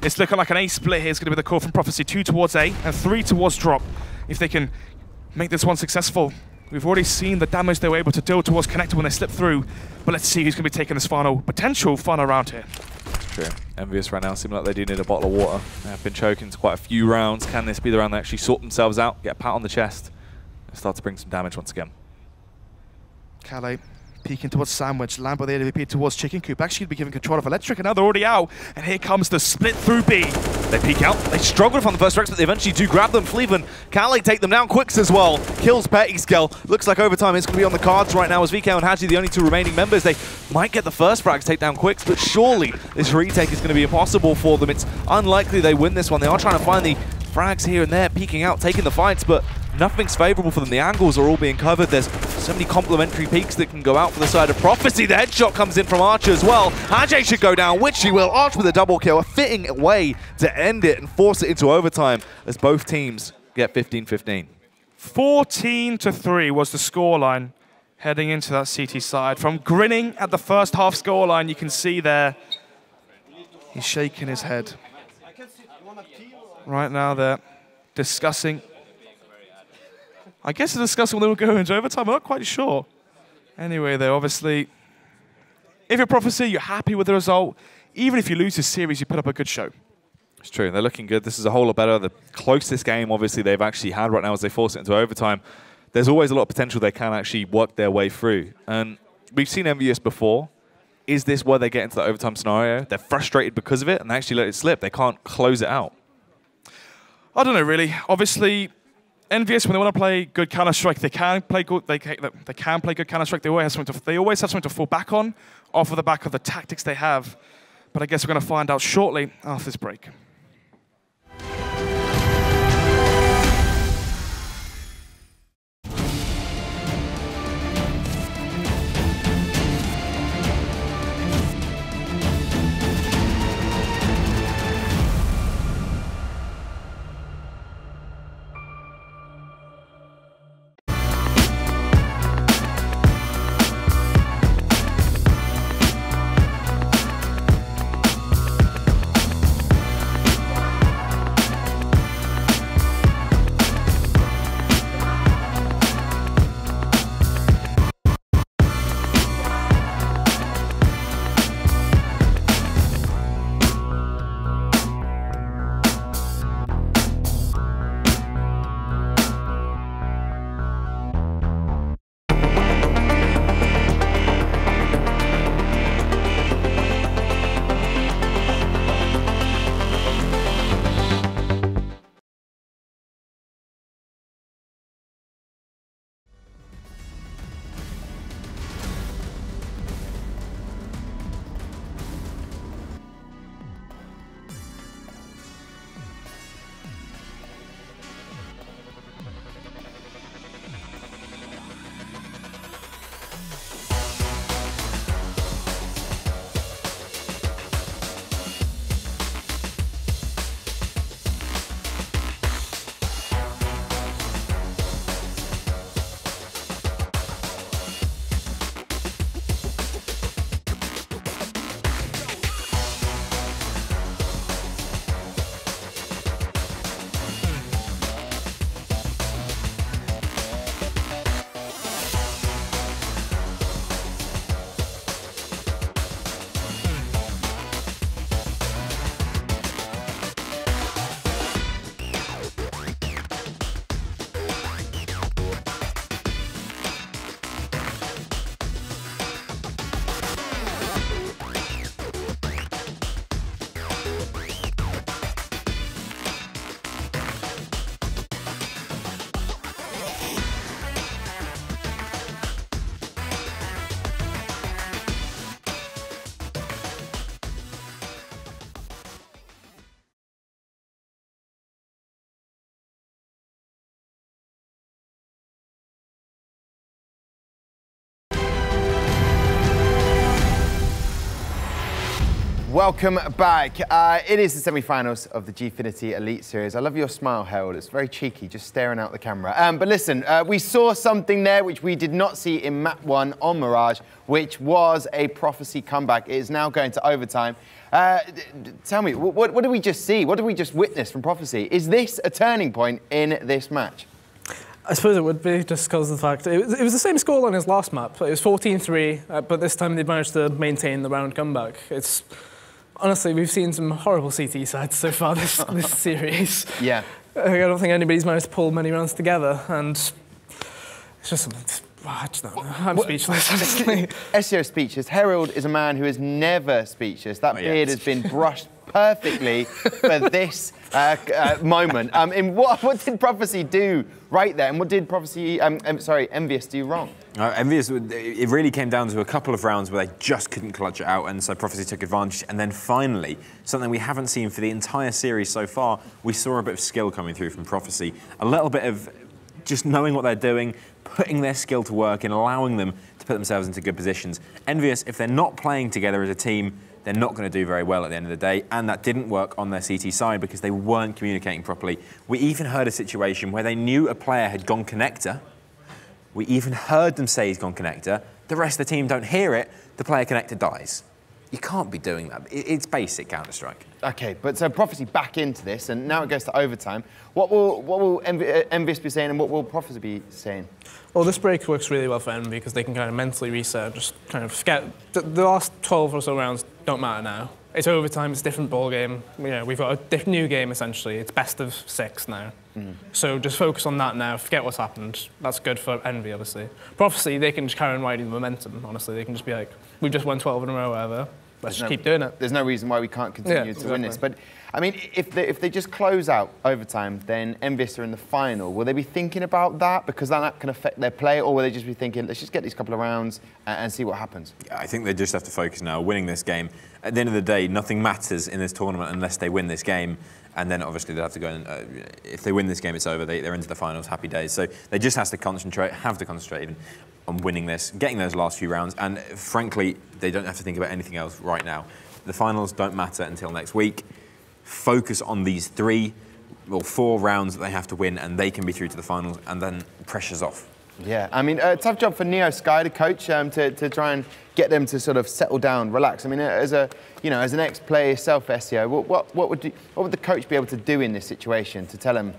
It's looking like an A split here. It's going to be the call from Prophecy. 2 towards A and 3 towards drop. If they can make this one successful. We've already seen the damage they were able to deal towards connector when they slipped through. But let's see who's going to be taking this potential final round here.
True. Envyus right now seem like they do need a bottle of water. They have been choking to quite a few rounds. Can this be the round they actually sort themselves out, get a pat on the chest, and start to bring some damage once again?
Calais peeking towards Sandwich. Lambert the AWP towards Chicken Coop. Actually be given control of Electric, and now they're already out. And here comes the split through B.
They peek out. They struggle to find the first strikes, but they eventually do grab them. Cleveland, Calais take them down. Quicks as well. Kills Petiscal. Looks like overtime is going to be on the cards right now as VK and Hadji, the only 2 remaining members. They might get the first frag to take down Quicks, but surely this retake is going to be impossible for them. It's unlikely they win this one. They are trying to find the frags here and there, peeking out, taking the fights, but nothing's favorable for them. The angles are all being covered. There's so many complementary peaks that can go out for the side of Prophecy. The headshot comes in from Archer as well. Hadje should go down, which she will. Archer with a double kill, a fitting way to end it and force it into overtime as both teams get 15-15.
14-3 was the scoreline heading into that CT side. From grinning at the first half scoreline, you can see there He's shaking his head. Right now they're discussing. I guess they're discussing whether they'll go into overtime. I'm not quite sure. Anyway, though, obviously, if you're Prophecy, you're happy with the result. Even if you lose this series, you put up a good show.
It's true. They're looking good. This is a whole lot better. The closest game, obviously, they've actually had right now as they force it into overtime. There's always a lot of potential they can actually work their way through. And we've seen Envyus before. Is this where they get into the overtime scenario? They're frustrated because of it and they actually let it slip. They can't close it out.
I don't know, really. Obviously, Envyus, when they want to play good Counter-Strike, they can play good. They can play good Counter-Strike. They always have something to fall back on, off of the back of the tactics they have. But I guess we're going to find out shortly after this break.
Welcome back. It is the semi-finals of the Gfinity Elite Series. I love your smile, Harold. It's very cheeky, just staring out the camera. But listen, we saw something there which we did not see in map 1 on Mirage, which was a Prophecy comeback. It is now going to overtime. Tell me, what did we just see? What did we just witness from Prophecy? Is this a turning point in this match?
I suppose it would be, just because of the fact it was the same scoreline as last map. It was 14-3, but this time they managed to maintain the round comeback. Honestly, we've seen some horrible CT sides so far this series.
Yeah.
I don't think anybody's managed to pull many rounds together, and it's just something. I just don't know. I'm speechless, honestly.
SEO speechless. Harold is a man who is never speechless. That beard has been brushed perfectly for this moment. What did Prophecy do right there, and what did Envyus do wrong?
Envyus, it really came down to a couple of rounds where they just couldn't clutch it out, and so Prophecy took advantage. And then finally, something we haven't seen for the entire series so far, we saw a bit of skill coming through from Prophecy. A little bit of just knowing what they're doing, putting their skill to work and allowing them to put themselves into good positions. Envyus, if they're not playing together as a team, they're not going to do very well at the end of the day, and that didn't work on their CT side because they weren't communicating properly. We even heard a situation where they knew a player had gone connector. We even heard them say he's gone connector. The rest of the team don't hear it. The player connector dies. You can't be doing that. It's basic Counter-Strike.
Okay, but so Prophecy back into this, and now it goes to overtime. What will Envyus be saying, and what will Prophecy be saying?
Well, this break works really well for Envy because they can kind of mentally reset, just kind of forget. The last 12 or so rounds don't matter now. It's overtime, it's a different ball game. You know, we've got a new game, essentially. It's best of 6 now. So just focus on that now, forget what's happened. That's good for Envy, obviously. Prophecy, they can just carry on riding the momentum, honestly. They can just be like, we've just won 12 in a row, whatever. Let's just keep doing it.
There's no reason why we can't continue to win this. But, I mean, if they just close out overtime, then Envyus are in the final. Will they be thinking about that? Because that can affect their play, or will they just be thinking, let's just get these couple of rounds and see what happens?
Yeah, I think they just have to focus now, winning this game. At the end of the day, nothing matters in this tournament unless they win this game. And then obviously they'll have to go and, if they win this game, it's over. They're into the finals, happy days. So they just have to concentrate even on winning this, getting those last few rounds. And frankly, they don't have to think about anything else right now. The finals don't matter until next week. Focus on these 3 or 4 rounds that they have to win, and they can be through to the finals, and then pressure's off.
Yeah, I mean, tough job for Neo Sky, the coach, to try and get them to sort of settle down, relax. I mean, as an ex-player yourself, SEO, what would the coach be able to do in this situation to tell them,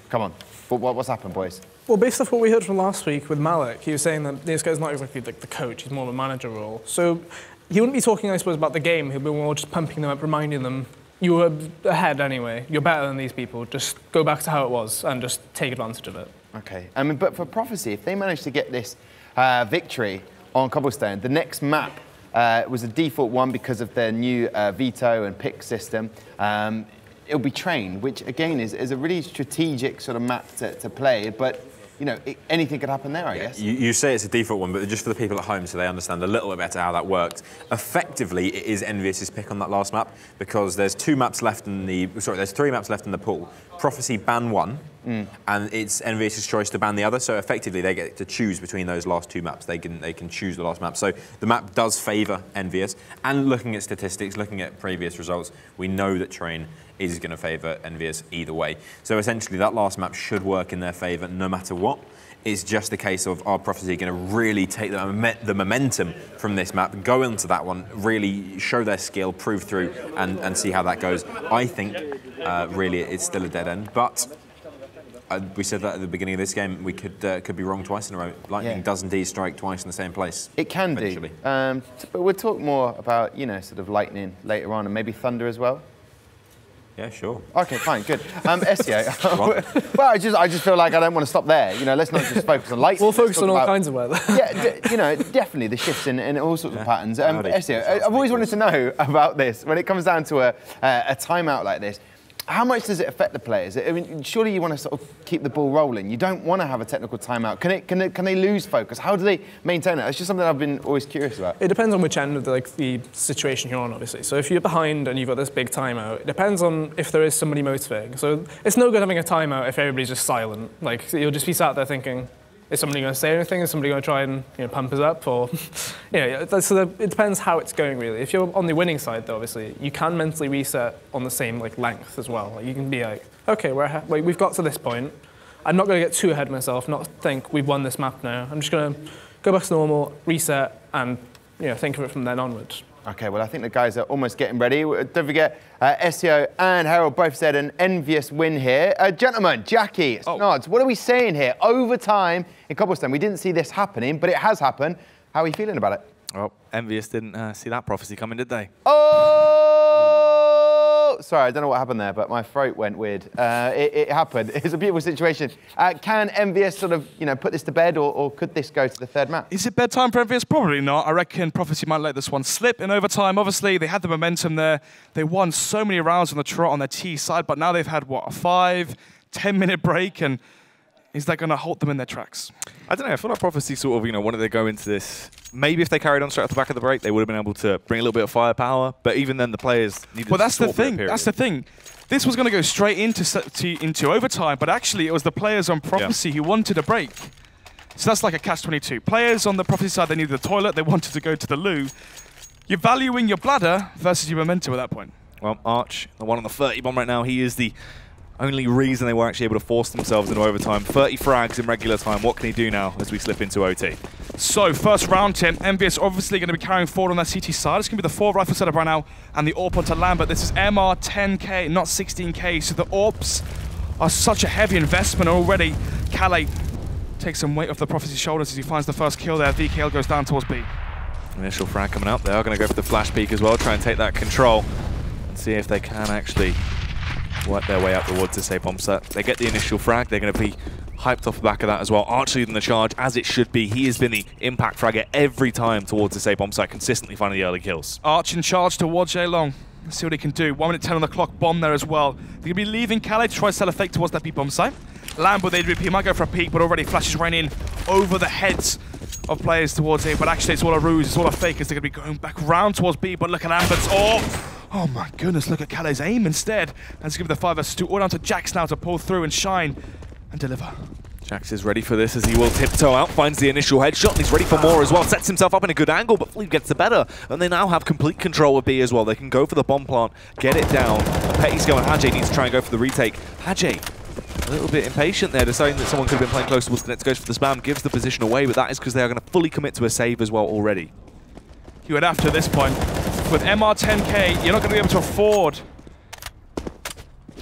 come on, what's happened, boys?
Well, based off what we heard from last week with Malik, he was saying that this guy's not exactly like the coach; he's more of a manager role. So he wouldn't be talking, I suppose, about the game. He'll be more just pumping them up, reminding them, you were ahead anyway. You're better than these people. Just go back to how it was and just take advantage of it.
Okay. I mean, but for Prophecy, if they manage to get this victory on Cobblestone, the next map was a default one because of their new veto and pick system. It'll be Train, which again is a really strategic sort of map to play, but anything could happen there, I guess.
You say it's a default one, but just for the people at home so they understand a little bit better how that works. Effectively, it is Envyus's pick on that last map because there's 3 maps left in the pool. Prophecy ban 1, and it's Envyus's choice to ban the other, so effectively they get to choose between those last 2 maps. They can choose the last map. So the map does favour Envyus, and looking at statistics, looking at previous results, we know that Train is going to favour Envyus either way. So essentially that last map should work in their favour no matter what. It's just a case of our Prophecy going to really take the momentum from this map, go into that one, really show their skill, prove through, and see how that goes. I think really it's still a dead end, but we said that at the beginning of this game, we could be wrong twice in a row. Lightning does indeed strike twice in the same place.
It can do. But we'll talk more about sort of Lightning later on, and maybe Thunder as well.
Yeah, sure.
Okay, fine, good. SEO. Well, I just feel like I don't want to stop there. Let's not just focus on Lightning.
We'll focus on all kinds of weather.
Yeah, definitely the shifts in all sorts of patterns. SEO, I've always wanted to know about this when it comes down to a timeout like this. How much does it affect the players? I mean, surely you want to sort of keep the ball rolling. You don't want to have a technical timeout. Can they lose focus? How do they maintain it? It's just something I've been always curious about.
It depends on which end of the situation you're on, obviously. So if you're behind and you've got this big timeout, it depends on if there is somebody motivating. So it's no good having a timeout if everybody's just silent. Like, you'll just be sat there thinking, is somebody going to say anything? Is somebody going to try and pump us up? Or, so it depends how it's going, really. If you're on the winning side, though, obviously, you can mentally reset on the same length as well. Like, you can be like, okay, we've got to this point. I'm not going to get too ahead of myself, not think we've won this map now. I'm just going to go back to normal, reset, and think of it from then onwards.
Okay, well, I think the guys are almost getting ready. Don't forget, SEO and Harold both said an Envyus win here. Gentlemen, Jackie, Snods, what are we saying here? Overtime in Cobblestone. We didn't see this happening, but it has happened. How are you feeling about it?
Well, Envyus didn't see that prophecy coming, did they?
Oh! Sorry, I don't know what happened there, but my throat went weird. It happened. It's a beautiful situation. Can Envyus sort of, put this to bed, or could this go to the 3rd map?
Is it bedtime for Envyus? Probably not. I reckon Prophecy might let this one slip in overtime. Obviously, they had the momentum there. They won so many rounds on the trot on their T side, but now they've had, what, a 5-10-minute break, and is that going to halt them in their tracks?
I don't know. I feel like Prophecy sort of, wanted to go into this. Maybe if they carried on straight off the back of the break, they would have been able to bring a little bit of firepower. But even then, the players needed to
that's the thing. That's the thing. This was going to go straight into overtime, but actually it was the players on Prophecy who wanted a break. So that's like a catch-22. Players on the Prophecy side, they needed the toilet. They wanted to go to the loo. You're valuing your bladder versus your momentum at that point.
Well, Arch, the one on the 30 bomb right now, he is the only reason they were actually able to force themselves into overtime. 30 frags in regular time. What can he do now as we slip into OT?
So, first round team, Envyus obviously going to be carrying forward on their CT side. It's going to be the 4 rifle setup right now, and the AWP onto Lambert. This is MR 10k, not 16k, so the AWPs are such a heavy investment already. Calais takes some weight off the Prophecy's shoulders as he finds the first kill there. VKL goes down towards B.
Initial frag coming up. They are going to go for the flash peek as well, try and take that control and see if they can actually work their way up towards this A bomb set. They get the initial frag. They're going to be hyped off the back of that as well. Arch leading the charge, as it should be. He has been the impact fragger every time towards this A bomb site, consistently finding the early kills.
Arch in charge towards J Long. Let's see what he can do. 1 minute 10 on the clock, bomb there as well. They're going to be leaving Calais to try to sell a fake towards that B bomb site. Lamb with AWP might go for a peek, but already flashes right in over the heads of players towards A. But actually, it's all a ruse, it's all a fake, as they're going to be going back round towards B. But look at Lambert's oh my goodness, look at Calais' aim instead. And it's going to be the 5 vs 2. All down to Jax now to pull through and shine and deliver.
Jax is ready for this as he will tiptoe out, finds the initial headshot, and he's ready for more as well. Sets himself up in a good angle, but Fleet gets the better. And they now have complete control of B as well. They can go for the bomb plant, get it down. And Petty's and Hadjay needs to try and go for the retake. Hadjay, a little bit impatient there, deciding that someone could have been playing close towards the net, goes for the spam, gives the position away, but that is because they are going to fully commit to a save as well already.
You would have to at this point. With MR 10k, you're not going to be able to afford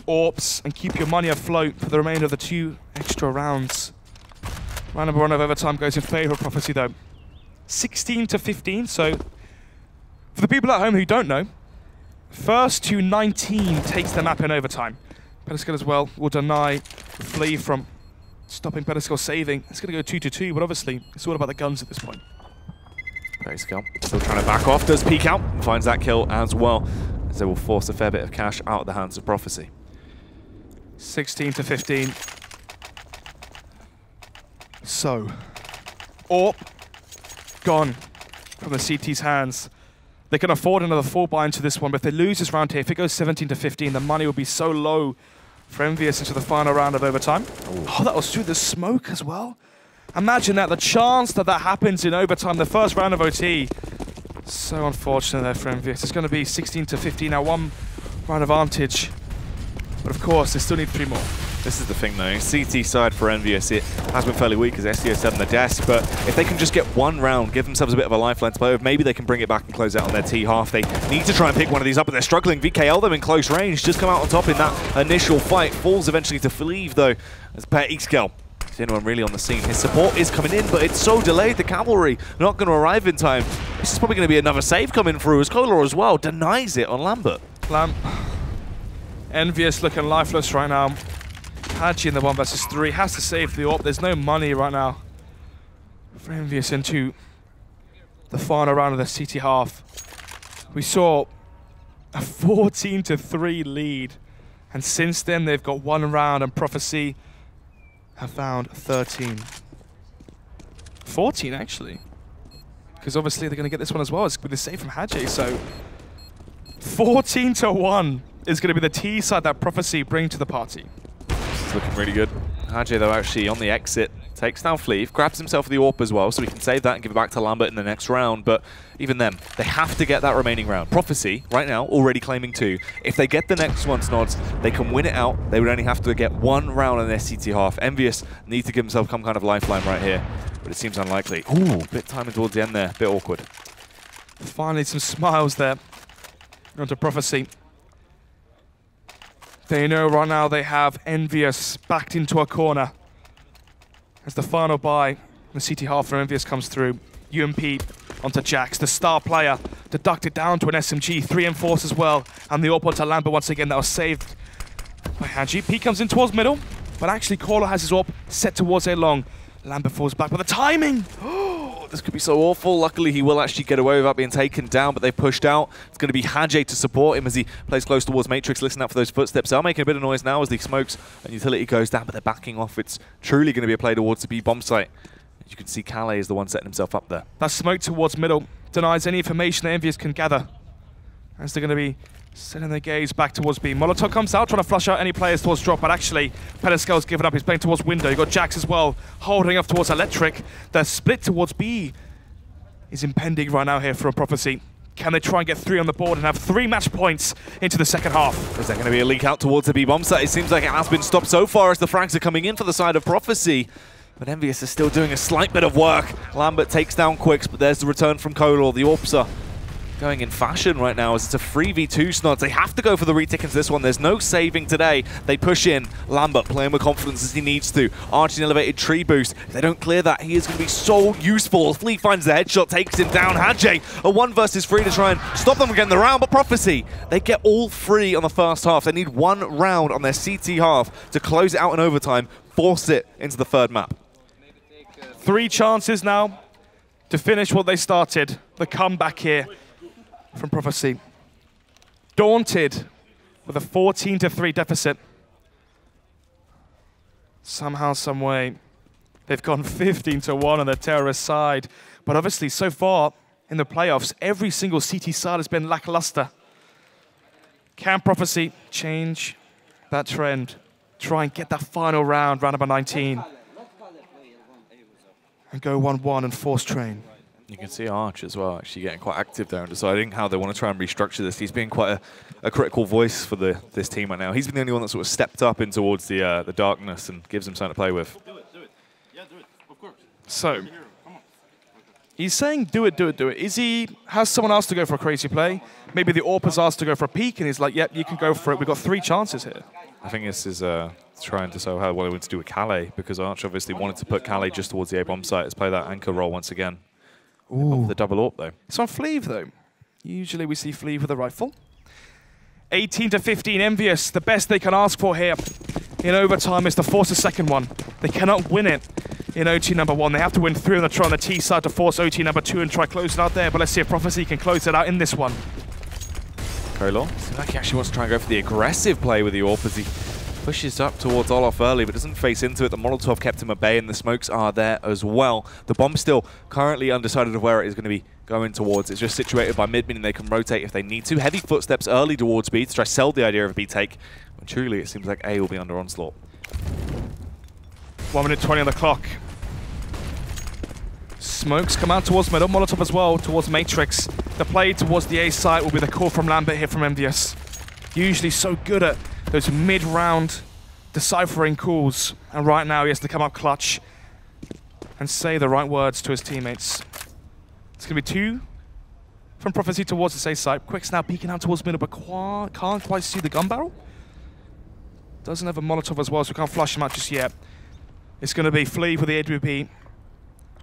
AWPs and keep your money afloat for the remainder of the 2 extra rounds. Round number 1 of overtime goes in favour of Prophecy though. 16 to 15, so for the people at home who don't know, first to 19 takes the map in overtime. Pedescal as well will deny Flea from stopping Pedescal saving. It's going to go 2-2, but obviously it's all about the guns at this point.
Pedescal still trying to back off, does peek out, and finds that kill as well, as they will force a fair bit of cash out of the hands of Prophecy.
16 to 15. So, AWP gone from the CT's hands. They can afford another 4 buy into this one, but if they lose this round here, if it goes 17 to 15, the money will be so low for Envyus into the final round of overtime. Oh, that was through the smoke as well. Imagine that, the chance that that happens in overtime, the first round of OT. So unfortunate there for Envyus. It's going to be 16 to 15 now, 1 round advantage. But of course, they still need 3 more.
This is the thing though, CT side for Envyus, it has been fairly weak as SEO said on the desk, but if they can just get 1 round, give themselves a bit of a lifeline to play with, maybe they can bring it back and close out on their T half. They need to try and pick one of these up, but they're struggling. VKL them in close range, just come out on top in that initial fight, falls eventually to Fleeve though, as Petescal is the only one really on the scene. His support is coming in, but it's so delayed, the cavalry not going to arrive in time. This is probably going to be another save coming through as Kolar as well denies it on Lambert.
Envyus looking lifeless right now. Hadjay in the 1 vs 3 has to save the AWP. There's no money right now for Envyus into the final round of the CT half. We saw a 14 to 3 lead, and since then they've got 1 round, and Prophecy have found 13. 14 actually, because obviously they're going to get this one as well. It's with the save from Hadjay, so 14 to 1 is going to be the T side that Prophecy bring to the party.
It's looking really good. Hadjay though actually on the exit takes down Fleeve, grabs himself the AWP as well, so he can save that and give it back to Lambert in the next round. But even then, they have to get that remaining round. Prophecy right now already claiming 2. If they get the next one, Snods, they can win it out. They would only have to get 1 round on their CT half. Envyus need to give himself some kind of lifeline right here, but it seems unlikely. Ooh, bit timing towards the end there, bit awkward.
Finally some smiles there onto Prophecy. They know right now they have Envyus backed into a corner. As the final buy, the CT half for Envyus comes through. UMP onto Jax, the star player, deducted down to an SMG, 3 enforce as well, and the AWP onto Lambert once again. That was saved by Hadjay. P comes in towards middle, but actually Kolar has his AWP set towards A long. Lambert falls back, but the timing!
This could be so awful. Luckily, he will actually get away without being taken down, but they pushed out. It's going to be Hadjay to support him as he plays close towards Matrix. Listen out for those footsteps. They're making a bit of noise now as the smokes and utility goes down, but they're backing off. It's truly going to be a play towards the B bomb site. As you can see, Calais is the one setting himself up there.
That smoke towards middle denies any information that Envyus can gather, as they're going to be setting their gaze back towards B. Molotov comes out, trying to flush out any players towards drop, but actually, Pedescal's given up. He's playing towards window. You've got Jax as well, holding off towards Electric. The split towards B is impending right now here for a Prophecy. Can they try and get 3 on the board and have 3 match points into the second half?
Is there going to be a leak out towards the B bomb site? It seems like it has been stopped so far as the frags are coming in for the side of Prophecy. But Envyus is still doing a slight bit of work. Lambert takes down Quicks, but there's the return from Kolor. The Orps are going in fashion right now as it's a 3v2 Snods. They have to go for the retick into this one. There's no saving today. They push in. Lambert playing with confidence as he needs to. Arching elevated tree boost. If they don't clear that, he is going to be so useful. Flea finds the headshot, takes him down. Hadjay, a 1 versus 3 to try and stop them from getting the round. But Prophecy, they get all 3 on the first half. They need 1 round on their CT half to close it out in overtime, force it into the 3rd map.
3 chances now to finish what they started. The comeback here from Prophecy. Daunted with a 14-3 deficit. Somehow, some way, they've gone 15-1 on the terrorist side. But obviously, so far in the playoffs, every single CT side has been lackluster. Can Prophecy change that trend? Try and get that final round number 19. And go 1-1 and force train.
You can see Arch as well actually getting quite active there and deciding how they want to try and restructure this. He's being quite a critical voice for this team right now. He's been the only one that sort of stepped up in towards the darkness and gives them something to play with.
So, he's saying do it, do it, do it. Has someone else to go for a crazy play? Maybe the Orp has asked to go for a peek and he's like, yep, you can go for it. We've got 3 chances here.
I think this is trying to show how well he wants to do with Calais, because Arch obviously wanted to put Calais just towards the A-bomb site. Let's play that anchor role once again. Ooh. The double AWP though.
It's on Fleeve though. Usually we see Fleeve with a rifle. 18-15, Envyus. The best they can ask for here in overtime is to force a second one. They cannot win it in OT number 1. They have to win 3 on the try on the T side to force OT number 2 and try close it out there. But let's see if Prophecy can close it out in this one.
Kolor seems like he actually wants to try and go for the aggressive play with the AWP as he pushes up towards Olof early, but doesn't face into it. The Molotov kept him at bay, and the smokes are there as well. The bomb's still currently undecided of where it is going to be going towards. It's just situated by mid, meaning they can rotate if they need to. Heavy footsteps early towards B to try to sell the idea of a B take. When truly, it seems like A will be under onslaught.
1 minute 20 on the clock. Smokes come out towards middle, Molotov as well towards Matrix. The play towards the A site will be the call from Lambert here from Envyus. Usually so good at those mid-round deciphering calls. And right now he has to come up clutch and say the right words to his teammates. It's going to be 2 from Prophecy towards the A site. Quick's now peeking out towards middle, but can't quite see the gun barrel. Doesn't have a Molotov as well, so we can't flush him out just yet. It's going to be Fleeve with the AWP.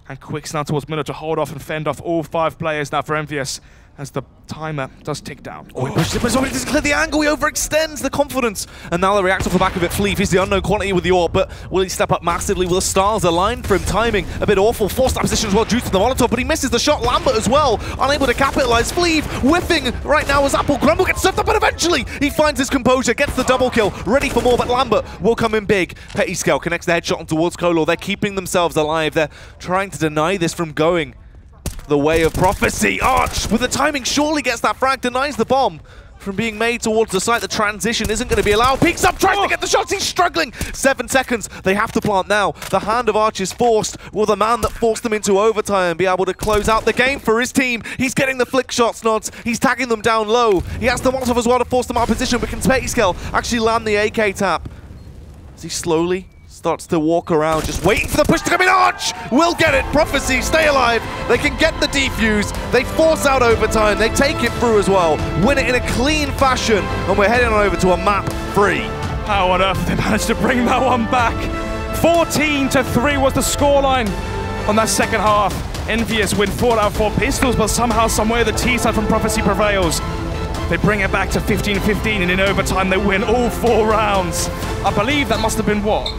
And Quick's now towards middle to hold off and fend off all 5 players now for Envyus as the timer does tick down.
Oh, he pushes it, but he doesn't clear the angle. He overextends the confidence. And now the react off the back of it. Fleeve is the unknown quantity with the AWP, but will he step up massively? Will the stars align for him? Timing a bit awful. Forced that position as well due to the Molotov, but he misses the shot. Lambert as well, unable to capitalize. Fleeve whiffing right now as Apple Grumble gets served up, but eventually he finds his composure, gets the double kill, ready for more, but Lambert will come in big. Petty Scale connects the headshot on towards Kolor. They're keeping themselves alive. They're trying to deny this from going the way of Prophecy. Arch, with the timing, surely gets that frag, denies the bomb from being made towards the site. The transition isn't going to be allowed. Peeks up, tries to get the shots. He's struggling. 7 seconds. They have to plant now. The hand of Arch is forced. Will the man that forced them into overtime be able to close out the game for his team? He's getting the flick shots, Nods. He's tagging them down low. He has the Molotov as well to force them out of position, but can Petty Scale actually land the AK tap? As he slowly starts to walk around, just waiting for the push to come in. Arch will get it. Prophecy stay alive. They can get the defuse. They force out overtime. They take it through as well. Win it in a clean fashion. And we're heading on over to a map 3.
How on earth they managed to bring that one back? 14-3 was the scoreline on that second half. Envyus win 4 out of 4 pistols, but somehow, somewhere the T side from Prophecy prevails. They bring it back to 15-15, and in overtime they win all 4 rounds. I believe that must have been what?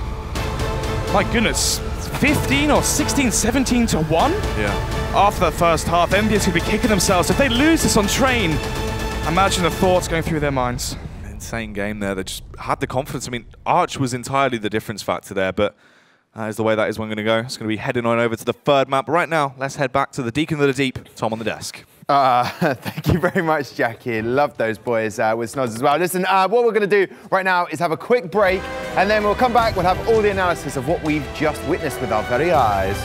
My goodness, 15 or 16, 17 to 1?
Yeah.
After the first half, Envyus could be kicking themselves. If they lose this on train, imagine the thoughts going through their minds.
Insane game there. They just had the confidence. I mean, Arch was entirely the difference factor there, but that is the way that is one going to go. It's going to be heading on over to the 3rd map. But right now, let's head back to the Deacon of the Deep, Tom on the desk.
Thank you very much, Jackie. Love those boys with Snods as well. Listen, what we're going to do right now is have a quick break, and then we'll come back. We'll have all the analysis of what we've just witnessed with our very eyes.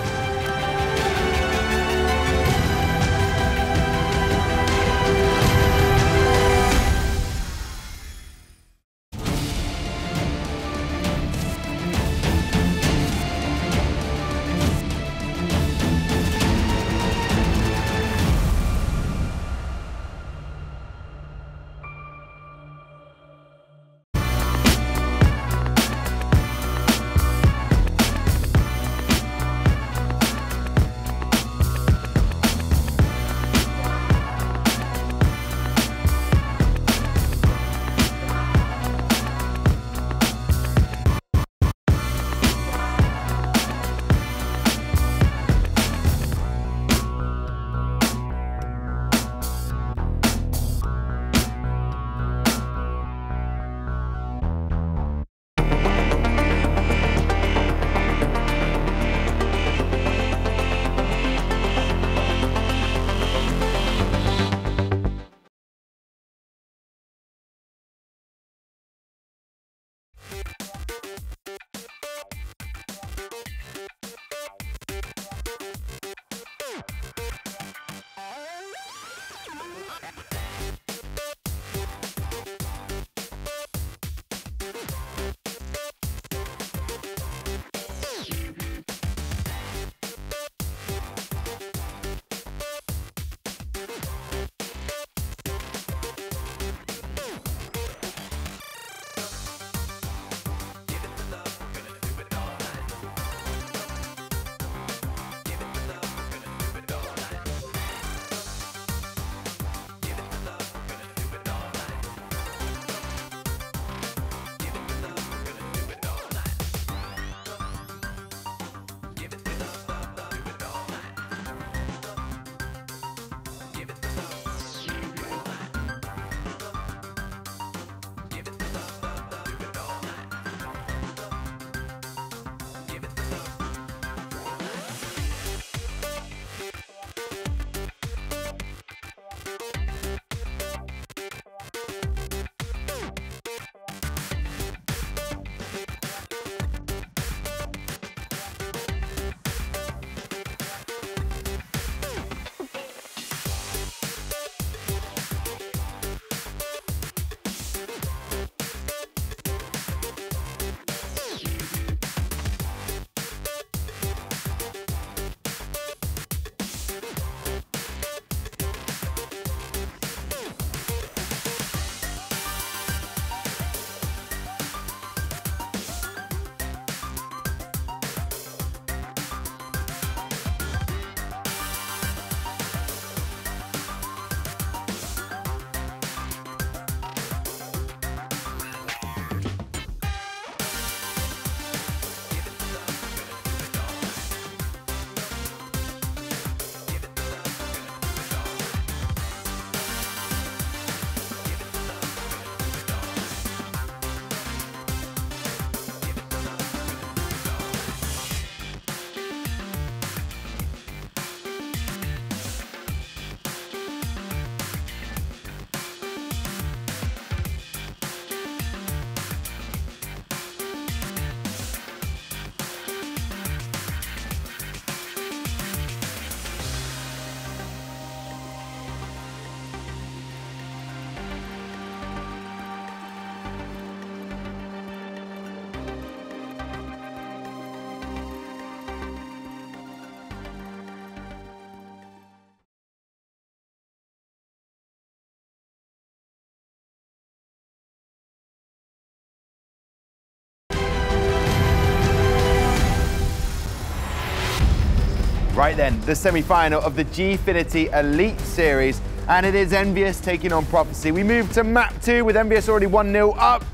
Right then, the semi-final of the Gfinity Elite Series, and it is Envyus taking on Prophecy. We move to map 2 with Envyus already 1-0 up,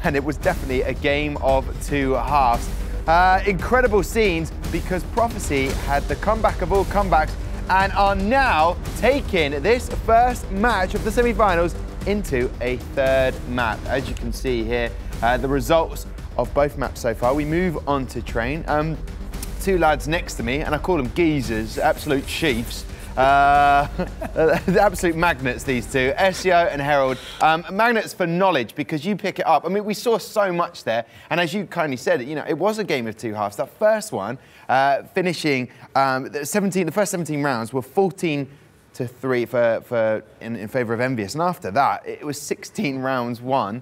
and it was definitely a game of two halves. Incredible scenes because Prophecy had the comeback of all comebacks and are now taking this first match of the semi-finals into a third map. As you can see here, the results of both maps so far. We move on to train. Two lads next to me, and I call them geezers, absolute chiefs. Absolute magnets, these two, Csgo and Herald. Magnets for knowledge, because you pick it up. I mean, we saw so much there, and as you kindly said, you know, it was a game of two halves. That first one, finishing the first 17 rounds were 14-3 in favour of Envyus, and after that, it was 16 rounds won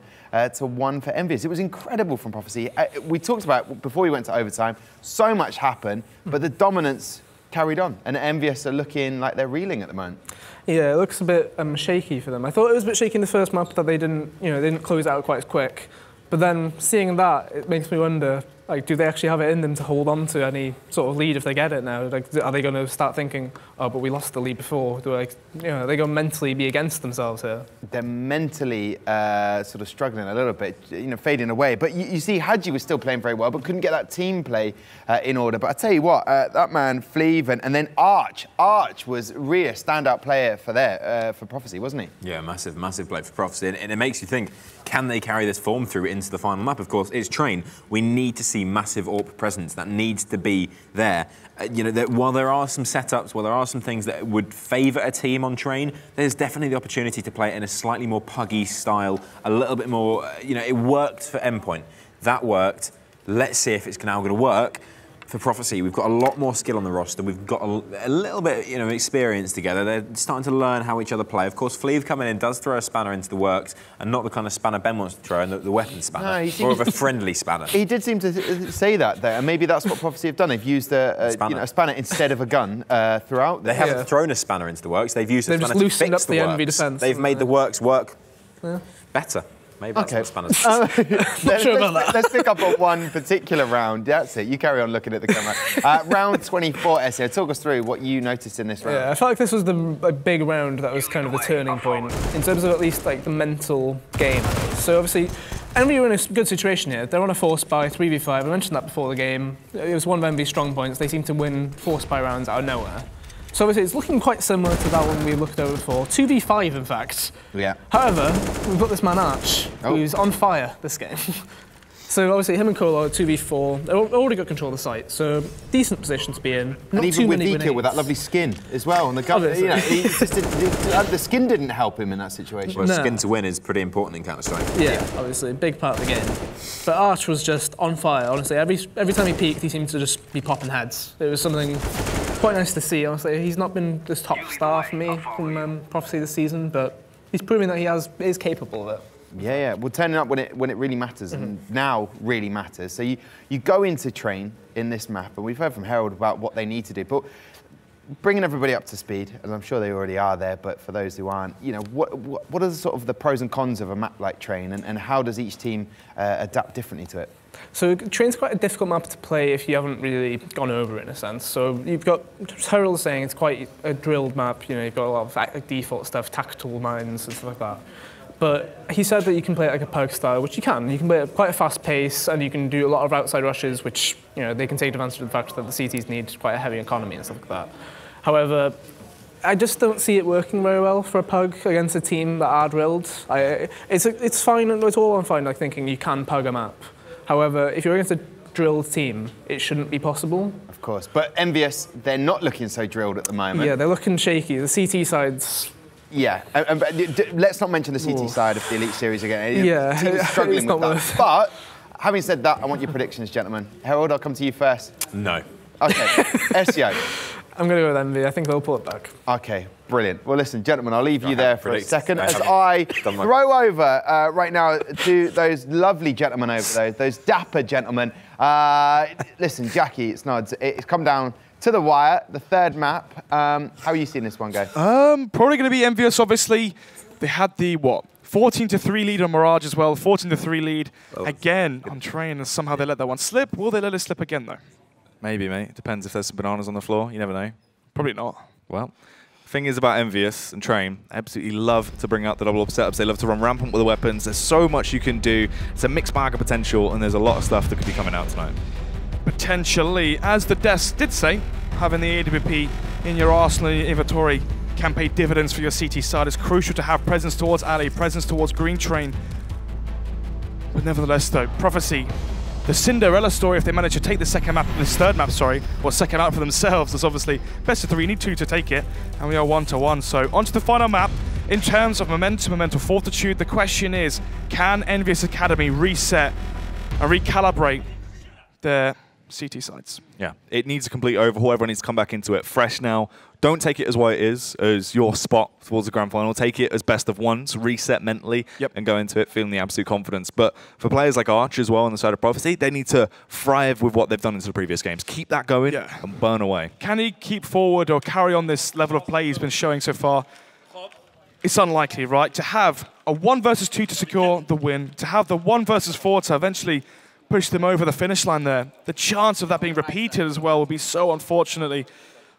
to 1 for Envyus. It was incredible from Prophecy. We talked about, before we went to overtime, so much happened, but the dominance carried on, and Envyus are looking like they're reeling at the moment. Yeah,
it looks a bit shaky for them. I thought it was a bit shaky in the first map that they didn't close out quite as quick. But then seeing that, it makes me wonder, like, do they actually have it in them to hold on to any sort of lead if they get it now? Like, are they going to start thinking, oh, but we lost the lead before? Are they going to mentally be against themselves here? They're mentally
sort of struggling a little bit, fading away. But you see, Hadji was still playing very well, but couldn't get that team play in order. But I tell you what, that man, Fleeve, and then Arch was really a standout player for Prophecy, wasn't he?
Yeah, massive play for Prophecy. And it makes you think, can they carry this form through into the final map? Of course, it's Train. We need to see massive AWP presence. That needs to be there. While there are some setups, while there are some things that would favour a team on Train, there's definitely the opportunity to play it in a slightly more puggy style, a little bit more, it worked for Endpoint. That worked. Let's see if it's now going to work for Prophecy. We've got a lot more skill on the roster. We've got a little bit, experience together. They're starting to learn how each other play. Of course, Fleeve coming in does throw a spanner into the works, and not the kind of spanner Ben wants to throw, and the weapon spanner, more of a friendly spanner.
He did seem to say that there, and maybe that's what Prophecy have done. They've used a spanner instead of a gun throughout.
They haven't thrown a spanner into the works. They've used a spanner to fix the Envy defense. They've made the works work better. Maybe that's what spanners.
Let's pick up on one particular round. That's it. You carry on looking at the camera. Round 24, Csgo. Talk us through what you noticed in this round.
Yeah, I felt like this was the big round that was kind of the turning point in terms of at least like the mental game. So obviously, Envy are in a good situation here. They're on a force buy 3v5. I mentioned that before the game. It was one of Envy's strong points. They seem to win force buy rounds out of nowhere. So obviously it's looking quite similar to that one we looked over before. 2v5 in fact.
Yeah.
However, we've got this man Arch, who's on fire this game. So obviously him and Colo are 2v4. They've already got control of the site, so decent position to be in. Not
and even
too
with
many
Vika with that lovely skin as well, and the gun, the skin didn't help him in that situation.
Well, skin to win is pretty important in Counter-Strike.
Yeah, obviously, a big part of the game. But Arch was just on fire, honestly. Every time he peaked, he seemed to just be popping heads. It was something quite nice to see, honestly. He's not been this top star for me from Prophecy this season, but he's proving that he is capable of it.
Yeah. Well, turning up when it really matters, and now really matters. So you go into Train in this map, and we've heard from Herald about what they need to do, but bringing everybody up to speed, and I'm sure they already are there, but for those who aren't, what are the pros and cons of a map like Train, and how does each team adapt differently to it?
So Train's quite a difficult map to play if you haven't really gone over it in a sense. So you've got, Herald saying it's quite a drilled map, you've got a lot of like, default stuff, tactical mines and stuff like that. But he said that you can play it like a pug style, which you can. You can play it at quite a fast pace, and you can do a lot of outside rushes, which they can take advantage of the fact that the CTs need quite a heavy economy and stuff like that. However, I just don't see it working very well for a pug against a team that are drilled. It's fine, it's all I'm fine, like thinking you can pug a map. However, if you're against a drilled team, it shouldn't be possible.
Of course, but Envyus, they're not looking so drilled at the moment.
Yeah, they're looking shaky. The CT side's...
Yeah, let's not mention the CT side of the Elite Series again.
Yeah,
team's struggling with that. But having said that, I want your predictions, gentlemen. Herald, I'll come to you first.
No.
Okay, Csgo.
I'm going to go with Envy. I think they'll pull it back.
Okay, brilliant. Well, listen, gentlemen, I'll leave you there for a second as I throw over right now to those lovely gentlemen over there, those dapper gentlemen. Listen, Jackie, it's come down to the wire, the third map. How are you seeing this one go?
Probably going to be Envyus, obviously. They had the, 14-3 lead on Mirage as well, 14-3 lead again on Train, and somehow they let that one slip. Will they let it slip again, though?
Maybe, mate. Depends if there's some bananas on the floor. You never know.
Probably not.
Well, thing is about Envyus and Train, absolutely love to bring out the double up setups. They love to run rampant with the weapons. There's so much you can do. It's a mixed bag of potential, and there's a lot of stuff that could be coming out tonight.
Potentially, as the desk did say, having the AWP in your arsenal inventory can pay dividends for your CT side. It's crucial to have presence towards alley, presence towards green train. But nevertheless, though, Prophecy, the Cinderella story, if they manage to take this third map, or second map for themselves, is obviously best of 3, you need 2 to take it, and we are 1-1. So onto the final map. In terms of momentum and mental fortitude, the question is, can Envyus Academy reset and recalibrate their CT sides?
Yeah, it needs a complete overhaul. Everyone needs to come back into it fresh now. Don't take it as what it is, as your spot towards the grand final. Take it as best of ones, reset mentally, and go into it feeling the absolute confidence. But for players like Arch as well on the side of Prophecy, they need to thrive with what they've done into the previous games. Keep that going and burn away.
Can he keep forward or carry on this level of play he's been showing so far? It's unlikely, right? To have a 1 versus 2 to secure the win, to have the 1 versus 4 to eventually push them over the finish line there. The chance of that being repeated as well will be so unfortunately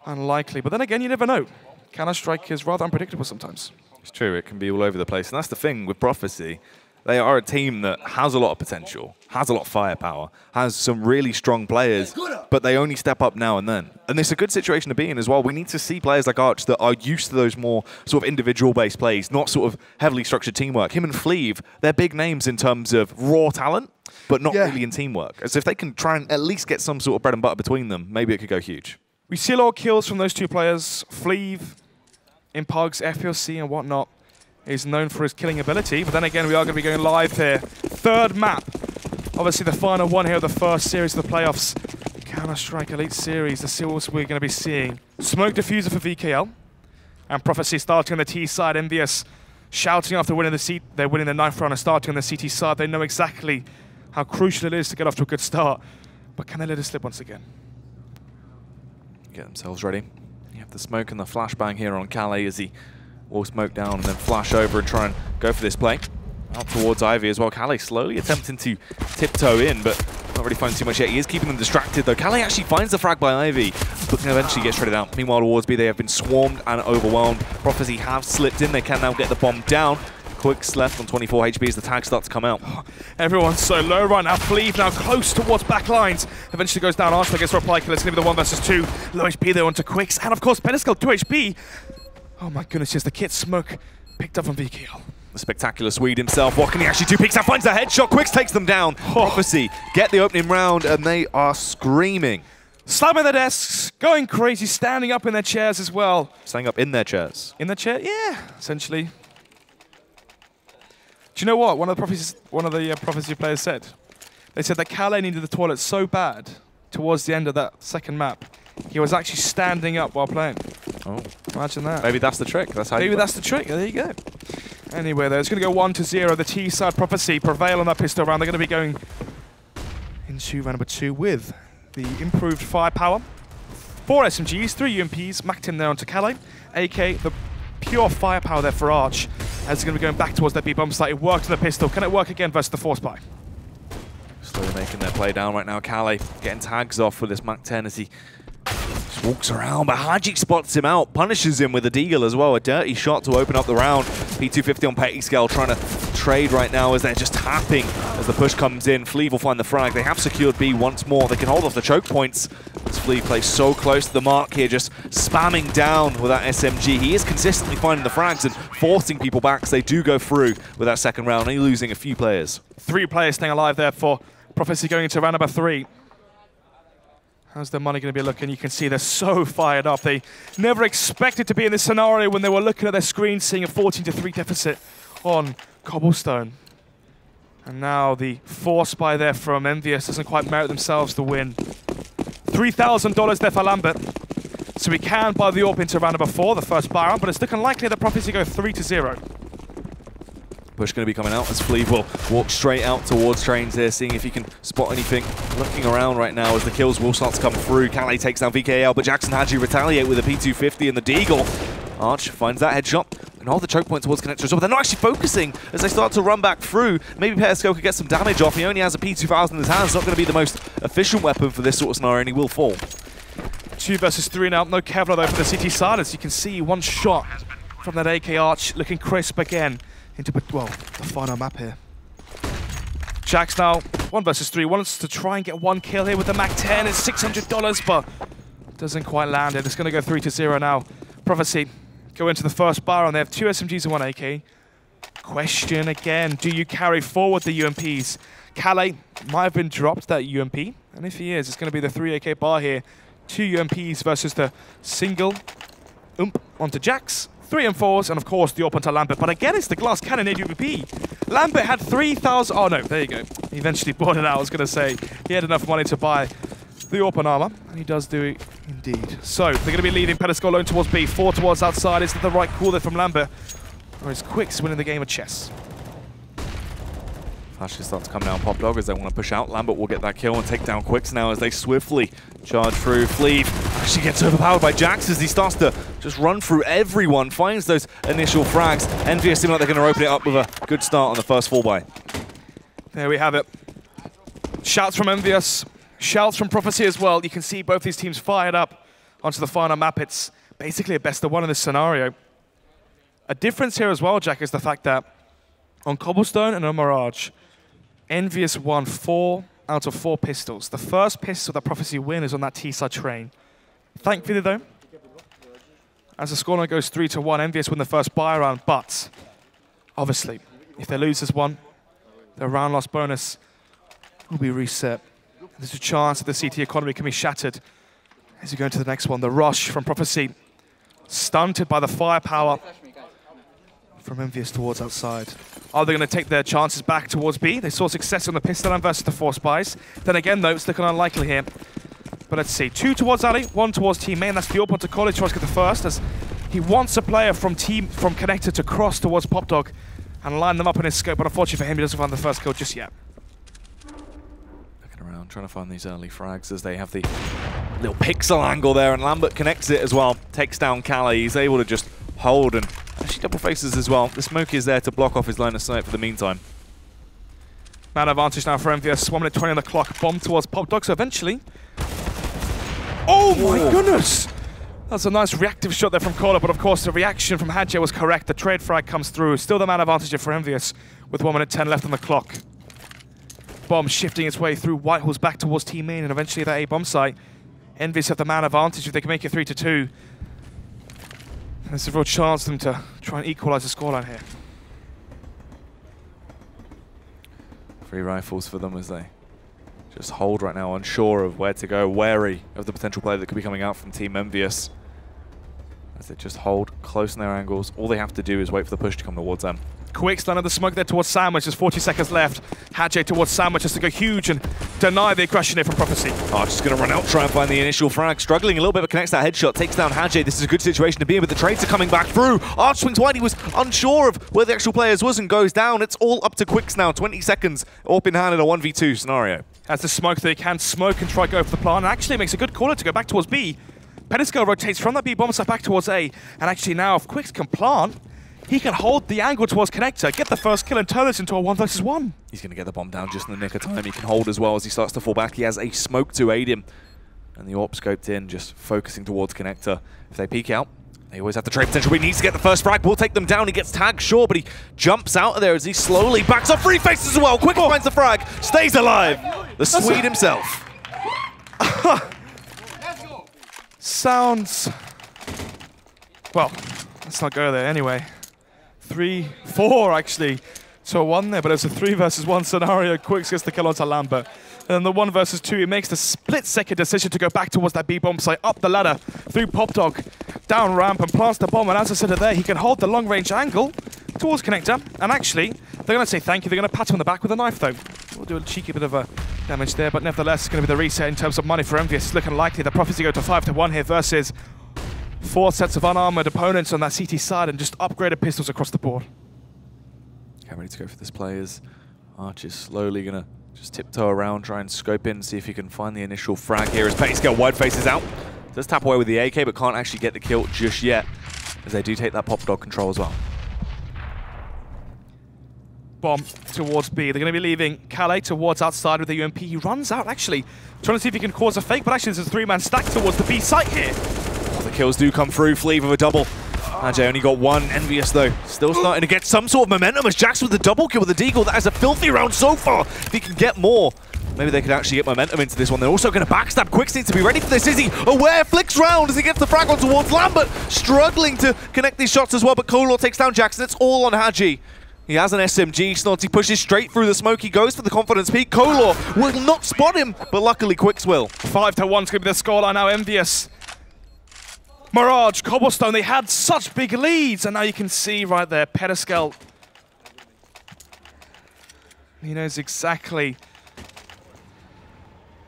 unlikely. But then again, you never know. Counter-Strike is rather unpredictable sometimes.
It's true, it can be all over the place. And that's the thing with Prophecy. They are a team that has a lot of potential, has a lot of firepower, has some really strong players, but they only step up now and then. And it's a good situation to be in as well. We need to see players like Arch that are used to those more sort of individual-based plays, not sort of heavily structured teamwork. Him and Fleeve, they're big names in terms of raw talent, but not really in teamwork. As if they can try and at least get some sort of bread and butter between them, maybe it could go huge.
We see a lot of kills from those 2 players. Fleeve, in Pugs, FPLC and whatnot, is known for his killing ability. But then again, we are going to be going live here. 3rd map. Obviously the final one here of the first series of the playoffs. Counter-Strike Elite Series. Let's see what we're going to be seeing. Smoke diffuser for VKL. And Prophecy starting on the T side. Envyus shouting after winning the seat. They're winning the 9th round and starting on the CT side. They know exactly how crucial it is to get off to a good start. But can they let it slip once again?
Get themselves ready. You have the smoke and the flashbang here on Calais as he will smoke down and then flash over and try and go for this play. Out towards Ivy as well. Calais slowly attempting to tiptoe in, but not really finding too much yet. He is keeping them distracted though. Calais actually finds the frag by Ivy, but can eventually get shredded out. Meanwhile, towards B, they have been swarmed and overwhelmed. Prophecy have slipped in. They can now get the bomb down. Quicks left on 24 HP as the tags start to come out.
Everyone's so low right now. Fleeve now close towards back lines. Eventually goes down. Arch gets a reply kill. It's going to be the 1 versus 2. Low HP there onto Quicks. And of course, Peniscal 2 HP. Oh my goodness, yes, the kit smoke picked up from VKL.
The spectacular Swede himself. What can he actually do? Peeks out, finds the headshot. Quicks takes them down. Prophecy get the opening round and they are screaming.
Slamming their desks, going crazy, standing up in their chairs as well.
Standing up in their chairs.
In their chair? Yeah, essentially. Do you know what? One of the Prophecy players said. They said that Calais needed the toilet so bad towards the end of that 2nd map. He was actually standing up while playing.
Oh,
imagine that.
Maybe that's the trick. That's how.
Maybe that's the trick. There you go. Anyway, though, it's going to go 1-0. The T side Prophecy prevail on that pistol round. They're going to be going into round number 2 with the improved firepower. 4 SMGs, 3 UMPs, macked in there onto Calais. AK, the pure firepower there for Arch. As it's going to be going back towards that B-bomb site. It worked on the pistol. Can it work again versus the Force Spy?
Slowly making their play down right now. Calais getting tags off with this Mach 10 as he just walks around, but Haji spots him out, punishes him with a deagle as well. A dirty shot to open up the round. P250 on Petty Scale trying to trade right now as they're just tapping as the push comes in. Fleeve will find the frag. They have secured B once more. They can hold off the choke points. As Fleeve plays so close to the mark here, just spamming down with that SMG. He is consistently finding the frags and forcing people back as they do go through with that 2nd round, only losing a few players.
3 players staying alive there for Prophecy going into round number 3. How's their money going to be looking? You can see they're so fired up. They never expected to be in this scenario when they were looking at their screen, seeing a 14-3 deficit on Cobblestone. And now the Force Spy there from Envyus doesn't quite merit themselves the win. $3,000 there for Lambert. So we can buy the AWP into round number 4, the first buy round, but it's looking likely that Prophecy go 3-0.
Push going to be coming out as Fleeve will walk straight out towards Trains here, seeing if he can spot anything. Looking around right now as the kills will start to come through. Calais takes down VKL, but Jackson Hadji retaliate with a P250 and the deagle. Arch finds that headshot and hold the choke point towards Connector as well. They're not actually focusing as they start to run back through. Maybe Csgo could get some damage off. He only has a P2000 in his hand. It's not going to be the most efficient weapon for this sort of scenario, and he will fall.
2 versus 3 now. No Kevlar though for the CT side. As you can see, one shot from that AK Arch looking crisp again into, well, the final map here. Jax now, 1 versus 3, wants to try and get 1 kill here with the MAC-10. It's $600, but doesn't quite land it. It's going to go 3-0 now. Prophecy go into the first bar, and they have 2 SMGs and 1 AK. Question again, do you carry forward the UMPs? Calais might have been dropped, that UMP, and if he is, it's going to be the 3 AK bar here. 2 UMPs versus the single onto Jax. 3 and 4s, and of course the AWP onto Lambert. But again, it's the glass cannon AWP. Lambert had 3,000. Oh no, there you go. He eventually bought it out. I was going to say he had enough money to buy the AWP armor, and he does do it indeed. So they're going to be leading Pedescal alone towards B, 4 towards outside. Is that the right call there from Lambert? Or is Quicks winning the game of chess?
Flashes start to come down Pop Dog as they want to push out. Lambert will get that kill and take down Quicks now as they swiftly charge through. Fleeve actually gets overpowered by Jax as he starts to just run through everyone, finds those initial frags. Envyus seem like they're going to open it up with a good start on the first 4-buy.
There we have it. Shouts from Envyus, shouts from Prophecy as well. You can see both these teams fired up onto the final map. It's basically a best of 1 in this scenario. A difference here as well, Jack, is the fact that on Cobblestone and on Mirage, Envyus won 4 out of 4 pistols. The first pistol that Prophecy win is on that T-side train. Thankfully though, as the scoreline goes 3-1, Envyus win the first buy round, but obviously, if they lose this one, their round loss bonus will be reset. There's a chance that the CT economy can be shattered as you go into the next one. The rush from Prophecy, stunted by the firepower from Envyus towards outside. Are they going to take their chances back towards B? They saw success on the pistol and versus the 4 spies. Then again, though, it's looking unlikely here. But let's see. 2 towards Ali, 1 towards Team Main. That's the AWP onto College. Tries to get the first as he wants a player from Connector to cross towards Pop Dog and line them up in his scope. But unfortunately for him, he doesn't find the first kill just yet.
Looking around, trying to find these early frags as they have the little pixel angle there, and Lambert connects it as well. Takes down Calais. He's able to just hold and actually double faces as well. The smoke is there to block off his line of sight for the meantime.
Man advantage now for Envyus. 1 minute 20 on the clock. Bomb towards Pop Dog. So eventually. Oh my goodness! That's a nice reactive shot there from Kohler, but of course the reaction from Hadje was correct. The trade frag comes through. Still the man advantage for Envyus with 1 minute 10 left on the clock. Bomb shifting its way through Whitehall's back towards Team Main, and eventually that A bomb site. Envyus have the man advantage if they can make it 3-2. There's a real chance for them to try and equalise the scoreline here.
3 rifles for them as they just hold right now, unsure of where to go, wary of the potential player that could be coming out from Team Envyus. As they just hold close in their angles, all they have to do is wait for the push to come towards them.
Quick of the smoke there towards Sandwich. There's 40 seconds left. Hadje towards Sandwich just to go huge and deny the aggression here from Prophecy.
Arch is going to run out, try and find the initial frag. Struggling a little bit, but connects that headshot. Takes down Hadje. This is a good situation to be in, but the trades are coming back through. Arch swings wide. He was unsure of where the actual players was and goes down. It's all up to Quicks now. 20 seconds. AWP in hand in a 1v2 scenario.
As the smoke, they can smoke and try to go for the plant. And actually makes a good caller to go back towards B. Pedescal rotates from that B bomb site back towards A. And actually now, if Quicks can plant, he can hold the angle towards Connector, get the first kill, and turn this into a 1 versus 1.
He's going to get the bomb down just in the nick of time. He can hold as well as he starts to fall back. He has a smoke to aid him. And the AWP scoped in, just focusing towards Connector. If they peek out, they always have the trade potential, but he needs to get the first frag. Will take them down. He gets tagged, sure, but he jumps out of there as he slowly backs up. 3 faces as well. Quick finds the frag. Stays alive. The Swede himself.
Sounds... Well, let's not go there anyway. 3-4 actually to a 1 there, but it's a 3 versus 1 scenario. Quicks gets the kill onto Lambert. And then the 1 versus 2, he makes the split-second decision to go back towards that B-bomb site, up the ladder, through Pop Dog, down ramp, and plants the bomb. And as I said there, he can hold the long-range angle towards Connector. And actually, they're going to say thank you. They're going to pat him on the back with a knife, though. We'll do a cheeky bit of a damage there, but nevertheless, it's going to be the reset in terms of money for Envyus. It's looking likely the Prophecy go to 5-1 here versus 4 sets of unarmored opponents on that CT side and just upgraded pistols across the board.
Okay, ready to go for this play as Arch is slowly going to just tiptoe around, try and scope in, see if he can find the initial frag here as Pedescal wide faces out. Does tap away with the AK, but can't actually get the kill just yet. as they do take that pop dog control as well.
Bomb towards B. They're going to be leaving Calais towards outside with the UMP. He runs out, actually, trying to see if he can cause a fake, but actually there's a 3-man stack towards the B site here.
Oh, the kills do come through. Fleeve with a double. Ajay only got one. Envyus, though, still starting to get some sort of momentum as Jax with the double kill with the deagle. That is a filthy round so far. If he can get more, maybe they could actually get momentum into this one. They're also going to backstab. Quicks needs to be ready for this. Is he aware? Flicks round as he gets the frag on towards Lambert. Struggling to connect these shots as well, but Kolor takes down Jackson. It's all on Haji. He has an SMG. Snotty pushes straight through the smoke. He goes for the confidence peak. Kolor will not spot him, but luckily Quicks will.
5-1 is going to be the scoreline now. Envyus, Mirage, Cobblestone, they had such big leads, and now you can see right there, Petaskel. He knows exactly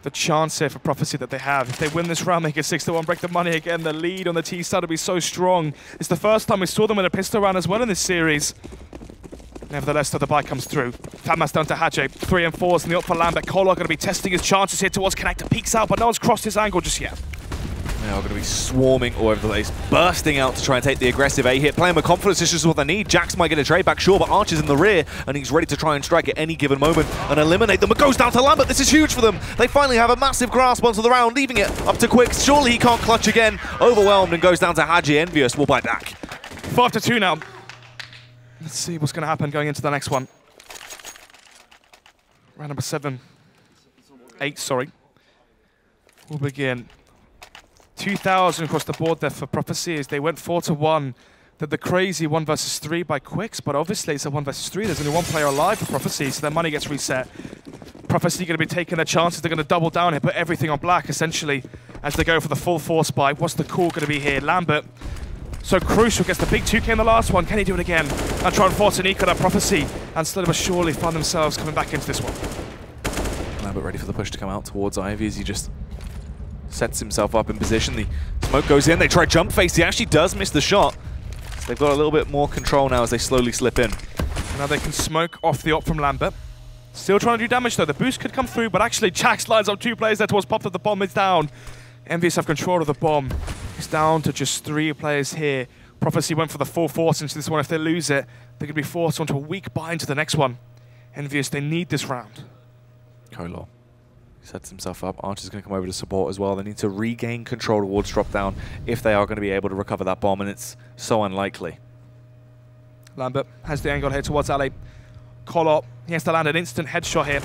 the chance here for Prophecy that they have. If they win this round, make it 6-1, break the money again, the lead on the T side will be so strong. It's the first time we saw them in a pistol round as well in this series. Nevertheless, though, the buy comes through. Fatmas down to Hajj. 3 and 4s in the up for Lambert. Kolor going to be testing his chances here towards Connector. Peeks out, but no one's crossed his angle just yet.
They are going to be swarming all over the place, bursting out to try and take the aggressive A hit. Playing with confidence is just what they need. Jax might get a trade back, sure, but Archer's in the rear, and he's ready to try and strike at any given moment and eliminate them. It goes down to Lambert. This is huge for them. They finally have a massive grasp onto the round, leaving it up to Quicks. Surely he can't clutch again. Overwhelmed and goes down to Haji. Envyus will buy back.
5-2 now. Let's see what's going to happen going into the next one. Round number 8, sorry. We'll begin. 2,000 across the board there for Prophecy as they went 4-1. The crazy 1 versus 3 by Quicks, but obviously it's a 1 versus 3. There's only one player alive for Prophecy, so their money gets reset. Prophecy going to be taking their chances. They're going to double down here, put everything on black essentially as they go for the full force buy. What's the call going to be here? Lambert, so crucial, gets the big 2K in the last one. Can he do it again? And try and force an eco to Prophecy, and slowly but surely find themselves coming back into this one.
Lambert ready for the push to come out towards Ivy as he just sets himself up in position. The smoke goes in. They try jump face. He actually does miss the shot. So they've got a little bit more control now as they slowly slip in.
Now they can smoke off the op from Lambert. Still trying to do damage though. The boost could come through, but actually Jax lines up 2 players there towards Pop that the bomb is down. Envyus have control of the bomb. It's down to just 3 players here. Prophecy went for the full force into this one. If they lose it, they're going to be forced onto a weak buy into the next one. Envyus, they need this round.
Kolor sets himself up. Archer's going to come over to support as well. They need to regain control towards drop down if they are going to be able to recover that bomb, and it's so unlikely.
Lambert has the angle here towards Ali. Kolor, he has to land an instant headshot here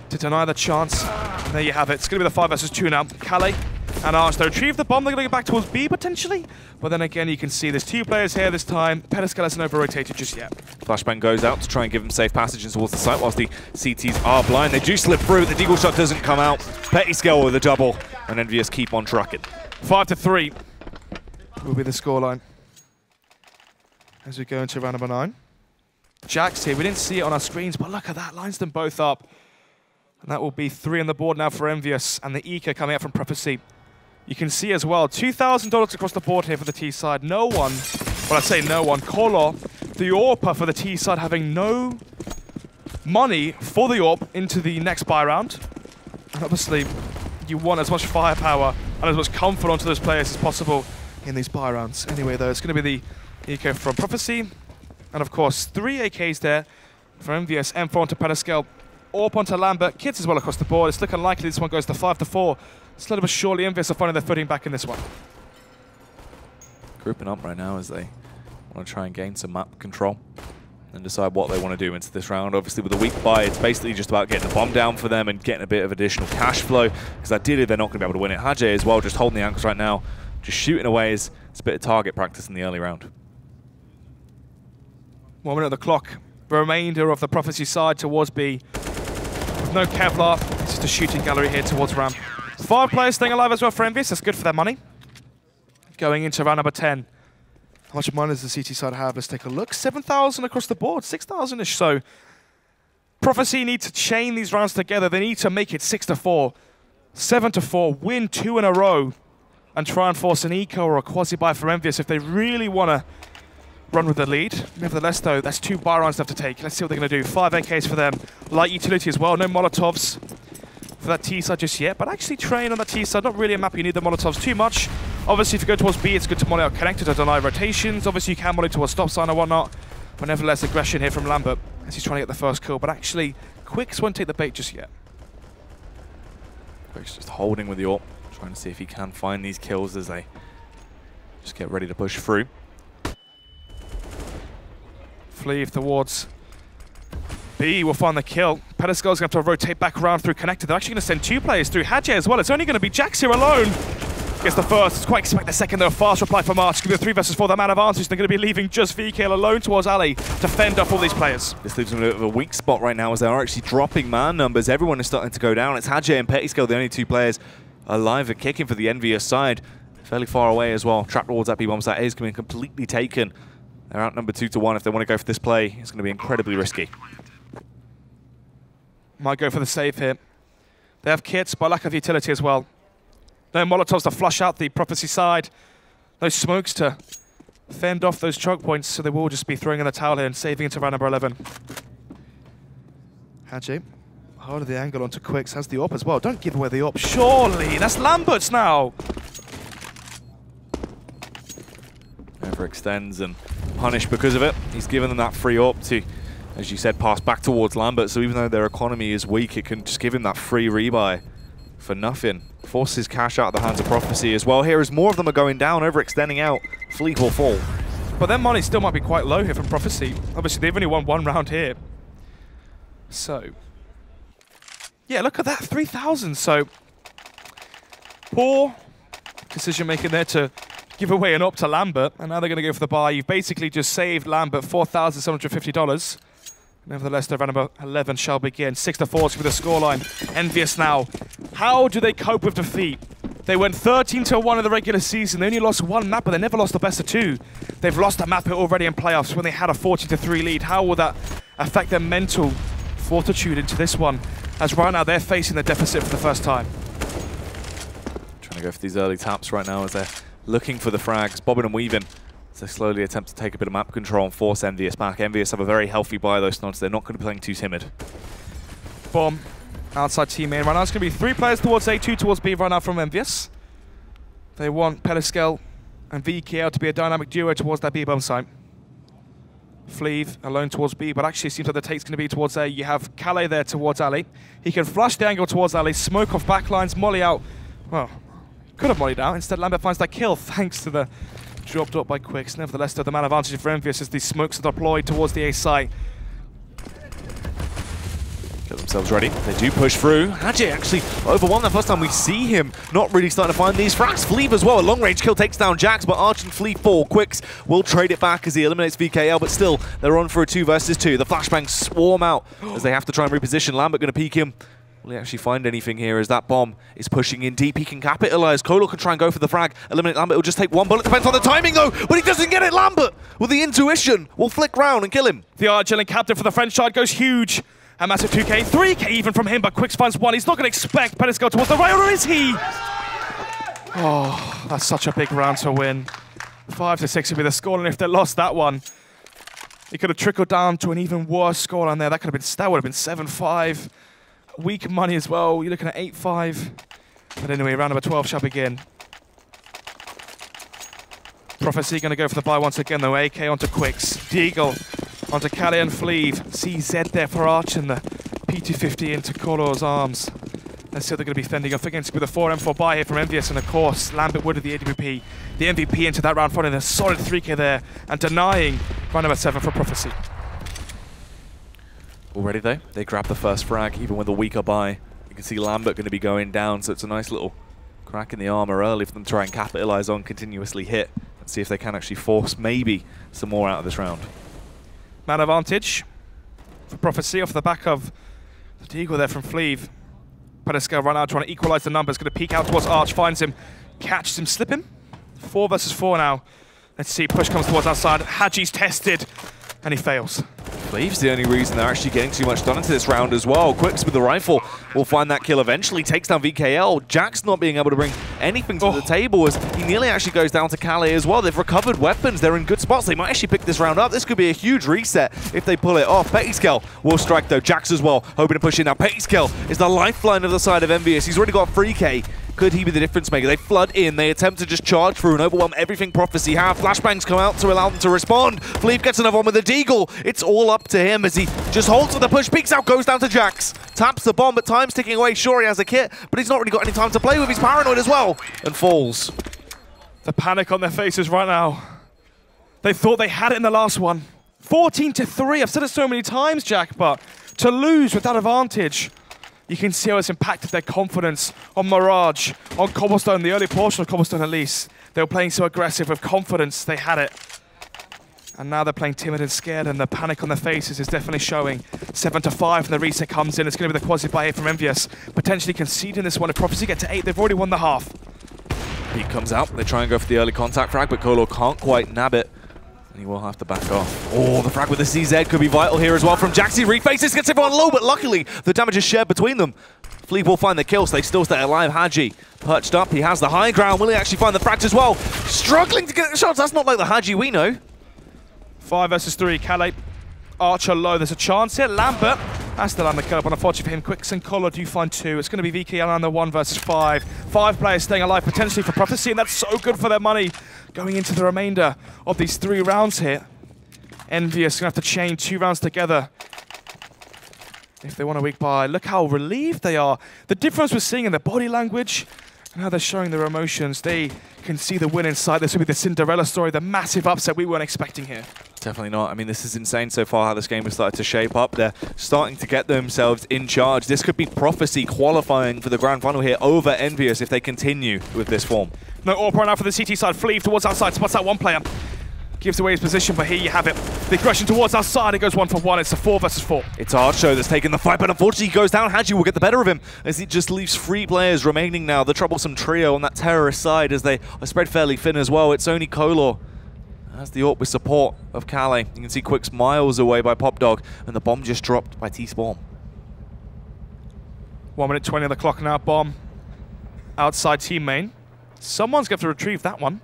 to deny the chance. And there you have it. It's going to be the 5 versus 2 now. Calais and Arch, they retrieve the bomb. They're going to go back towards B potentially. But then again, you can see there's 2 players here this time. Petaskel hasn't over-rotated just yet.
Flashbang goes out to try and give them safe passage towards the site whilst the CTs are blind. They do slip through. The deagle shot doesn't come out. Petaskel with a double. And Envyus keep on trucking.
5-3 will be the scoreline as we go into round number 9. Jax here. We didn't see it on our screens, but look at that. Lines them both up. And that will be 3 on the board now for Envyus, and the Eco coming out from Prophecy. You can see as well, $2,000 across the board here for the T side. No one, well I say no one, Kolor, the AWPer for the T side having no money for the AWP into the next buy round. And obviously, you want as much firepower and as much comfort onto those players as possible in these buy rounds. Anyway though, it's going to be the Eco from Prophecy. And of course, 3 AKs there for Envyus, M4 onto Petaskel, AWP onto Lambert, Kids as well across the board. It's looking likely this one goes to 5-4. Slowly but surely, Envyus are finding their footing back in this one.
Grouping up right now as they want to try and gain some map control and decide what they want to do into this round. Obviously, with a weak buy, it's basically just about getting the bomb down for them and getting a bit of additional cash flow, because ideally they're not going to be able to win it. Hajj as well, just holding the ankles right now, just shooting away as it's a bit of target practice in the early round.
1 minute on the clock. The remainder of the Prophecy side towards B. With no Kevlar, it's just a shooting gallery here towards ramp. 5 players staying alive as well for Envyus. That's good for their money. Going into round number 10. How much money does the CT side have? Let's take a look. 7,000 across the board, 6,000-ish. So Prophecy need to chain these rounds together. They need to make it 6-4, 7-4, win 2 in a row, and try and force an eco or a quasi-buy for Envyus if they really want to run with the lead. Nevertheless, though, that's 2 buy rounds left to take. Let's see what they're going to do. 5 AKs for them. Light utility as well. No Molotovs for that T side just yet, but actually train on that T side. Not really a map you need the Molotovs too much. Obviously, if you go towards B, it's good to molly out connector to deny rotations. Obviously, you can molly towards stop sign or whatnot. But nevertheless, aggression here from Lambert as he's trying to get the first kill. But actually, Quicks won't take the bait just yet.
Quicks just holding with the AWP, trying to see if he can find these kills as they just get ready to push through.
Fleeve towards B will find the kill. Pedescal's going to have to rotate back around through connector. They're actually going to send 2 players through Hadje as well. It's only going to be Jax here alone. Gets the first. It's quite expect the second, though. Fast reply from Arch. It's going to be a 3 versus 4. That man advantage. They're going to be leaving just VK alone towards Ali to fend off all these players.
This leaves them in a bit of a weak spot right now as they are actually dropping man numbers. Everyone is starting to go down. It's Hadje and Pettiscale, the only 2 players alive and kicking for the Envyus side. Fairly far away as well. Trap towards that B-bomb site is going to be completely taken. They're outnumbered 2-1. If they want to go for this play, it's going to be incredibly risky.
Might go for the save here. They have kits, but lack of utility as well. No Molotovs to flush out the Prophecy side. No smokes to fend off those choke points, so they will just be throwing in the towel here and saving it to round number 11. Hadje, harder the angle onto Quicks, has the AWP as well. Don't give away the AWP, surely! That's Lambert's now!
Overextends and punished because of it. He's given them that free AWP to, as you said, pass back towards Lambert, so even though their economy is weak, it can just give him that free rebuy for nothing. Forces cash out of the hands of Prophecy as well. Here as more of them are going down, overextending out, Fleet will fall.
But their money still might be quite low here from Prophecy. Obviously, they've only won 1 round here. So, yeah, look at that, 3,000. So, poor decision making there to give away an AWP to Lambert, and now they're going to go for the buy. You've basically just saved Lambert $4,750. Nevertheless, the round number 11 shall begin. 6-4 with the scoreline. Envyus now. How do they cope with defeat? They went 13-1 in the regular season. They only lost 1 map, but they never lost the best of 2. They've lost a map already in playoffs when they had a 14-3 lead. How will that affect their mental fortitude into this one? As right now, they're facing the deficit for the first time.
Trying to go for these early taps right now as they're looking for the frags, bobbing and weaving. They slowly attempt to take a bit of map control and force Envyus back. Envyus have a very healthy buy, though, Snods. They're not going to be playing too timid.
Bomb. Outside team main. Right now it's going to be 3 players towards A, 2 towards B right now from Envyus. They want Pettiscale and VKL to be a dynamic duo towards that B-bomb site. Fleeve alone towards B, but actually it seems like the take's going to be towards A. You have Calais there towards Ali. He can flush the angle towards Ali, smoke off backlines, molly out. Well, could have mollied out. Instead, Lambert finds that kill thanks to the dropped up by Quicks. Nevertheless, though, the man advantage for Envyus as these smokes are deployed towards the A site.
Get themselves ready. They do push through. Hadje actually overwhelmed that first time we see him. Not really starting to find these frags. Fleeve as well. A long-range kill takes down Jax, but Arch and Fleeve fall. Quicks will trade it back as he eliminates VKL, but still, they're on for a 2 versus 2. The flashbangs swarm out as they have to try and reposition. Lambert going to peek him. Will he actually find anything here as that bomb is pushing in deep? He can capitalize. Colo can try and go for the frag. Eliminate Lambert. It'll just take 1 bullet. Depends on the timing, though. But he doesn't get it. Lambert, with the intuition, will flick round and kill him.
The Argentine captain for the French side goes huge. A massive 2K, 3K even from him, but Quicks finds 1. He's not going to expect Pettiscale towards the right, or is he? Oh, that's such a big round to win. 5-6 would be the scoreline. If they lost that one, it could have trickled down to an even worse scoreline there. That would have been 7-5. Weak money as well. You're looking at 8-5. But anyway, round number 12 shall begin. Prophecy going to go for the buy once again, though. AK onto Quicks. Deagle onto Calais and Fleeve. CZ there for Arch and the P250 into Colo's arms. Let's see what they're going to be fending off against with a 4M4 buy here from Envyus, and of course Lambert Wood of the AWP. The MVP into that round, finding a solid 3K there and denying round number 7 for Prophecy.
Already though, they grab the first frag, even with a weaker buy. You can see Lambert going to be going down, so it's a nice little crack in the armor early for them to try and capitalize on, continuously hit, and see if they can actually force maybe some more out of this round.
Man advantage for Prophecy off the back of the Deagle there from Fleeve. Pettiscale run out trying to equalize the numbers, going to peek out towards Arch, finds him, catches him, slip him. 4 versus 4 now. Let's see, push comes towards outside. Hadji's tested, and he fails.
Fleeve's the only reason they're actually getting too much done into this round as well. Quicks with the rifle will find that kill eventually, takes down VKL. Jax not being able to bring anything to the table as he nearly actually goes down to Calais as well. They've recovered weapons, they're in good spots. They might actually pick this round up. This could be a huge reset if they pull it off. Pettiscale will strike though, Jax as well, hoping to push in. Now Pettiscale is the lifeline of the side of Envyus. He's already got 3K. Could he be the difference maker? They flood in, they attempt to just charge through and overwhelm everything Prophecy have. Flashbangs come out to allow them to respond. Fleep gets another one with a deagle. It's all up to him as he just holds for the push, peeks out, goes down to Jax. Taps the bomb, but time's ticking away. Sure, he has a kit, but he's not really got any time to play with. He's paranoid as well, and falls.
The panic on their faces right now. They thought they had it in the last one. 14-3, I've said it so many times, Jack, but to lose with that advantage, you can see how it's impacted their confidence on Mirage, on Cobblestone, the early portion of Cobblestone at least. They were playing so aggressive with confidence, they had it. And now they're playing timid and scared, and the panic on their faces is definitely showing. 7-5, and the reset comes in. It's going to be the quasi buy from Envyus, potentially conceding this one. If Prophecy get to 8, they've already won the half.
He comes out, they try and go for the early contact frag, but Kolo can't quite nab it. And he will have to back off. Oh, the frag with the CZ could be vital here as well from Jaxi. Refaces, gets everyone low, but luckily the damage is shared between them. Fleep will find the kill, so they still stay alive. Haji perched up, he has the high ground. Will he actually find the frags as well? Struggling to get the shots, that's not like the Haji we know.
5 versus 3, Calais, Archer low. There's a chance here. Lambert has to land the kill, but unfortunately for him, Quicks and Collar do find 2. It's going to be VK around the 1 versus 5. 5 players staying alive potentially for Prophecy, and that's so good for their money going into the remainder of these 3 rounds here. Envyus going to have to chain 2 rounds together if they want a weak buy. Look how relieved they are. The difference we're seeing in their body language and how they're showing their emotions. They can see the win inside. This will be the Cinderella story, the massive upset we weren't expecting here.
Definitely not. I mean, this is insane so far how this game has started to shape up. They're starting to get themselves in charge. This could be Prophecy qualifying for the grand final here over Envyus if they continue with this form.
No AWP right now for the CT side. Fleeve towards outside, spots that one player. Gives away his position, but here you have it. The aggression towards outside, it goes 1 for 1. It's a 4 versus 4.
It's Archo that's taking the fight, but unfortunately he goes down. Haji will get the better of him as he just leaves 3 players remaining now. The troublesome trio on that terrorist side as they are spread fairly thin as well. It's only Kolor as the AWP with support of Calais. You can see Quick's miles away by Popdog, and the bomb just dropped by T-Spawn.
1 minute 20 on the clock now. Bomb outside team main. Someone's going to have to retrieve that one.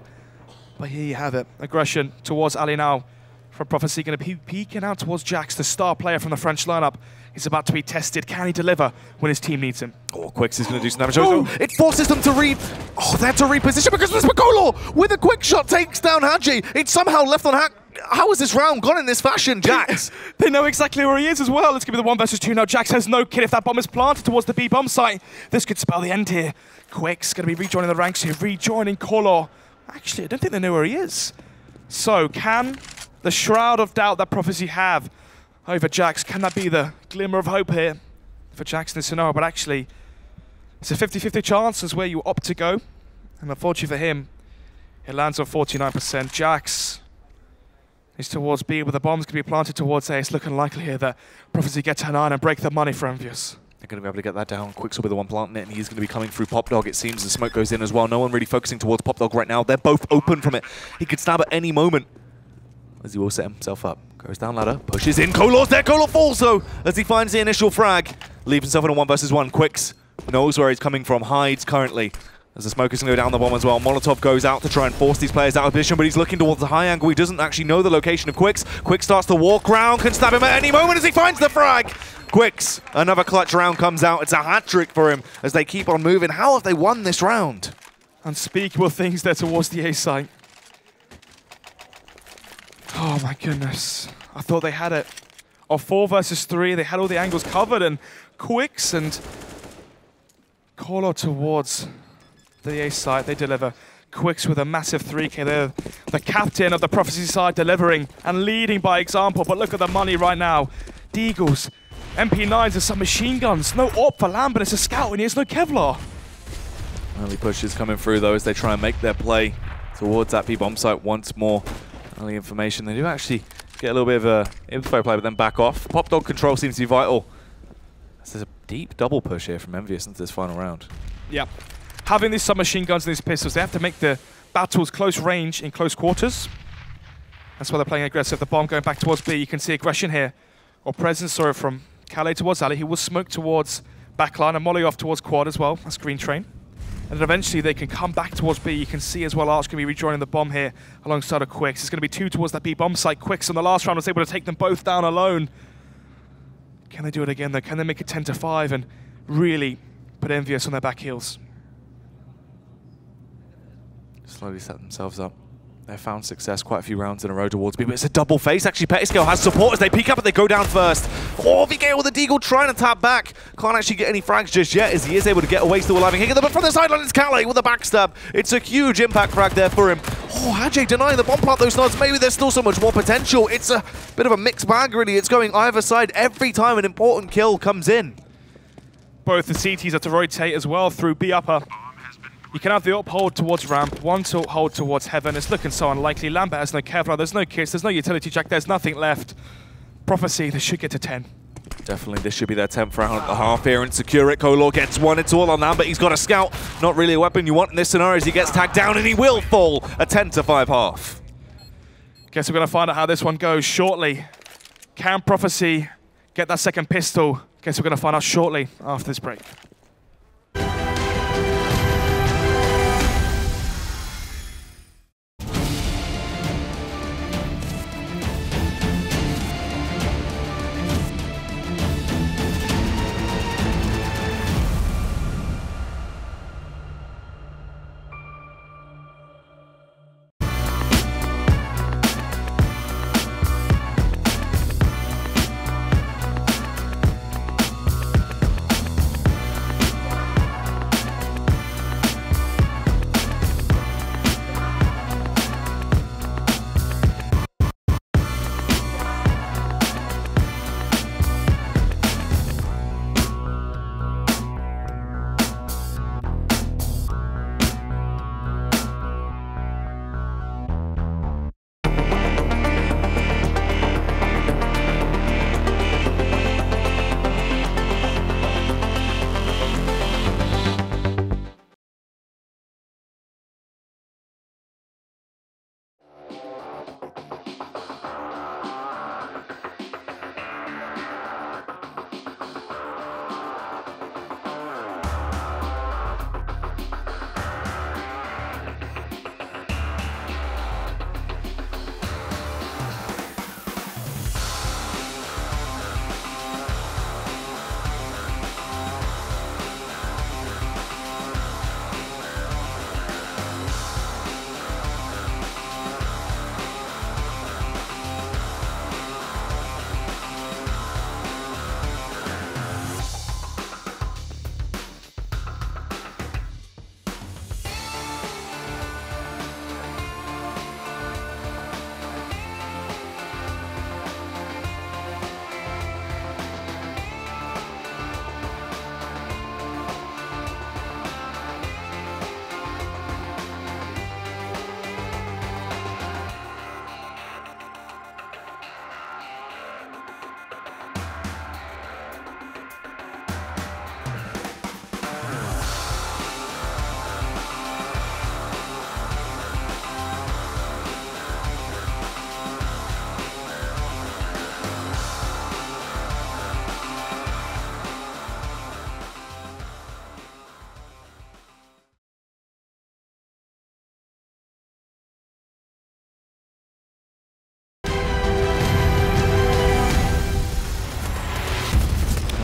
But here you have it. Aggression towards Ali now from Prophecy. Going to be peeking out towards Jax, the star player from the French lineup. He's about to be tested. Can he deliver when his team needs him?
Oh, Quicks is going to do some damage. Oh, it forces them to they had to reposition because Mispacolo with a quick shot takes down Haji. It's somehow left on Hack. How is this round gone in this fashion, Jax?
They know exactly where he is as well. Let's give it the 1 versus 2 now. Jax has no kit. If that bomb is planted towards the B bomb site, this could spell the end here. Quicks going to be rejoining the ranks here, rejoining Kolor. Actually, I don't think they know where he is. So, can the shroud of doubt that Prophecy have over Jax, can that be the glimmer of hope here for Jax in this scenario? But actually, it's a 50-50 chance as where you opt to go. And unfortunately for him, it lands on 49%. Jax is towards B, but the bomb's going to be planted towards A. It's looking likely here that Prophecy get to 9 and break the money for Envyus.
They're going to be able to get that down. Quicks will be the one planting it, and he's going to be coming through Popdog. It seems the smoke goes in as well. No one really focusing towards Popdog right now. They're both open from it. He could stab at any moment as he will set himself up. Goes down ladder, pushes in. Kolor's there. Kolor falls though as he finds the initial frag. Leaves himself in a 1 versus 1. Quicks knows where he's coming from. Hides currently as the smoke is going to go down the bomb as well. Molotov goes out to try and force these players out of position, but he's looking towards the high angle. He doesn't actually know the location of Quicks. Quicks starts to walk around, can stab him at any moment as he finds the frag. Quicks, another clutch round comes out. It's a hat-trick for him as they keep on moving. How have they won this round?
Unspeakable things there towards the A site. Oh my goodness. I thought they had it. Of 4 versus 3, they had all the angles covered, and Quicks and Kolor towards the A site, they deliver. Quicks with a massive 3K. They're the captain of the Prophecy side, delivering and leading by example. But look at the money right now. Deagles, MP9s and some machine guns. No AWP for Lambert, it's a scout and he has no Kevlar.
Early pushes coming through though as they try and make their play towards that B-bomb site once more. Early information. They do actually get a little bit of a info play, but then back off. Popdog control seems to be vital. There's a deep double push here from Envyus into this final round.
Yeah. Having these submachine guns and these pistols, they have to make the battles close range in close quarters. That's why they're playing aggressive. The bomb going back towards B. You can see aggression here, or presence, sorry, from Calais towards Ali. He will smoke towards backline and molly off towards quad as well. That's green train. And then eventually they can come back towards B. You can see as well Arch going to be rejoining the bomb here alongside of Quicks. It's going to be 2 towards that B bomb site. Quicks on the last round was able to take them both down alone. Can they do it again though? Can they make it 10-5 and really put Envyus on their back heels?
Slowly set themselves up. They've found success quite a few rounds in a row towards B, but it's a double face. Actually, Pettiscale has support as they peek up and they go down first. Oh, VK with a deagle trying to tap back. Can't actually get any frags just yet as he is able to get away, still alive. But from the sideline, it's Calais with a backstab. It's a huge impact frag there for him. Oh, Hadjay denying the bomb plant those nods. Maybe there's still so much more potential. It's a bit of a mixed bag, really. It's going either side every time an important kill comes in.
Both the CTs are to rotate as well through B upper. You can have the up hold towards ramp, one to hold towards heaven. It's looking so unlikely. Lambert has no Kevlar, there's no Kiss, there's no utility jack, there's nothing left. Prophecy, they should get to 10.
Definitely, this should be their 10th round and a half here and secure it. Kolor gets one, it's all on Lambert. He's got a scout. Not really a weapon you want in this scenario as he gets tagged down and he will fall. A 10-5 half.
Guess we're going to find out how this one goes shortly. Can Prophecy get that second pistol? Guess we're going to find out shortly after this break.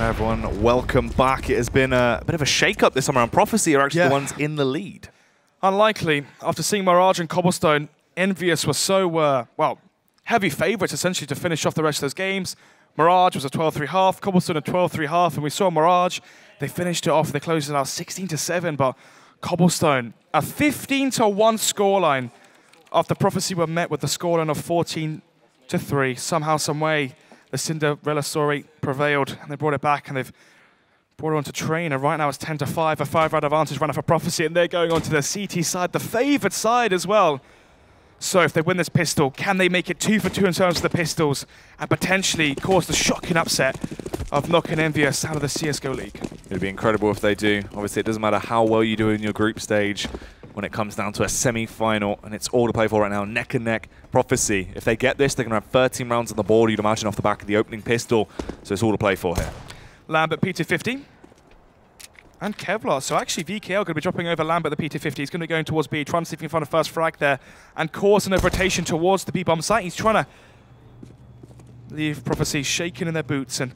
Everyone, welcome back. It has been a bit of a shake-up this time around. Prophecy are actually the ones in the lead.
Unlikely. After seeing Mirage and Cobblestone, Envyus was so, well, heavy favourites essentially to finish off the rest of those games. Mirage was a 12-3 half, Cobblestone a 12-3 half, and we saw Mirage. They finished it off, they closed it out 16-7, but Cobblestone, a 15-1 scoreline after Prophecy were met with the scoreline of 14-3. Somehow, some way, the Cinderella story prevailed, and they brought it back, and they've brought it on to Train, and right now it's 10-5, a 5-round advantage run for Prophecy, and they're going on to the CT side, the favoured side as well. So if they win this pistol, can they make it 2 for 2 in terms of the pistols, and potentially cause the shocking upset of knocking Envyus out of the CSGO League?
It'd be incredible if they do. Obviously, it doesn't matter how well you do in your group stage when it comes down to a semi-final, and it's all to play for right now, neck and neck. Prophecy, if they get this, they're going to have 13 rounds on the board, you'd imagine, off the back of the opening pistol. So it's all to play for here.
Lambert P250 and Kevlar. So actually VKL going to be dropping over Lambert the P250. He's going to be going towards B, trying to see if he can find a first frag there and cause an rotation towards the B-bomb site. He's trying to leave Prophecy shaking in their boots and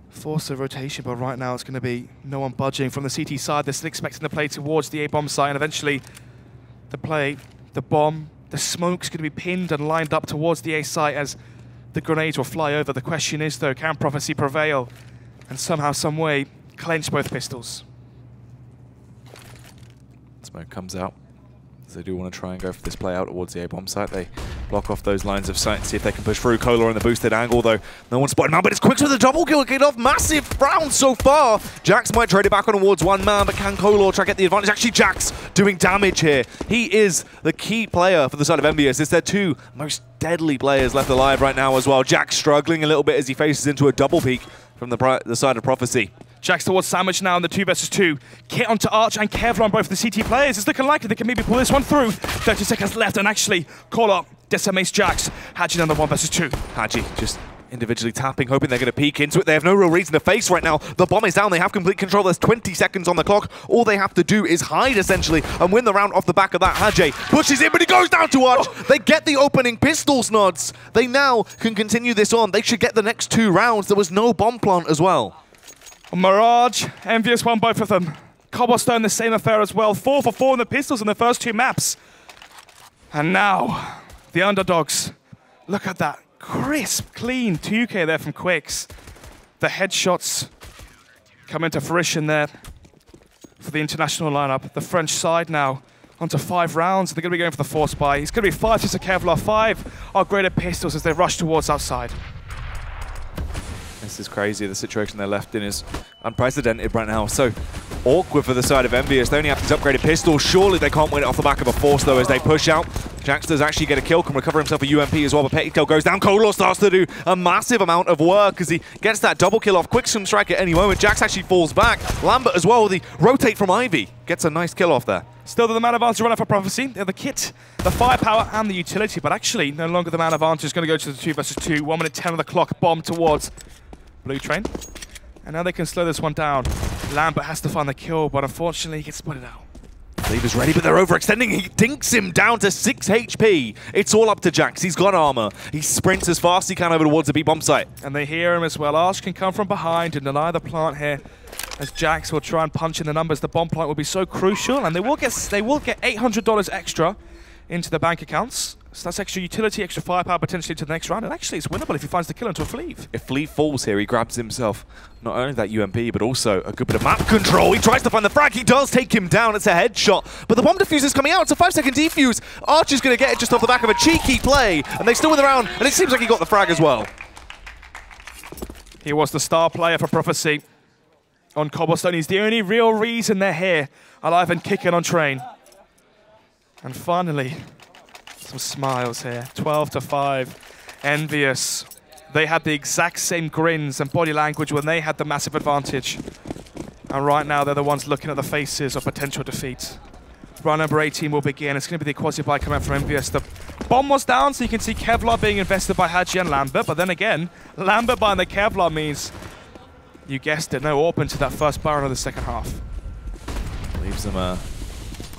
force a rotation, but right now it's going to be no one budging from the CT side. They're still expecting to play towards the A-bomb site, and eventually
the play, the bomb, the smoke's going to be pinned and lined up towards the A site as the grenades will fly over. The question is, though, can Prophecy prevail and somehow, some way, clench both pistols?
Smoke comes out. They do want to try and go for this play out towards the A-bomb site. They block off those lines of sight and see if they can push through. Kolar in the boosted angle, though. No one spotted him out, but it's Quicks with a double kill. Get off massive round so far. Jax might trade it back on towards one man, but can Kolar try to get the advantage? Actually, Jax doing damage here. He is the key player for the side of Envyus. It's their two most deadly players left alive right now as well. Jax struggling a little bit as he faces into a double peek from the side of Prophecy.
Jax towards Sandwich now in the 2 versus 2. Kit onto Arch and Kevlar on both the CT players. It's looking likely they can maybe pull this one through. 30 seconds left, and actually, Kolar decimates Jax. Hadji on the 1 versus 2.
Hadji just individually tapping, hoping they're going to peek into it. They have no real reason to face right now. The bomb is down. They have complete control. There's 20 seconds on the clock. All they have to do is hide, essentially, and win the round off the back of that. Hadji pushes in, but he goes down to Arch. They get the opening pistols nods. They now can continue this on. They should get the next 2 rounds. There was no bomb plant as well.
Mirage, Envyus won both of them. Cobblestone, the same affair as well. 4 for 4 in the pistols in the first 2 maps. And now, the underdogs. Look at that. Crisp, clean 2K there from Quicks. The headshots come into fruition there for the international lineup. The French side now onto 5 rounds. They're going to be going for the force buy. It's going to be 5 just a Kevlar, 5 are graded pistols as they rush towards outside.
This is crazy. The situation they're left in is unprecedented right now. So awkward for the side of Envyus. They only have these upgraded pistols. Surely they can't win it off the back of a force, though, as they push out. Jax does actually get a kill, can recover himself a UMP as well, but Pettytail goes down. Kolar starts to do a massive amount of work as he gets that double kill off. Quicks from strike at any moment. Jax actually falls back. Lambert as well with the rotate from Ivy. Gets a nice kill off there.
Still the man advantage runner for Prophecy. They're the kit, the firepower, and the utility, but actually no longer the man advantage is going to go to the 2 versus 2. 1 minute 10 on the clock, bomb towards Blue Train. And now they can slow this one down. Lambert has to find the kill, but unfortunately he gets spotted out.
Cleave is ready, but they're overextending. He dinks him down to 6 HP. It's all up to Jax. He's got armor. He sprints as fast as he can over towards the B-bomb site.
And they hear him as well. Arch can come from behind and deny the plant here, as Jax will try and punch in the numbers. The bomb plant will be so crucial, and they will get $800 extra into the bank accounts. So that's extra utility, extra firepower potentially to the next round. And actually, it's winnable if he finds the kill into a Fleeve.
If Fleeve falls here, he grabs himself not only that UMP, but also a good bit of map control. He tries to find the frag. He does take him down. It's a headshot. But the bomb diffuse is coming out. It's a 5-second defuse. Arch is going to get it just off the back of a cheeky play. And they still win the round. And it seems like he got the frag as well.
He was the star player for Prophecy on Cobblestone. He's the only real reason they're here, alive and kicking on Train. And finally, some smiles here. 12-5. Envyus. They had the exact same grins and body language when they had the massive advantage. And right now, they're the ones looking at the faces of potential defeat. Round number 18 will begin. It's going to be the quasi-buy coming out from Envyus. The bomb was down, so you can see Kevlar being invested by Hadji and Lambert. But then again, Lambert buying the Kevlar means, you guessed it, no open to that first barrel of the second half.
Leaves them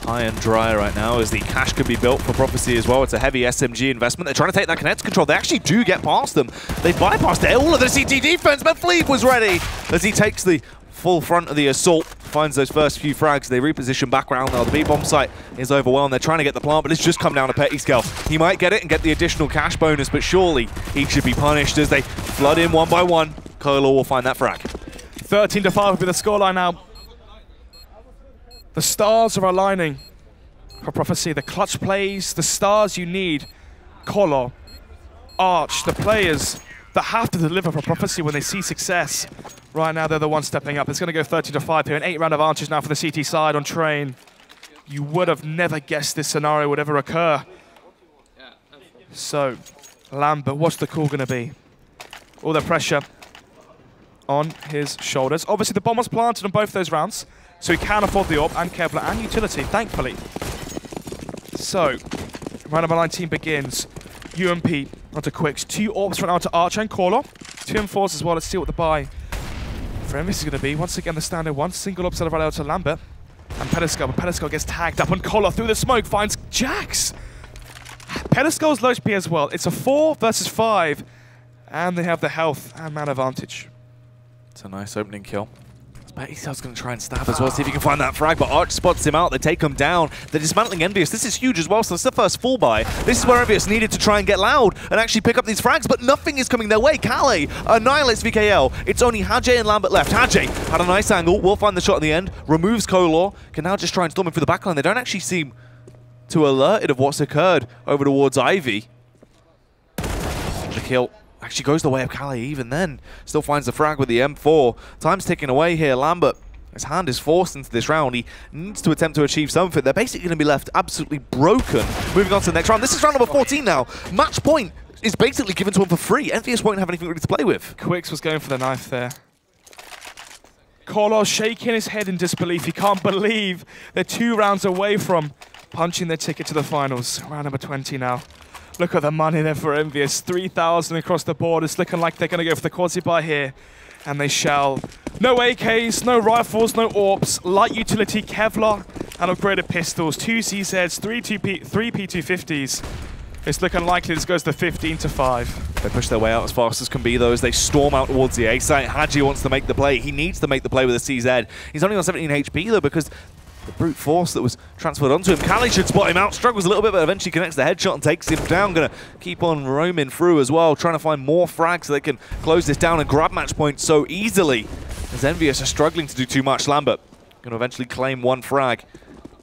high and dry right now as the cash could be built for Prophecy as well. It's a heavy SMG investment. They're trying to take that Kinect control. They actually do get past them. They bypassed all of the CT defense, but Fleeve was ready as he takes the full front of the assault, finds those first few frags. They reposition back around now. The B-bomb site is overwhelmed. They're trying to get the plant, but it's just come down to Pettytail. He might get it and get the additional cash bonus, but surely he should be punished as they flood in one by one. Kolar will find that frag.
13-5 will be the scoreline now. The stars are aligning for Prophecy. The clutch plays, the stars you need. Kolar, Arch, the players that have to deliver for Prophecy when they see success. Right now, they're the ones stepping up. It's going to go 13-5 here. An 8-round advantage now for the CT side on Train. You would have never guessed this scenario would ever occur. So, Lambert, what's the call going to be? All the pressure on his shoulders. Obviously, the bomb was planted on both those rounds, so he can afford the AWP and Kevlar and utility, thankfully. So, round number 19 begins. UMP onto Quicks. 2 AWPs right now to Archer and Kolar. 2 M4s as well. Let's see what the buy for Envyus is going to be. Once again, the standard one. Single upside right out to Lambert. And Pettytail. But Pettytail gets tagged up, and Kolar through the smoke finds Jax. Pettytail's low HP as well. It's a 4 versus 5. And they have the health and man advantage.
It's a nice opening kill. But he's going to try and stab as well, see if he can find that frag, but Arch spots him out, they take him down. They're dismantling Envyus. This is huge as well, so it's the first fall by. This is where Envyus needed to try and get loud and actually pick up these frags, but nothing is coming their way. Kale annihilates VKL. It's only Hadje and Lambert left. Hadje had a nice angle, will find the shot in the end, removes Kolor, can now just try and storm him through the backline. They don't actually seem too alerted of what's occurred over towards Ivy. The kill actually goes the way of Kale even then. Still finds the frag with the M4. Time's ticking away here. Lambert, his hand is forced into this round. He needs to attempt to achieve something. They're basically going to be left absolutely broken. Moving on to the next round. This is round number 14 now. Match point is basically given to him for free. Envyus won't have anything really to play with.
Quicks was going for the knife there. Kolor shaking his head in disbelief. He can't believe they're 2 rounds away from punching their ticket to the finals. Round number 20 now. Look at the money there for Envyus. 3,000 across the board. It's looking like they're going to go for the quasi buy here. And they shall. No AKs, no rifles, no AWPs. Light utility Kevlar and upgraded pistols. 2 CZs, 3 P250s. It's looking likely this goes to 15-5.
They push their way out as fast as can be, though, as they storm out towards the A site. Hadji wants to make the play. He needs to make the play with a CZ. He's only on 17 HP, though, because the brute force that was transferred onto him. Kali should spot him out, struggles a little bit, but eventually connects the headshot and takes him down. Gonna keep on roaming through as well, trying to find more frags so they can close this down and grab match points so easily. As Envyus are struggling to do too much. Lambert gonna eventually claim 1 frag,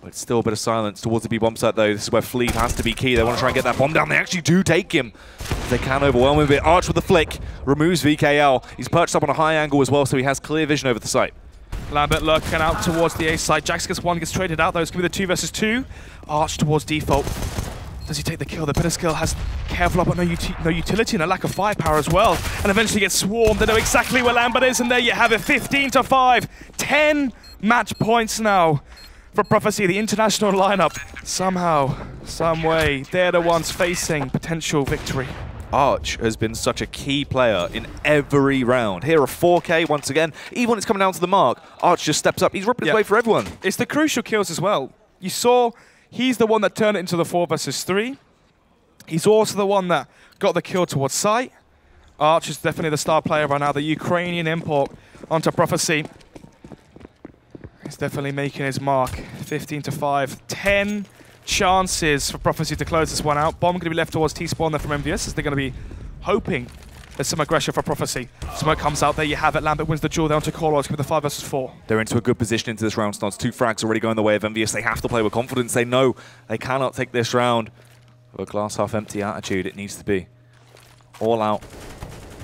but it's still a bit of silence towards the B bomb site though. This is where Fleet has to be key. They want to try and get that bomb down. They actually do take him. They can overwhelm him a bit. Arch with the flick removes VKL. He's perched up on a high angle as well, so he has clear vision over the site.
Lambert lurking out towards the A side. Jax gets 1, gets traded out though. It's going to be the 2 versus 2. Arch towards default. Does he take the kill? The better skill has Kevlar, but no utility and a lack of firepower as well. And eventually gets swarmed. They know exactly where Lambert is, and there you have it. 15-5. 10 match points now for Prophecy, the international lineup. Somehow, some way, they're the ones facing potential victory.
Arch has been such a key player in every round. Here, a 4K once again. Even when it's coming down to the mark, Arch just steps up. He's ripping his way for everyone.
It's the crucial kills as well. You saw he's the one that turned it into the 4 versus 3. He's also the one that got the kill towards site. Arch is definitely the star player right now, the Ukrainian import onto Prophecy. He's definitely making his mark. 15-5. 10 chances for Prophecy to close this one out. Bomb going to be left towards T-Spawn there from Envyus, as they're going to be hoping there's some aggression for Prophecy. Smoke comes out, there you have it. Lambert wins the duel down to Kolor. It's going to be the 5 versus 4.
They're into a good position into this round. Snods 2 frags already going the way of Envyus. They have to play with confidence. They know they cannot take this round with a glass half empty attitude. It needs to be all out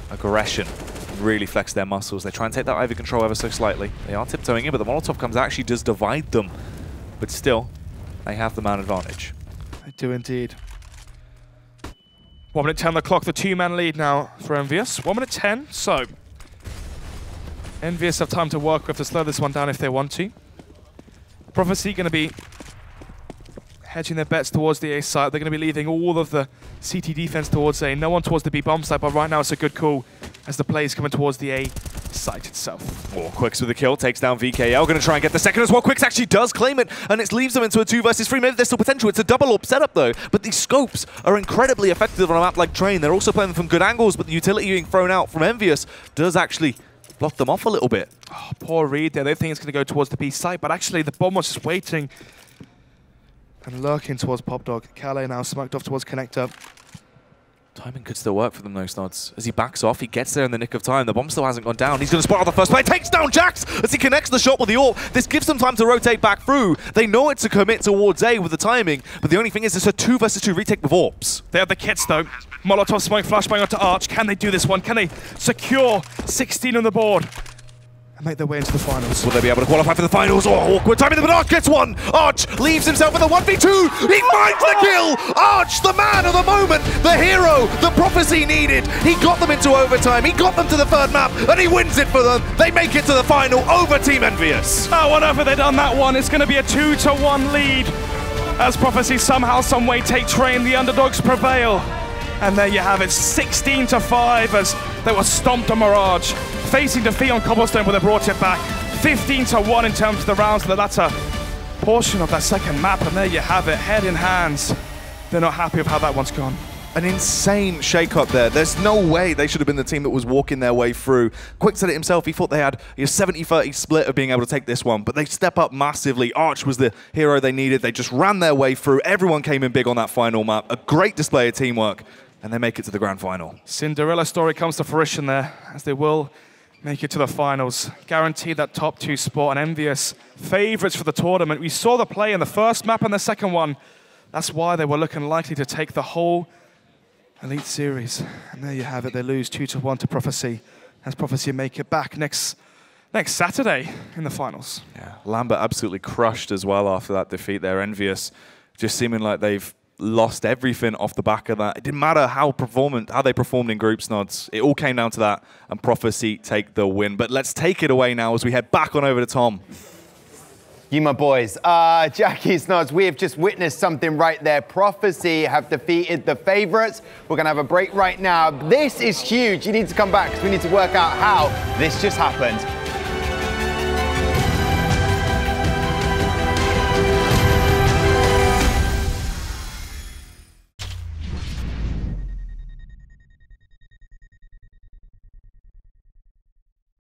aggression. Really flex their muscles. They try and take that Ivy control ever so slightly. They are tiptoeing in, but the Molotov comes out, actually does divide them. But still, they have the man advantage.
They do indeed. 1 minute 10 on the clock, the 2-man lead now for Envyus. 1 minute 10, so Envyus have time to work with to slow this one down if they want to. Prophecy going to be hedging their bets towards the A site. They're going to be leaving all of the CT defense towards A. No one towards the B bomb site, but right now it's a good call as the play is coming towards the A site itself.
Oh, Quicks with the kill, takes down VKL. Going to try and get the second as well. Quicks actually does claim it, and it leaves them into a 2 versus 3. Maybe there's still potential. It's a double AWP setup though, but these scopes are incredibly effective on a map like Train. They're also playing from good angles, but the utility being thrown out from Envyus does actually block them off a little bit.
Oh, poor read there. They think it's going to go towards the B site, but actually the bomb was just waiting and lurking towards Pop Dog. Kale now smoked off towards Connector.
Timing could still work for them, though, Snods. As he backs off, he gets there in the nick of time. The bomb still hasn't gone down. He's going to spot out the first play. Takes down Jax as he connects the shot with the AWP. This gives them time to rotate back through. They know it's a commit towards A with the timing, but the only thing is it's a 2 versus 2 retake with AWPs.
They have the kits, though. Molotov smoke flashbang onto Arch. Can they do this one? Can they secure 16 on the board and make their way into the finals?
Will they be able to qualify for the finals? Oh, awkward timing, but Arch gets one! Arch leaves himself with a 1v2! He finds the kill! Arch, the man of the moment, the hero, the Prophecy needed! He got them into overtime, he got them to the 3rd map, and he wins it for them! They make it to the final over Team Envyus!
Oh, whatever they've done that one, it's going to be a 2-1 lead as Prophecy somehow, someway take Train. The underdogs prevail. And there you have it, 16-5 as they were stomped on Mirage. Facing defeat on Cobblestone, but they brought it back. 15-1 in terms of the rounds to the latter portion of that second map. And there you have it, head in hands. They're not happy with how that one's gone.
an insane shake-up there. There's no way they should have been the team that was walking their way through. Quick said it himself, he thought they had a 70-30 split of being able to take this one, but they step up massively. Arch was the hero they needed. They just ran their way through. Everyone came in big on that final map. A great display of teamwork, and they make it to the grand final.
Cinderella story comes to fruition there, as they will make it to the finals. Guaranteed that top 2 spot, and Envyus favorites for the tournament. We saw the play in the first map and the second one. That's why they were looking likely to take the whole Elite Series. And there you have it. They lose 2-1 to Prophecy, as Prophecy make it back next Saturday in the finals.
Yeah, Lambert absolutely crushed as well after that defeat there. Envyus just seeming like they've lost everything off the back of that. It didn't matter how they performed in group snods. It all came down to that, and Prophecy take the win. But let's take it away now as we head back on over to Tom.
You, my boys. Jackie Snods, we have just witnessed something right there. Prophecy have defeated the favorites. We're going to have a break right now. This is huge. You need to come back because we need to work out how this just happened.